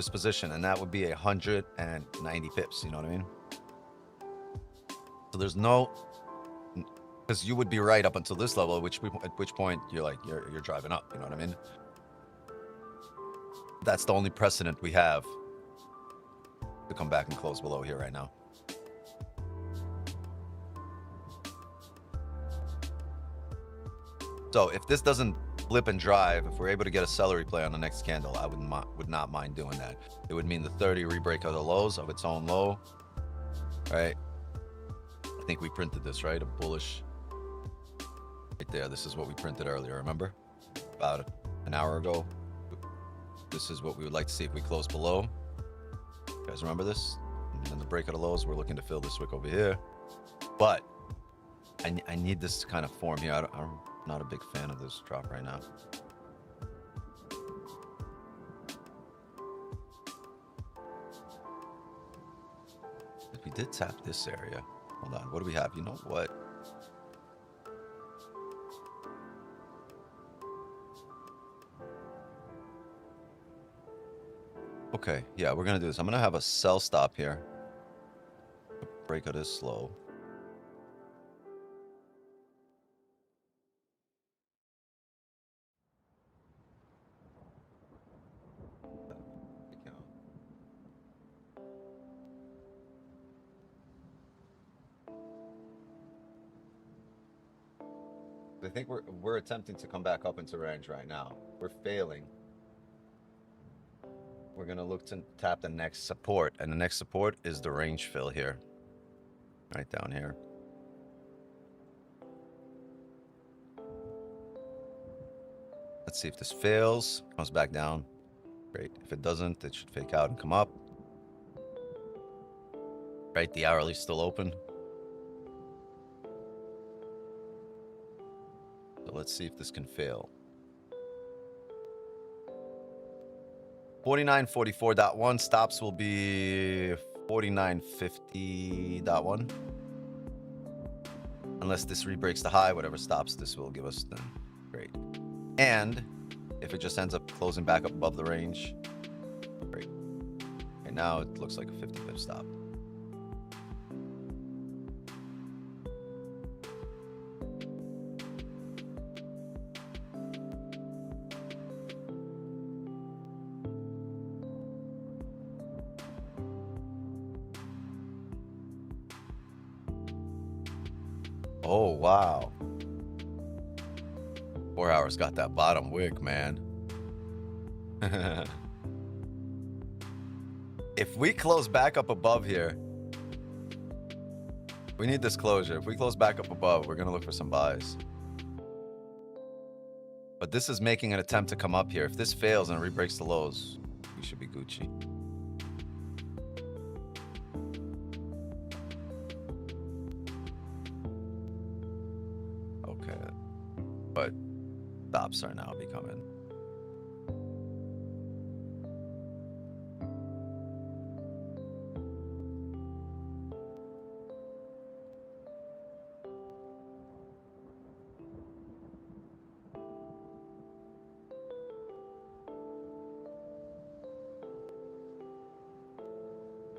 position, and that would be 190 pips. You know what I mean? So there's no, because you would be right up until this level, at which point you're like you're driving up. You know what I mean? That's the only precedent we have to come back and close below here right now. So if this doesn't flip and drive, if we're able to get a seller replay on the next candle, I would not mind doing that. It would mean the 30 rebreak of the lows of its own low, right? I think we printed this, right? A bullish right there. This is what we printed earlier, remember? About an hour ago. This is what we would like to see if we close below. You guys remember this? And then the break of the lows, we're looking to fill this wick over here. But I need this kind of form here. I'm not a big fan of this drop right now. If we did tap this area, hold on, what do we have? You know what? Okay, yeah, we're gonna do this. I'm gonna have a sell stop here. Break of this low. I think we're attempting to come back up into range right now. We're failing. We're gonna look to tap the next support, and the next support is the range fill here, right down here. Let's see if this fails, comes back down. Great. If it doesn't, it should fake out and come up. Right, the hourly's still open. So let's see if this can fail. 49.44.1 stops will be 49.50.1. Unless this rebreaks the high, whatever stops this will give us, then great. And if it just ends up closing back up above the range, great. Okay, now it looks like a 50 pip stop. Oh, wow. 4 hours got that bottom wick, man. If we close back up above here, we need this closure. If we close back up above, we're going to look for some buys. But this is making an attempt to come up here. If this fails and rebreaks the lows, we should be Gucci. But stops are now becoming.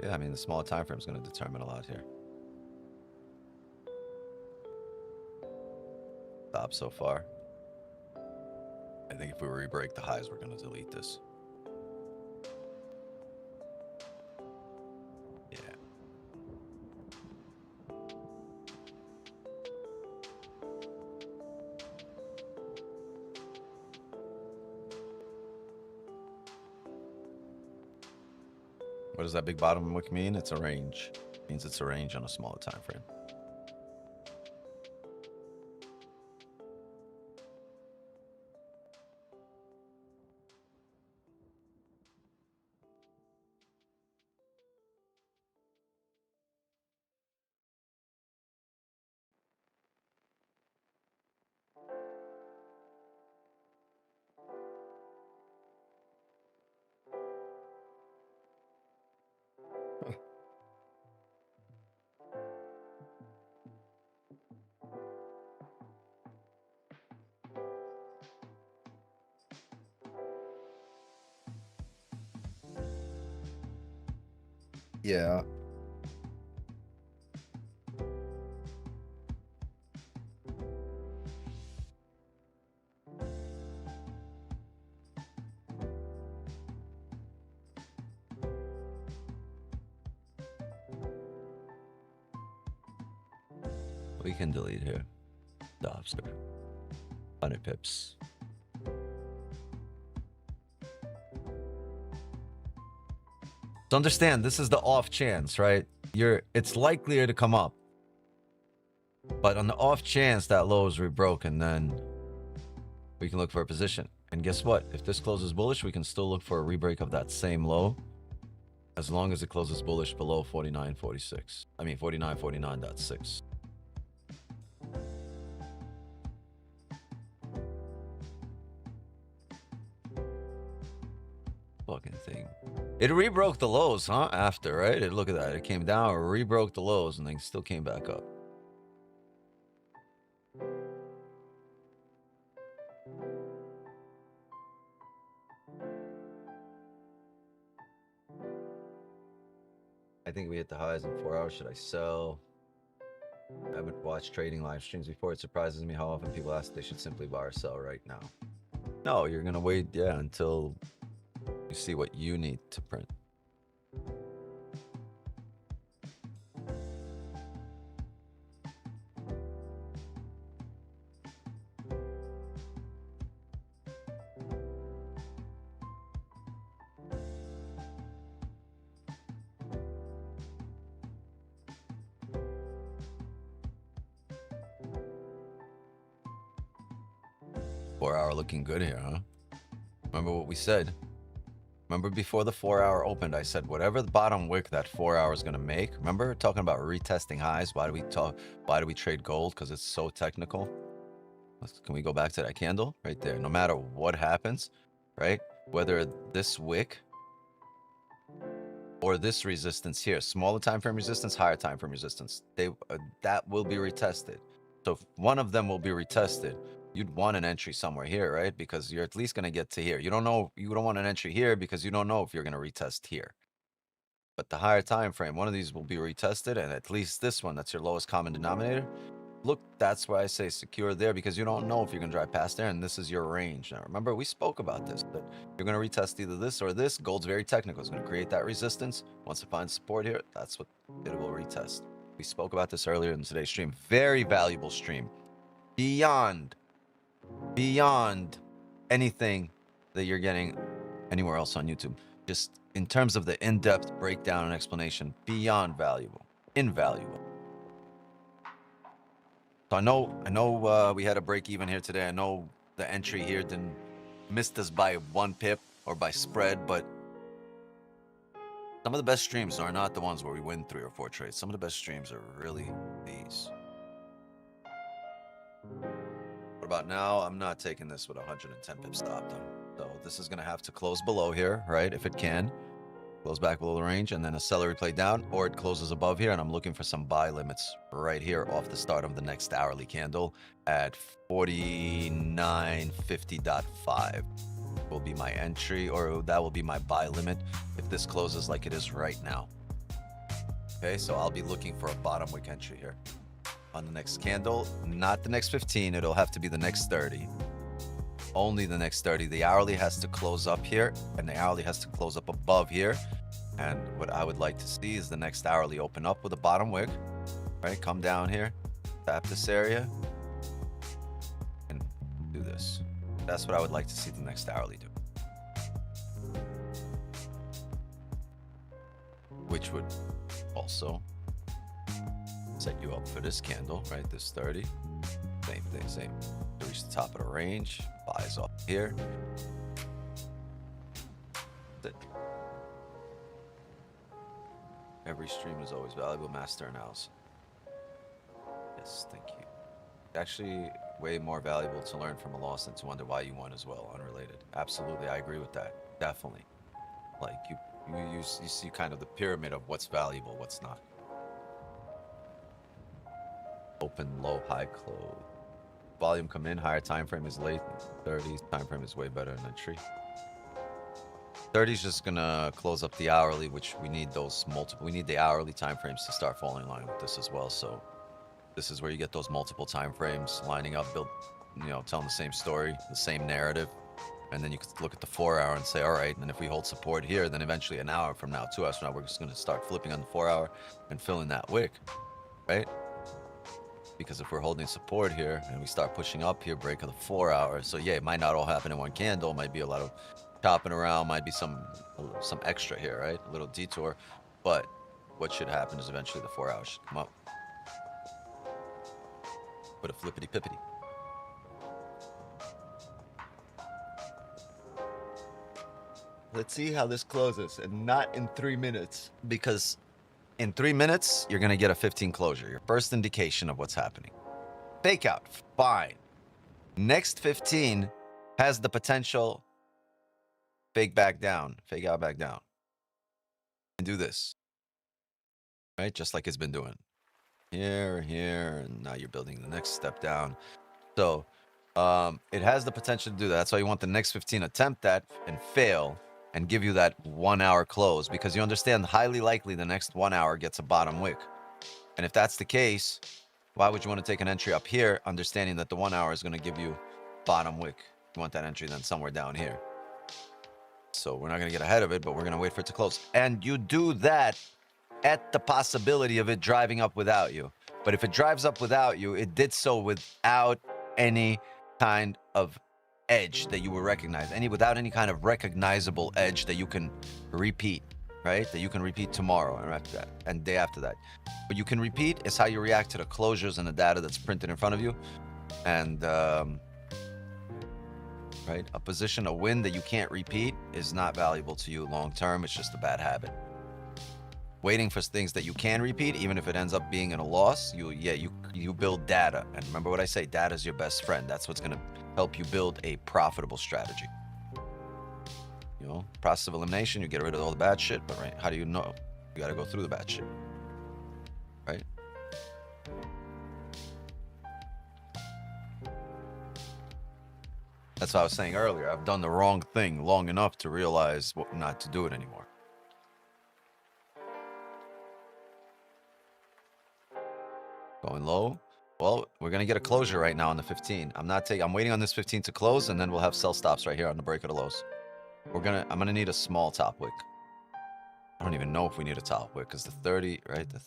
Yeah, I mean, the smaller time frame is going to determine a lot here. Stop so far. I think if we re-break the highs, we're going to delete this. Yeah. What does that big bottom wick mean? It's a range. It means it's a range on a smaller time frame. Yeah. We can delete here. Stops there. 100 pips. So understand, this is the off chance, right? It's likelier to come up. But on the off chance that low is rebroken, then we can look for a position. And guess what? If this closes bullish, we can still look for a rebreak of that same low, as long as it closes bullish below 49.46. I mean 49.49.6. Fucking thing. It rebroke the lows, huh? After, right? Look at that. It came down, rebroke the lows, and then still came back up. I think we hit the highs in 4 hours. Should I sell? I haven't watched trading live streams before. It surprises me how often people ask they should simply buy or sell right now. No, you're going to wait, yeah, until you see what you need to print. Looking good here, huh? Remember what we said? Remember before the 4 hour opened, I said whatever the bottom wick that 4 hour is going to make. Remember talking about retesting highs? Why do we trade gold? Because it's so technical. Can we go back to that candle right there? No matter what happens, right? Whether this wick or this resistance here, smaller time frame resistance, higher time frame resistance, that will be retested. So if one of them will be retested, you'd want an entry somewhere here, right? Because you're at least going to get to here. You don't want an entry here because you don't know if you're going to retest here. But the higher time frame, one of these will be retested, and at least this one, that's your lowest common denominator. Look, that's why I say secure there, because you don't know if you're going to drive past there, and this is your range. Now, remember, we spoke about this, that you're going to retest either this or this. Gold's very technical. It's going to create that resistance. Once it finds support here, that's what it will retest. We spoke about this earlier in today's stream. Very valuable stream. Beyond anything that you're getting anywhere else on YouTube. Just in terms of the in-depth breakdown and explanation, beyond valuable, invaluable. So I know we had a break even here today. I know the entry here didn't missed us by 1 pip or by spread, but some of the best streams are not the ones where we win 3 or 4 trades. Some of the best streams are really these. What about now? I'm not taking this with 110 pips stopped on. So this is going to have to close below here, right? If it can. Close back below the range, and then a seller replay down, or it closes above here, and I'm looking for some buy limits right here off the start of the next hourly candle at 49.50.5 will be my entry, or that will be my buy limit if this closes like it is right now. Okay, so I'll be looking for a bottom wick entry here on the next candle, not the next 15. It'll have to be the next 30. Only the next 30. The hourly has to close up here, and the hourly has to close up above here. And what I would like to see is the next hourly open up with a bottom wick, right? Come down here, tap this area, and do this. That's what I would like to see the next hourly do. Which would also set you up for this candle, right? This 30. Same thing, same. To reach the top of the range, buys off here. That's it. Every stream is always valuable. Master analysis. Yes, thank you. Actually, way more valuable to learn from a loss than to wonder why you won as well. Unrelated. Absolutely, I agree with that. Definitely. Like you see kind of the pyramid of what's valuable, what's not. Open, low, high, close. Volume come in, higher time frame is late. 30s time frame is way better than entry. 30 is just gonna close up the hourly, which we need those multiple. We need the hourly time frames to start falling in line with this as well. So this is where you get those multiple time frames lining up, build, you know, telling the same story, the same narrative, and then you can look at the 4 hour and say, all right, and if we hold support here, then eventually an hour from now, 2 hours from now, we're just gonna start flipping on the 4 hour and filling that wick, right? Because if we're holding support here and we start pushing up here, break of the 4 hour. So yeah, it might not all happen in one candle. It might be a lot of chopping around, might be some extra here, right? A little detour. But what should happen is eventually the 4 hours should come up. Put a flippity pippity. Let's see how this closes, and not in 3 minutes, because in 3 minutes, you're going to get a 15 closure. Your first indication of what's happening. Fake out, fine. Next 15 has the potential fake back down, fake out back down. And do this, right? Just like it's been doing. Here, and now you're building the next step down. So it has the potential to do that. That's why you want the next 15 attempt that and fail and give you that 1 hour close, because you understand highly likely the next 1 hour gets a bottom wick. And if that's the case, why would you want to take an entry up here, understanding that the 1 hour is going to give you bottom wick? You want that entry then somewhere down here. So we're not going to get ahead of it, but we're going to wait for it to close. And you do that at the possibility of it driving up without you. But if it drives up without you, it did so without any kind of edge that you will recognize, without any kind of recognizable edge that you can repeat, right? That you can repeat tomorrow and after that and day after that. But you can repeat is how you react to the closures and the data that's printed in front of you. And right, a position, a win that you can't repeat is not valuable to you long term. It's just a bad habit. Waiting for things that you can repeat, even if it ends up being in a loss, you build data. And remember what I say, data is your best friend. That's what's going to help you build a profitable strategy. You know, process of elimination, you get rid of all the bad shit, but right, how do you know? You got to go through the bad shit, right? That's what I was saying earlier. I've done the wrong thing long enough to realize not to do it anymore. Going low. Well, we're gonna get a closure right now on the 15. I'm waiting on this 15 to close, and then we'll have sell stops right here on the break of the lows. I'm gonna need a small top wick. I don't even know if we need a top wick, because the 30, right? The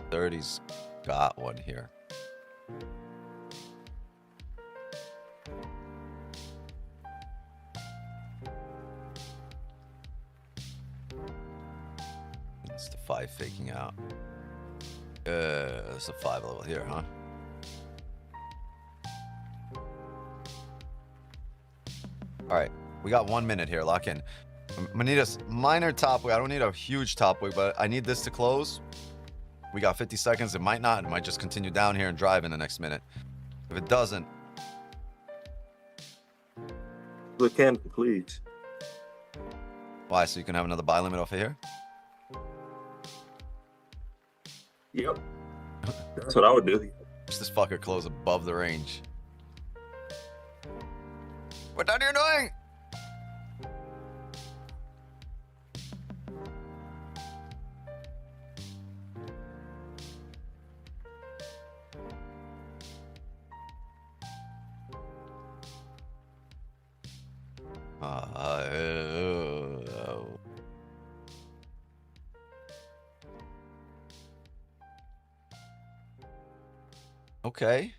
30's got one here. It's the 5 faking out. It's a 5 level here, huh? All right, we got 1 minute here. Lock in. I'm gonna need a minor top wick. I don't need a huge top wick, but I need this to close. We got 50 seconds. It might not. It might just continue down here and drive in the next minute. If it doesn't, Look, Cam, please. why? So you can have another buy limit off of here? Yep. That's what I would do. Watch this fucker close above the range. What are you doing? Okay.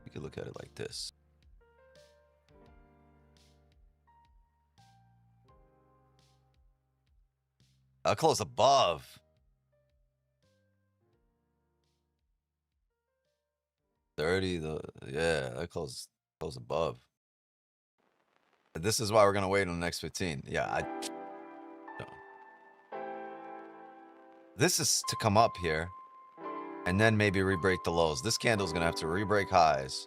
You could look at it like this. I'll close above. Yeah, I close above. This is why we're gonna wait on the next 15. Yeah, no. This is to come up here and then maybe re-break the lows. This candle is gonna have to re-break highs,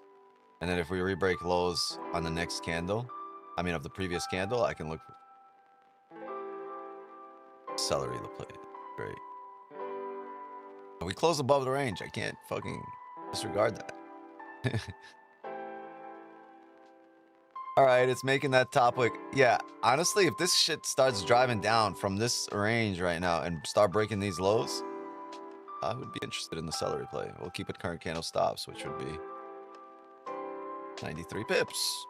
and then if we re-break lows on the next candle, I mean of the previous candle, I can look for celery the play. Great. But we close above the range. I can't fucking disregard that. All right, it's making that top wick. Yeah, honestly, if this shit starts driving down from this range right now and start breaking these lows, I would be interested in the seller replay. We'll keep it current candle stops, which would be 93 pips.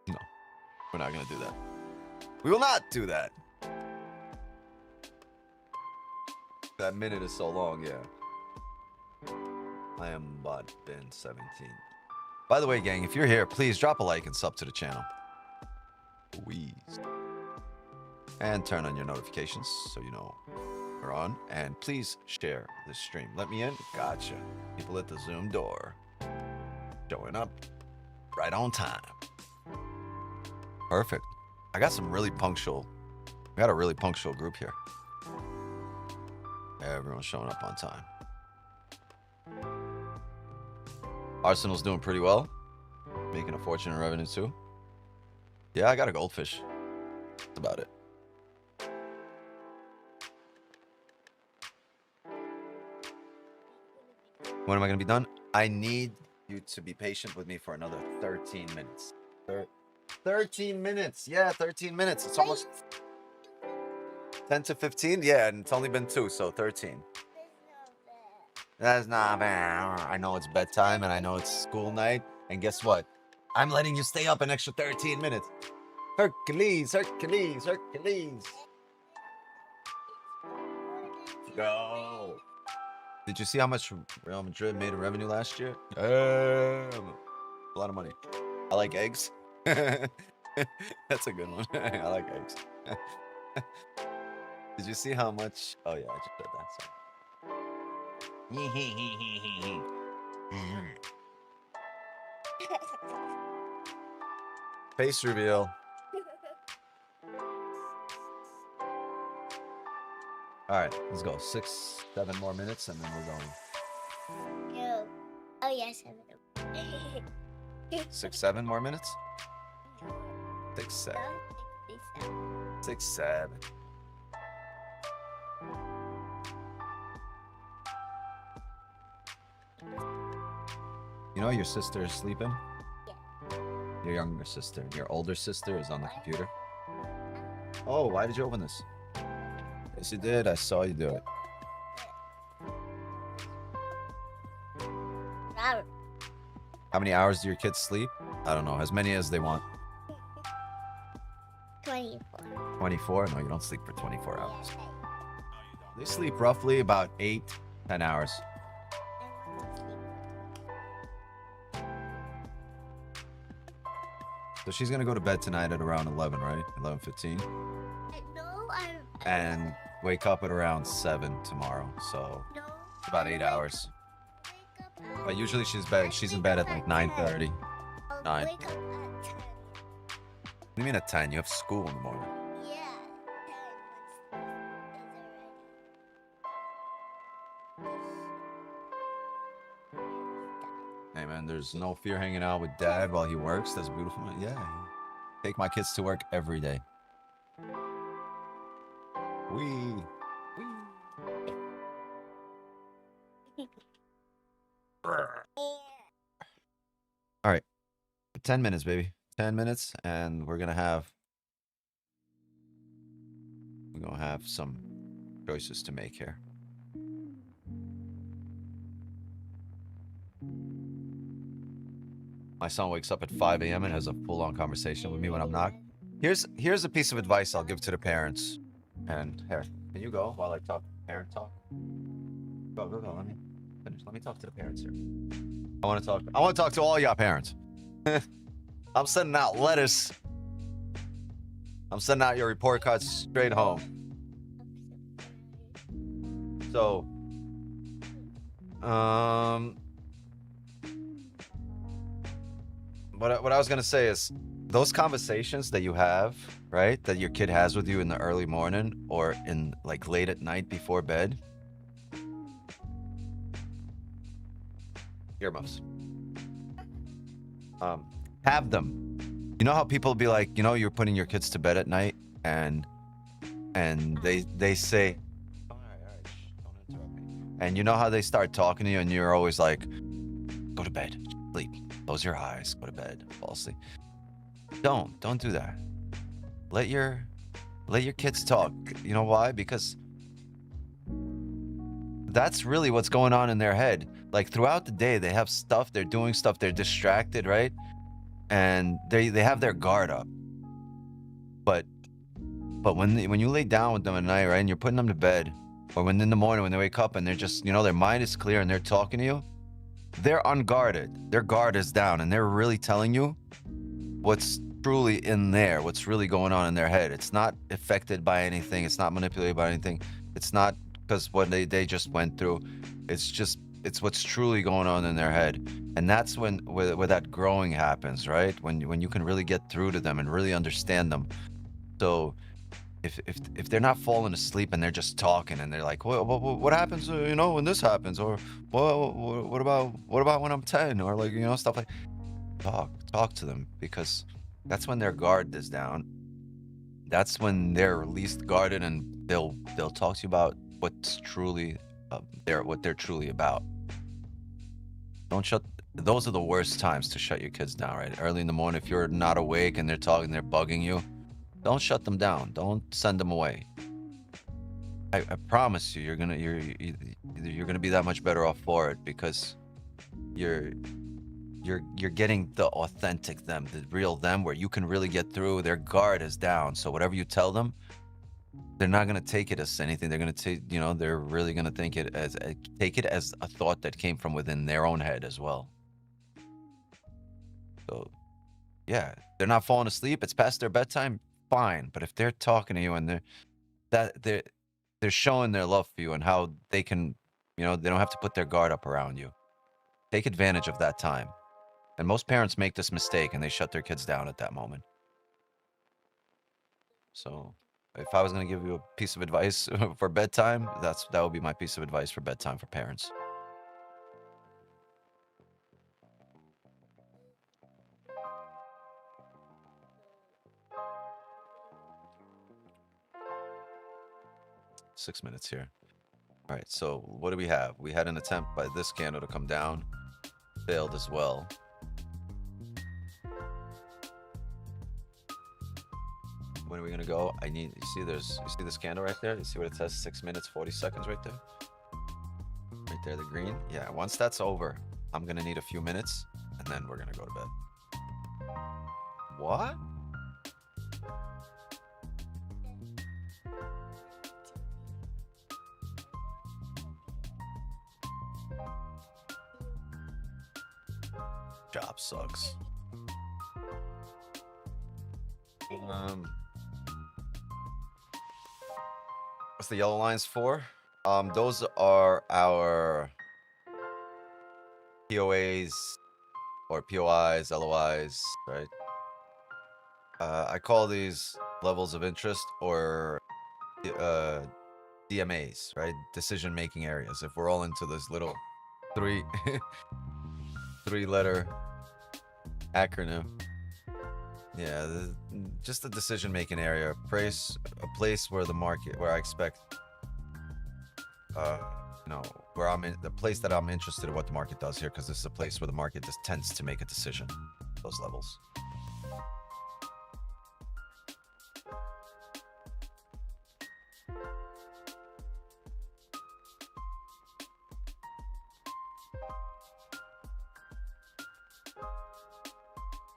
No, we're not going to do that. We will not do that. That minute is so long, yeah. I am bot bin 17. By the way, gang, if you're here, please drop a like and sub to the channel. Please. And turn on your notifications so you know we're on. And please share this stream. Let me in. Gotcha. People at the Zoom door. Showing up right on time. Perfect. I got some really punctual. We got a really punctual group here. Everyone's showing up on time. Arsenal's doing pretty well. Making a fortune in revenue too. Yeah, I got a goldfish. That's about it. When am I going to be done? I need you to be patient with me for another 13 minutes. 13 minutes. Yeah, 13 minutes. It's almost 10 to 15. Yeah, and it's only been 2, so 13. That's not bad. I know it's bedtime and I know it's school night. And guess what? I'm letting you stay up an extra 13 minutes. Hercules, Hercules, Hercules. Go. Did you see how much Real Madrid made in revenue last year? A lot of money. I like eggs. That's a good one. I like eggs. Did you see how much? Oh yeah, I just did that. So. Face reveal. All right, let's go. 6, 7 more minutes, and then we're going. No. Oh yes, 7. 6, 7 more minutes. 6, 7. 6, 7. You know your sister is sleeping? Yeah. Your younger sister. Your older sister is on the computer. Oh, why did you open this? Yes, you did. I saw you do it. How many hours do your kids sleep? I don't know. As many as they want. 24. 24? No, you don't sleep for 24 hours. They sleep roughly about 8, 10 hours. So she's gonna go to bed tonight at around 11, right? 11:15. No, And wake up at around 7 tomorrow. So no. it's about 8 hours. Wake up at, But usually she's in bed at like 9:30. I'll 9. wake up at 10. What do you mean at 10? You have school in the morning. Yeah, 10 is Hey man, there's no fear hanging out with dad while he works. That's beautiful. Yeah. Take my kids to work every day. Wee. All right. 10 minutes, baby. 10 minutes, and we're gonna have some choices to make here. My son wakes up at 5 a.m. and has a full-on conversation with me when I'm not. Here's a piece of advice I'll give to the parents. And here, can you go while I talk? Parent talk. Go. Let me finish. Let me talk to the parents here. I want to talk to all y'all parents. I'm sending out letters. I'm sending out your report cards straight home. So, what I was gonna say is, those conversations that you have, right, that your kid has with you in the early morning or in like late at night before bed, earmuffs. Have them. You know how people be like, you know, you're putting your kids to bed at night and they say, all right, shh, don't interrupt me. And you know how they start talking to you and you're always like, go to bed. Sleep. Close your eyes. Go to bed. Fall asleep. Don't do that. Let your kids talk. You know why? Because that's really what's going on in their head. Like throughout the day, they have stuff, they're doing stuff, they're distracted, right? And they have their guard up. But when you lay down with them at night, right, and you're putting them to bed, or when in the morning when they wake up and they're just, you know, their mind is clear and they're talking to you, they're unguarded. Their guard is down and they're really telling you what's truly in there, what's really going on in their head. It's not affected by anything. It's not manipulated by anything. It's not because what they just went through. It's what's truly going on in their head. And that's where that growing happens, right? When you can really get through to them and really understand them. So if they're not falling asleep and they're just talking and they're like, what happens, you know, when this happens, or what about when I'm 10, or like, you know, stuff like, talk to them, because that's when their guard is down. That's when they're least guarded, and they'll talk to you about what's truly what they're truly about. Those are the worst times to shut your kids down, right? Early in the morning, if you're not awake and they're talking, they're bugging you, don't shut them down. Don't send them away. I promise you, you're gonna be that much better off for it, because you're getting the authentic them, the real them, where you can really get through. Their guard is down, so whatever you tell them, they're not gonna take it as anything. They're gonna take, you know, they're really gonna take it as a thought that came from within their own head as well. So, yeah, they're not falling asleep. It's past their bedtime. Fine, but if they're talking to you and they're showing their love for you and how they can, you know, they don't have to put their guard up around you. Take advantage of that time. And most parents make this mistake and they shut their kids down at that moment. So if I was going to give you a piece of advice for bedtime, that would be my piece of advice for bedtime for parents. Six minutes here. All right, so what do we have? We had an attempt by this candle to come down. Failed as well. When are we gonna go? You see this candle right there? You see what it says? 6 minutes, 40 seconds right there? Right there, the green? Yeah, once that's over, I'm gonna need a few minutes, and then we're gonna go to bed. What? Job sucks. What's the yellow lines for? Those are our POAs or POIs, LOIs, right? I call these levels of interest, or DMAs, right? Decision-making areas. If we're all into this little three-letter acronym. Yeah, just the decision-making area, a place where I expect, you know, where I'm in, the place that I'm interested in what the market does here, because this is a place where the market just tends to make a decision. Those levels.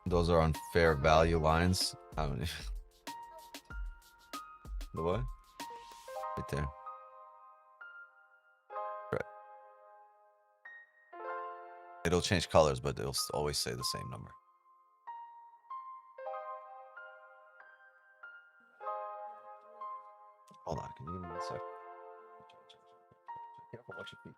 Those are unfair value lines. I don't know. The what? Right there. Right. It'll change colors, but it'll always say the same number. Hold on, can you give me 1 sec? Careful what your feet.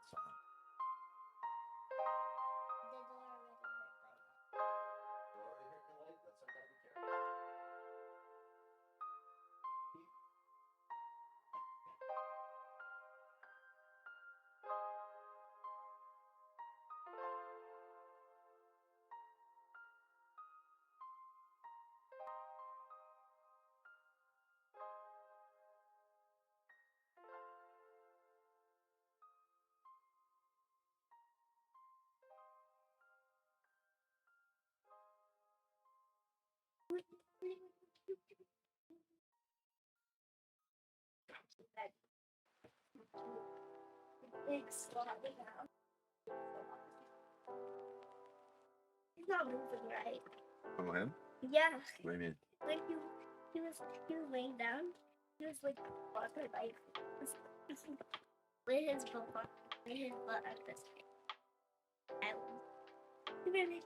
It's sloppy now. He's not moving right. Oh, him? Yeah. What do you mean? Like he was laying down. He was like walking like with his butt on this island.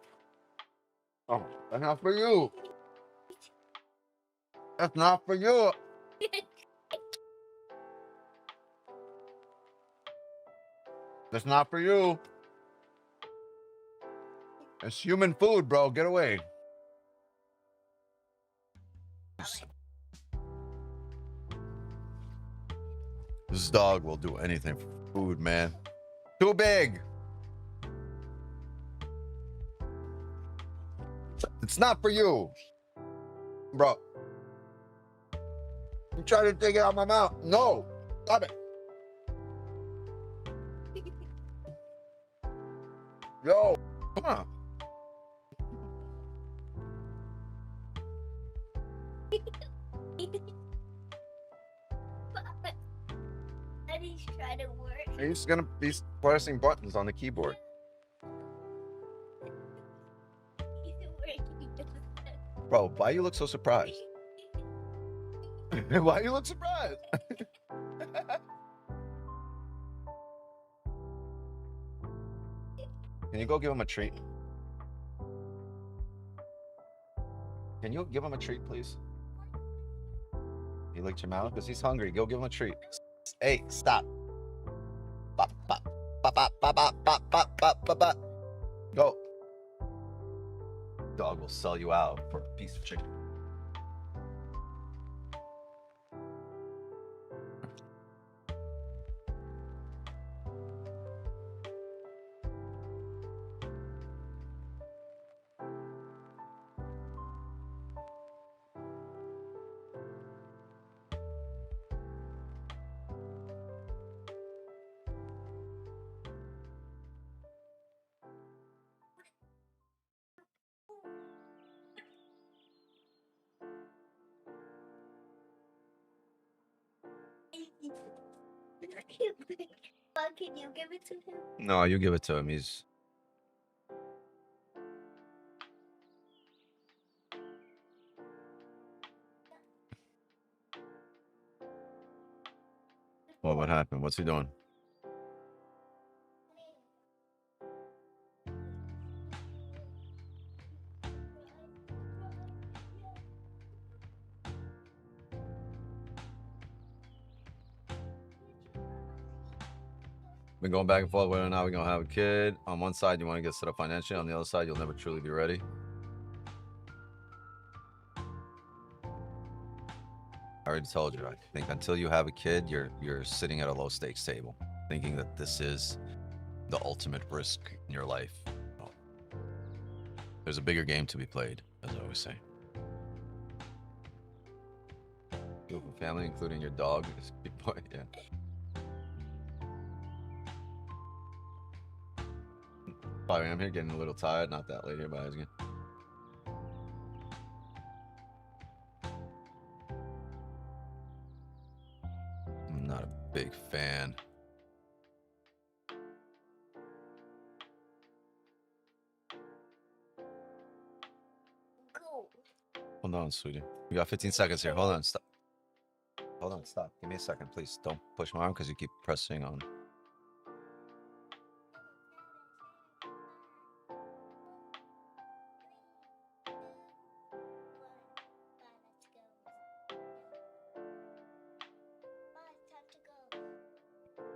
Oh, that's not for you. That's not for you. That's not for you. It's human food, bro. Get away. This dog will do anything for food, man. Too big. It's not for you. Bro. You try to take it out of my mouth. No. Stop it. Yo. Come on. And he's trying to work. He's gonna be pressing buttons on the keyboard. He's working. Bro, why you look so surprised? Why you look surprised? Can you go give him a treat? Can you give him a treat, please? He licked your mouth because he's hungry. Go give him a treat. Hey, stop. Bop, bop, bop, bop, bop, bop, bop, bop, bop, bop, bop. Go. Dog will sell you out for a piece of chicken. Can you give it to him? No, you give it to him. He's... What happened? What's he doing? Been going back and forth whether or not we're gonna have a kid. On one side, you want to get set up financially. On the other side, you'll never truly be ready. I already told you. I think until you have a kid, you're sitting at a low stakes table, thinking that this is the ultimate risk in your life. No. There's a bigger game to be played, as I always say. Beautiful family, including your dog. Is a good point. Yeah. Probably I'm here getting a little tired. Not that late here, but I was good. I'm not a big fan. Go. Hold on, sweetie. We got 15 seconds here. Hold on, stop. Hold on, stop. Give me a second, please. Don't push my arm because you keep pressing on.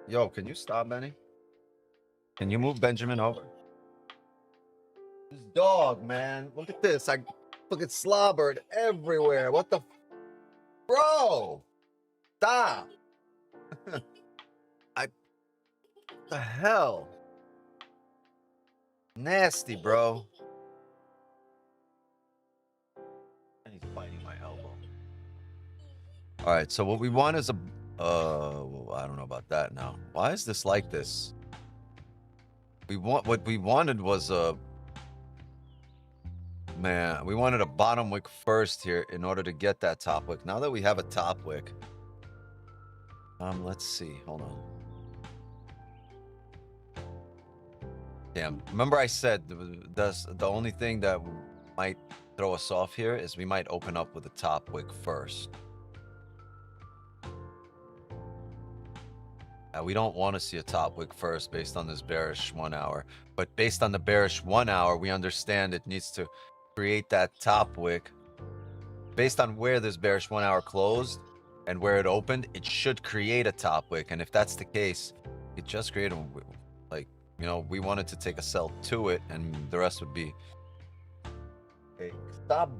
Yo, can you stop, Benny? Can you move Benjamin over? This dog, man. Look at this. I fucking slobbered everywhere. What the... Bro! Stop! The hell? Nasty, bro. And he's biting my elbow. All right, so what we want is a... well, I don't know about that now. Why is this like this? What we wanted was a... Man, we wanted a bottom wick first here in order to get that top wick. Now that we have a top wick... let's see. Hold on. Damn. Remember I said the only thing that might throw us off here is we might open up with a top wick first. We don't want to see a top wick first based on this bearish 1 hour. But based on the bearish 1 hour, we understand it needs to create that top wick. Based on where this bearish 1 hour closed and where it opened, it should create a top wick. And if that's the case, it just created, like, you know, we wanted to take a sell to it, and the rest would be, hey, stop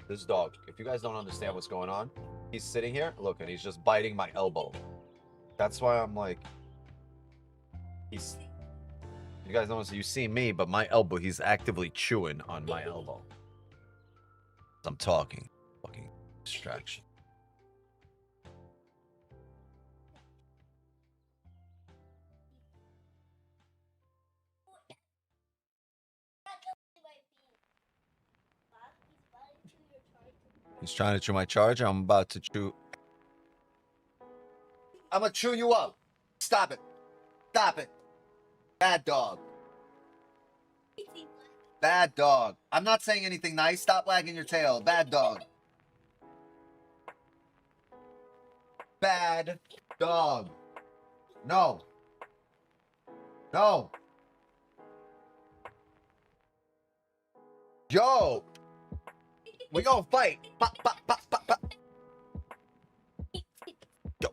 this dog. If you guys don't understand what's going on, he's sitting here, look, and he's just biting my elbow. That's why I'm like, you guys notice, you see me, but my elbow, he's actively chewing on my elbow. I'm talking. Fucking distraction. He's trying to chew my charger. I'm about to chew. I'm gonna chew you up. Stop it. Stop it. Bad dog. Bad dog. I'm not saying anything nice. Stop wagging your tail. Bad dog. Bad dog. No. No. Yo. We gonna fight. Pop, pop, pop, pop, pop. Yo.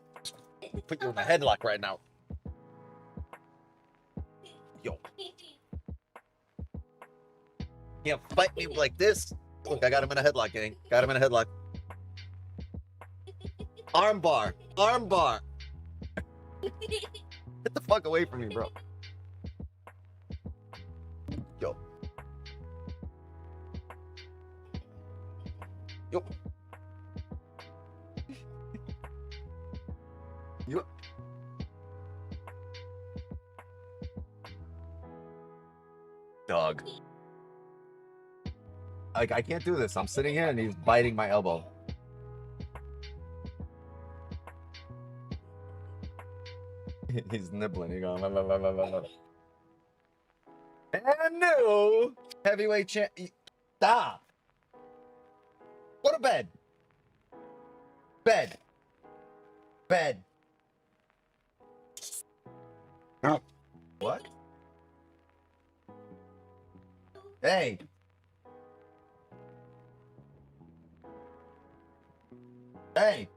Put you in a headlock right now. Yo. Can't fight me like this. Look, I got him in a headlock, gang. Got him in a headlock. Arm bar. Arm bar. Get the fuck away from me, bro. Yo. Yo. Yo. Dog. Like, I can't do this. I'm sitting here and he's biting my elbow. He's nibbling. He's going. And new heavyweight champ. Stop. Go to bed. Bed. Bed. What? Hey. Hey.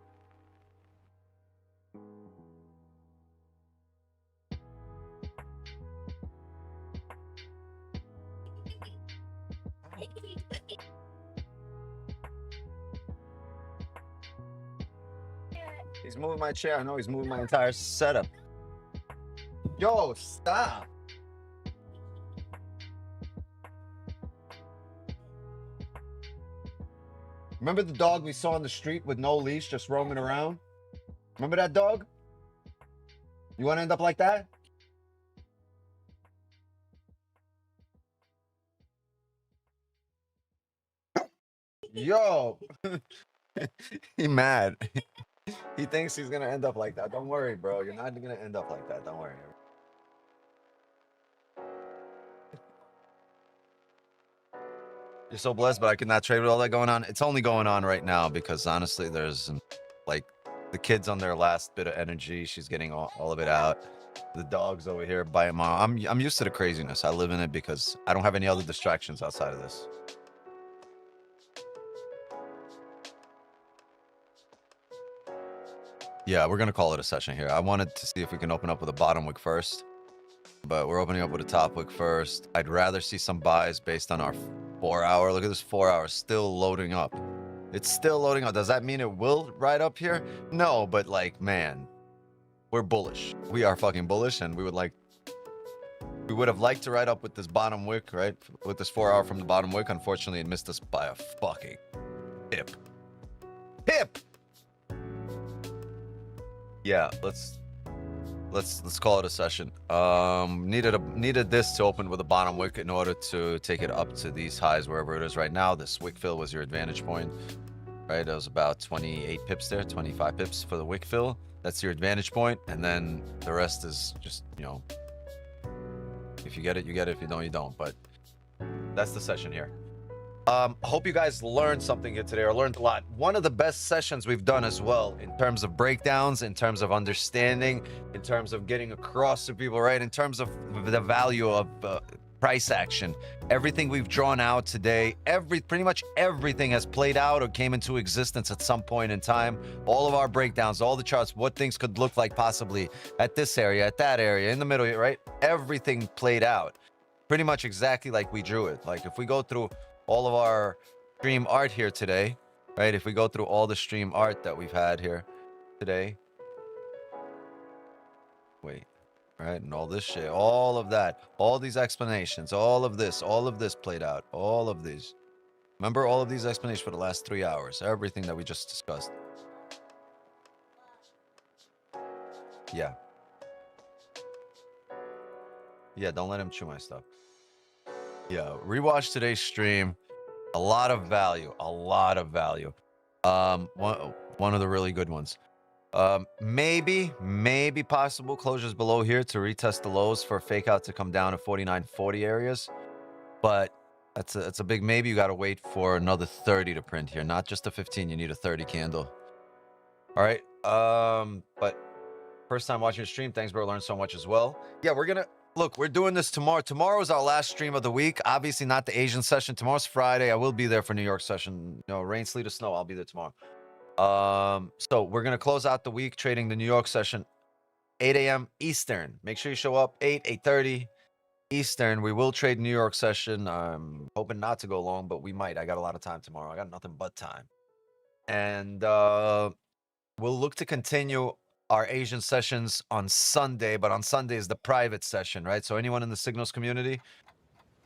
He's moving my chair. I know he's moving my entire setup. Yo, stop. Remember the dog we saw on the street with no leash just roaming around? Remember that dog? You want to end up like that? Yo. He mad. He thinks he's going to end up like that. Don't worry, bro. You're not going to end up like that. Don't worry. You're so blessed, but I could not trade with all that going on. It's only going on right now because honestly, there's like the kid's on their last bit of energy. She's getting all of it out. The dog's over here biting my arm. I'm used to the craziness. I live in it because I don't have any other distractions outside of this. Yeah, we're gonna call it a session here. I wanted to see if we can open up with a bottom wick first, but we're opening up with a top wick first. I'd rather see some buys based on our 4 hour. Look at this 4 hour still loading up. It's still loading up. Does that mean it will ride up here? No, but like, man, we're bullish. We are fucking bullish, and we would have liked to ride up with this bottom wick, right? With this 4 hour from the bottom wick. Unfortunately, it missed us by a fucking pip. Pip. Yeah, let's call it a session. Needed this to open with a bottom wick in order to take it up to these highs wherever it is right now. This wick fill was your advantage point, right? It was about 28 pips there, 25 pips for the wick fill. That's your advantage point, and then the rest is just, you If you get it, you get it. If you don't, you don't. But that's the session here. Hope you guys learned something here today, or learned a lot. One of the best sessions we've done as well, in terms of breakdowns, in terms of understanding, in terms of getting across to people, right? In terms of the value of price action. Everything we've drawn out today, pretty much everything has played out or came into existence at some point in time. All of our breakdowns, all the charts, what things could look like possibly at this area, at that area, in the middle, right? Everything played out pretty much exactly like we drew it. Like if we go through all of our stream art here today, right? If we go through all the stream art that we've had here today, wait, right? And all this shit, all of that, all these explanations, all of this played out, all of these. Remember all of these explanations for the last 3 hours, everything that we just discussed. Yeah. Yeah, don't let him chew my stuff. Yeah, rewatch today's stream. A lot of value, a lot of value. One of the really good ones. Maybe possible closures below here to retest the lows for a fake out to come down to 49.40 areas, but that's a big maybe. You got to wait for another 30 to print here, not just a 15. You need a 30 candle. All right. But first time watching your stream, thanks, bro. Learned so much as well. Yeah, we're doing this tomorrow. Tomorrow is our last stream of the week. Obviously not the Asian session. Tomorrow's Friday. I will be there for New York session. You know, rain, sleet, or snow, I'll be there tomorrow. So we're going to close out the week trading the New York session 8 a.m. Eastern. Make sure you show up 8:30 Eastern. We will trade New York session. I'm hoping not to go long, but we might. I got a lot of time tomorrow. I got nothing but time. And we'll look to continue our Asian sessions on Sunday, but on Sunday is the private session, right? So anyone in the Signals community,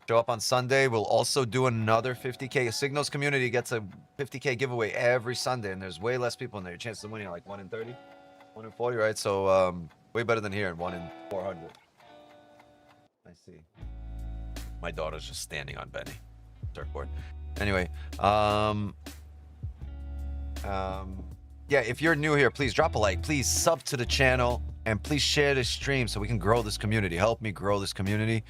show up on Sunday. We'll also do another 50K. Signals community gets a 50K giveaway every Sunday, and there's way less people in there. Your chances of winning are like 1 in 30, 1 in 40, right? So way better than here, and 1 in 400. I see. My daughter's just standing on Benny surfboard. Anyway, yeah, if you're new here, please drop a like, please sub to the channel, and please share this stream so we can grow this community. Help me grow this community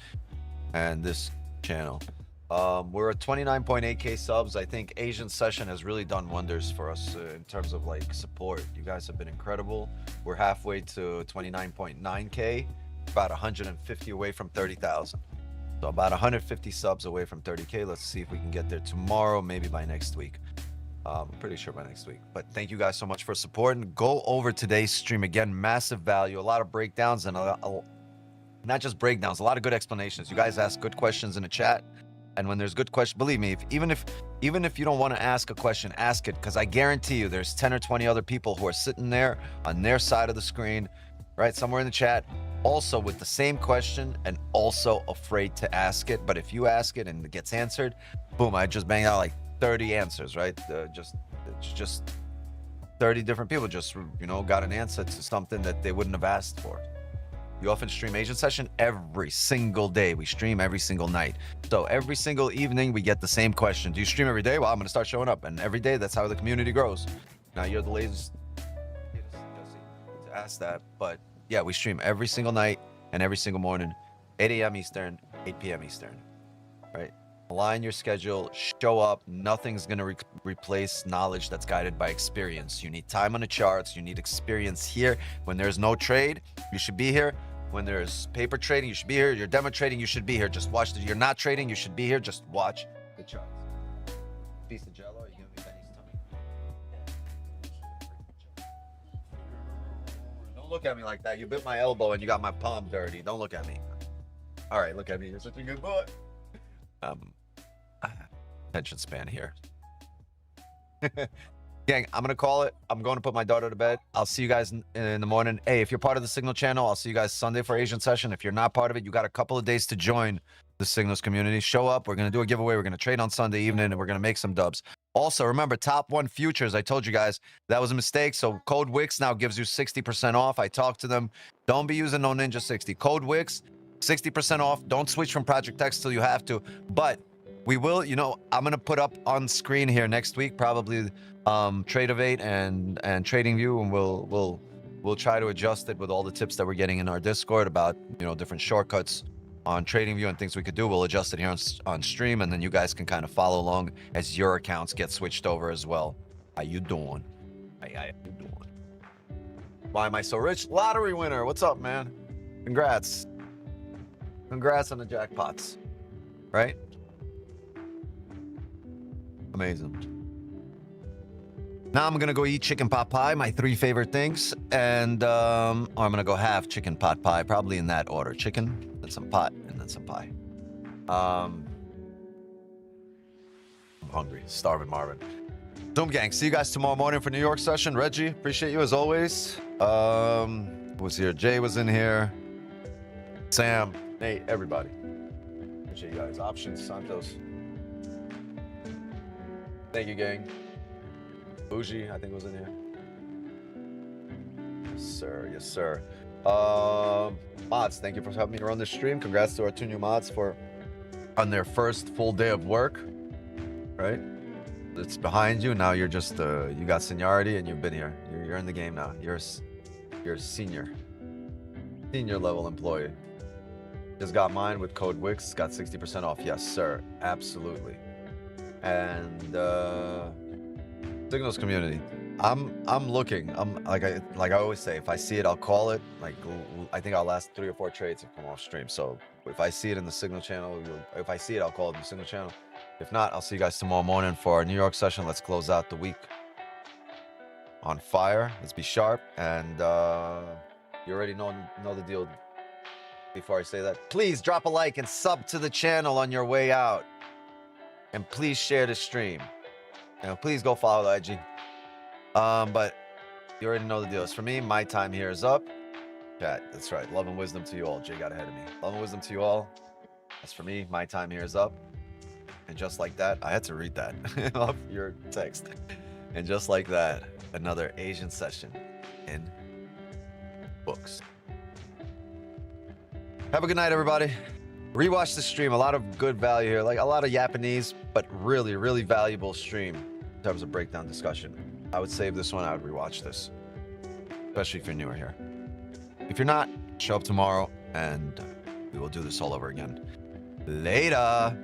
and this channel. We're at 29.8K subs. I think Asian session has really done wonders for us in terms of like support. You guys have been incredible. We're halfway to 29.9K, about 150 away from 30,000. So about 150 subs away from 30K. Let's see if we can get there tomorrow, maybe by next week. I'm pretty sure by next week. But thank you guys so much for support, and go over today's stream. Again, massive value, a lot of breakdowns, and not just breakdowns, a lot of good explanations. You guys ask good questions in the chat, and when there's good questions, believe me, even if you don't want to ask a question, ask it, because I guarantee you there's 10 or 20 other people who are sitting there on their side of the screen, right, somewhere in the chat, also with the same question and also afraid to ask it. But if you ask it and it gets answered, boom, I just bang out like 30 answers, right? Just 30 different people just, you know, got an answer to something that they wouldn't have asked for. You often stream Asian session every single day. We stream every single night. So every single evening we get the same question. Do you stream every day? Well, I'm going to start showing up. And every day, that's how the community grows. Now you're the latest to ask that. But yeah, we stream every single night and every single morning, 8 a.m. Eastern, 8 p.m. Eastern, right? Align your schedule, show up. Nothing's going to replace knowledge that's guided by experience. You need time on the charts. You need experience here. When there's no trade, you should be here. When there's paper trading, you should be here. You're demo trading, you should be here. Just watch. You're not trading, you should be here. Just watch the charts. Piece of Jello. Are you giving me Benny's tummy? Don't look at me like that. You bit my elbow and you got my palm dirty. Don't look at me. All right, look at me. You're such a good boy. Attention span here. Gang, I'm gonna call it. I'm going to put my daughter to bed. I'll see you guys in the morning. Hey, if you're part of the Signal channel, I'll see you guys Sunday for Asian session. If you're not part of it, you got a couple of days to join the Signals community. Show up. We're gonna do a giveaway. We're gonna trade on Sunday evening, and we're gonna make some dubs. Also, remember, top 1 futures. I told you guys that was a mistake. So code Wix now gives you 60% off. I talked to them. Don't be using no Ninja 60. Code Wix, 60% off. Don't switch from Project X till you have to. But we will, you know, I'm gonna put up on screen here next week, probably Tradeovate and TradingView, and we'll try to adjust it with all the tips that we're getting in our Discord about, you know, different shortcuts on TradingView and things we could do. We'll adjust it here on stream, and then you guys can kind of follow along as your accounts get switched over as well. How you doing? How you doing? Why am I so rich? Lottery winner. What's up, man? Congrats. Congrats on the jackpots. Right? Amazing. Now I'm gonna go eat chicken pot pie, my 3 favorite things, and or I'm gonna go have chicken pot pie, probably in that order: chicken, then some pot, and then some pie. I'm hungry, starving Marvin. Zoom gang, see you guys tomorrow morning for New York session. Reggie, appreciate you as always. Was here? Jay was in here. Sam, Nate, everybody. Appreciate you guys. Options, Santos. Thank you, gang. Bougie, I think, was in here. Yes, sir. Yes, sir. Mods, thank you for helping me run this stream. Congrats to our 2 new mods on their first full day of work. Right? It's behind you. Now you're just you got seniority and you've been here. You're in the game now. You're a senior level employee. Just got mine with code Wix. Got 60% off. Yes, sir. Absolutely. And Signals community. I'm looking. I'm like I always say, if I see it, I'll call it. Like, I think our last 3 or 4 trades have come off stream. So if I see it in the Signal channel, if I see it, I'll call it in the Signal channel. If not, I'll see you guys tomorrow morning for our New York session. Let's close out the week on fire. Let's be sharp. And you already know the deal. Before I say that, please drop a like and sub to the channel on your way out. And please share the stream. And please go follow the IG. But you already know the deal. It's for me. My time here is up. Chat, that's right. Love and wisdom to you all. Jay got ahead of me. Love and wisdom to you all. That's for me. My time here is up. And just like that, I had to read that off your text. And just like that, another Asian session in books. Have a good night, everybody. Rewatch the stream. A lot of good value here. Like a lot of Japanese, but really, really valuable stream in terms of breakdown discussion. I would save this one. I would rewatch this, especially if you're newer here. If you're not, show up tomorrow and we will do this all over again. Later.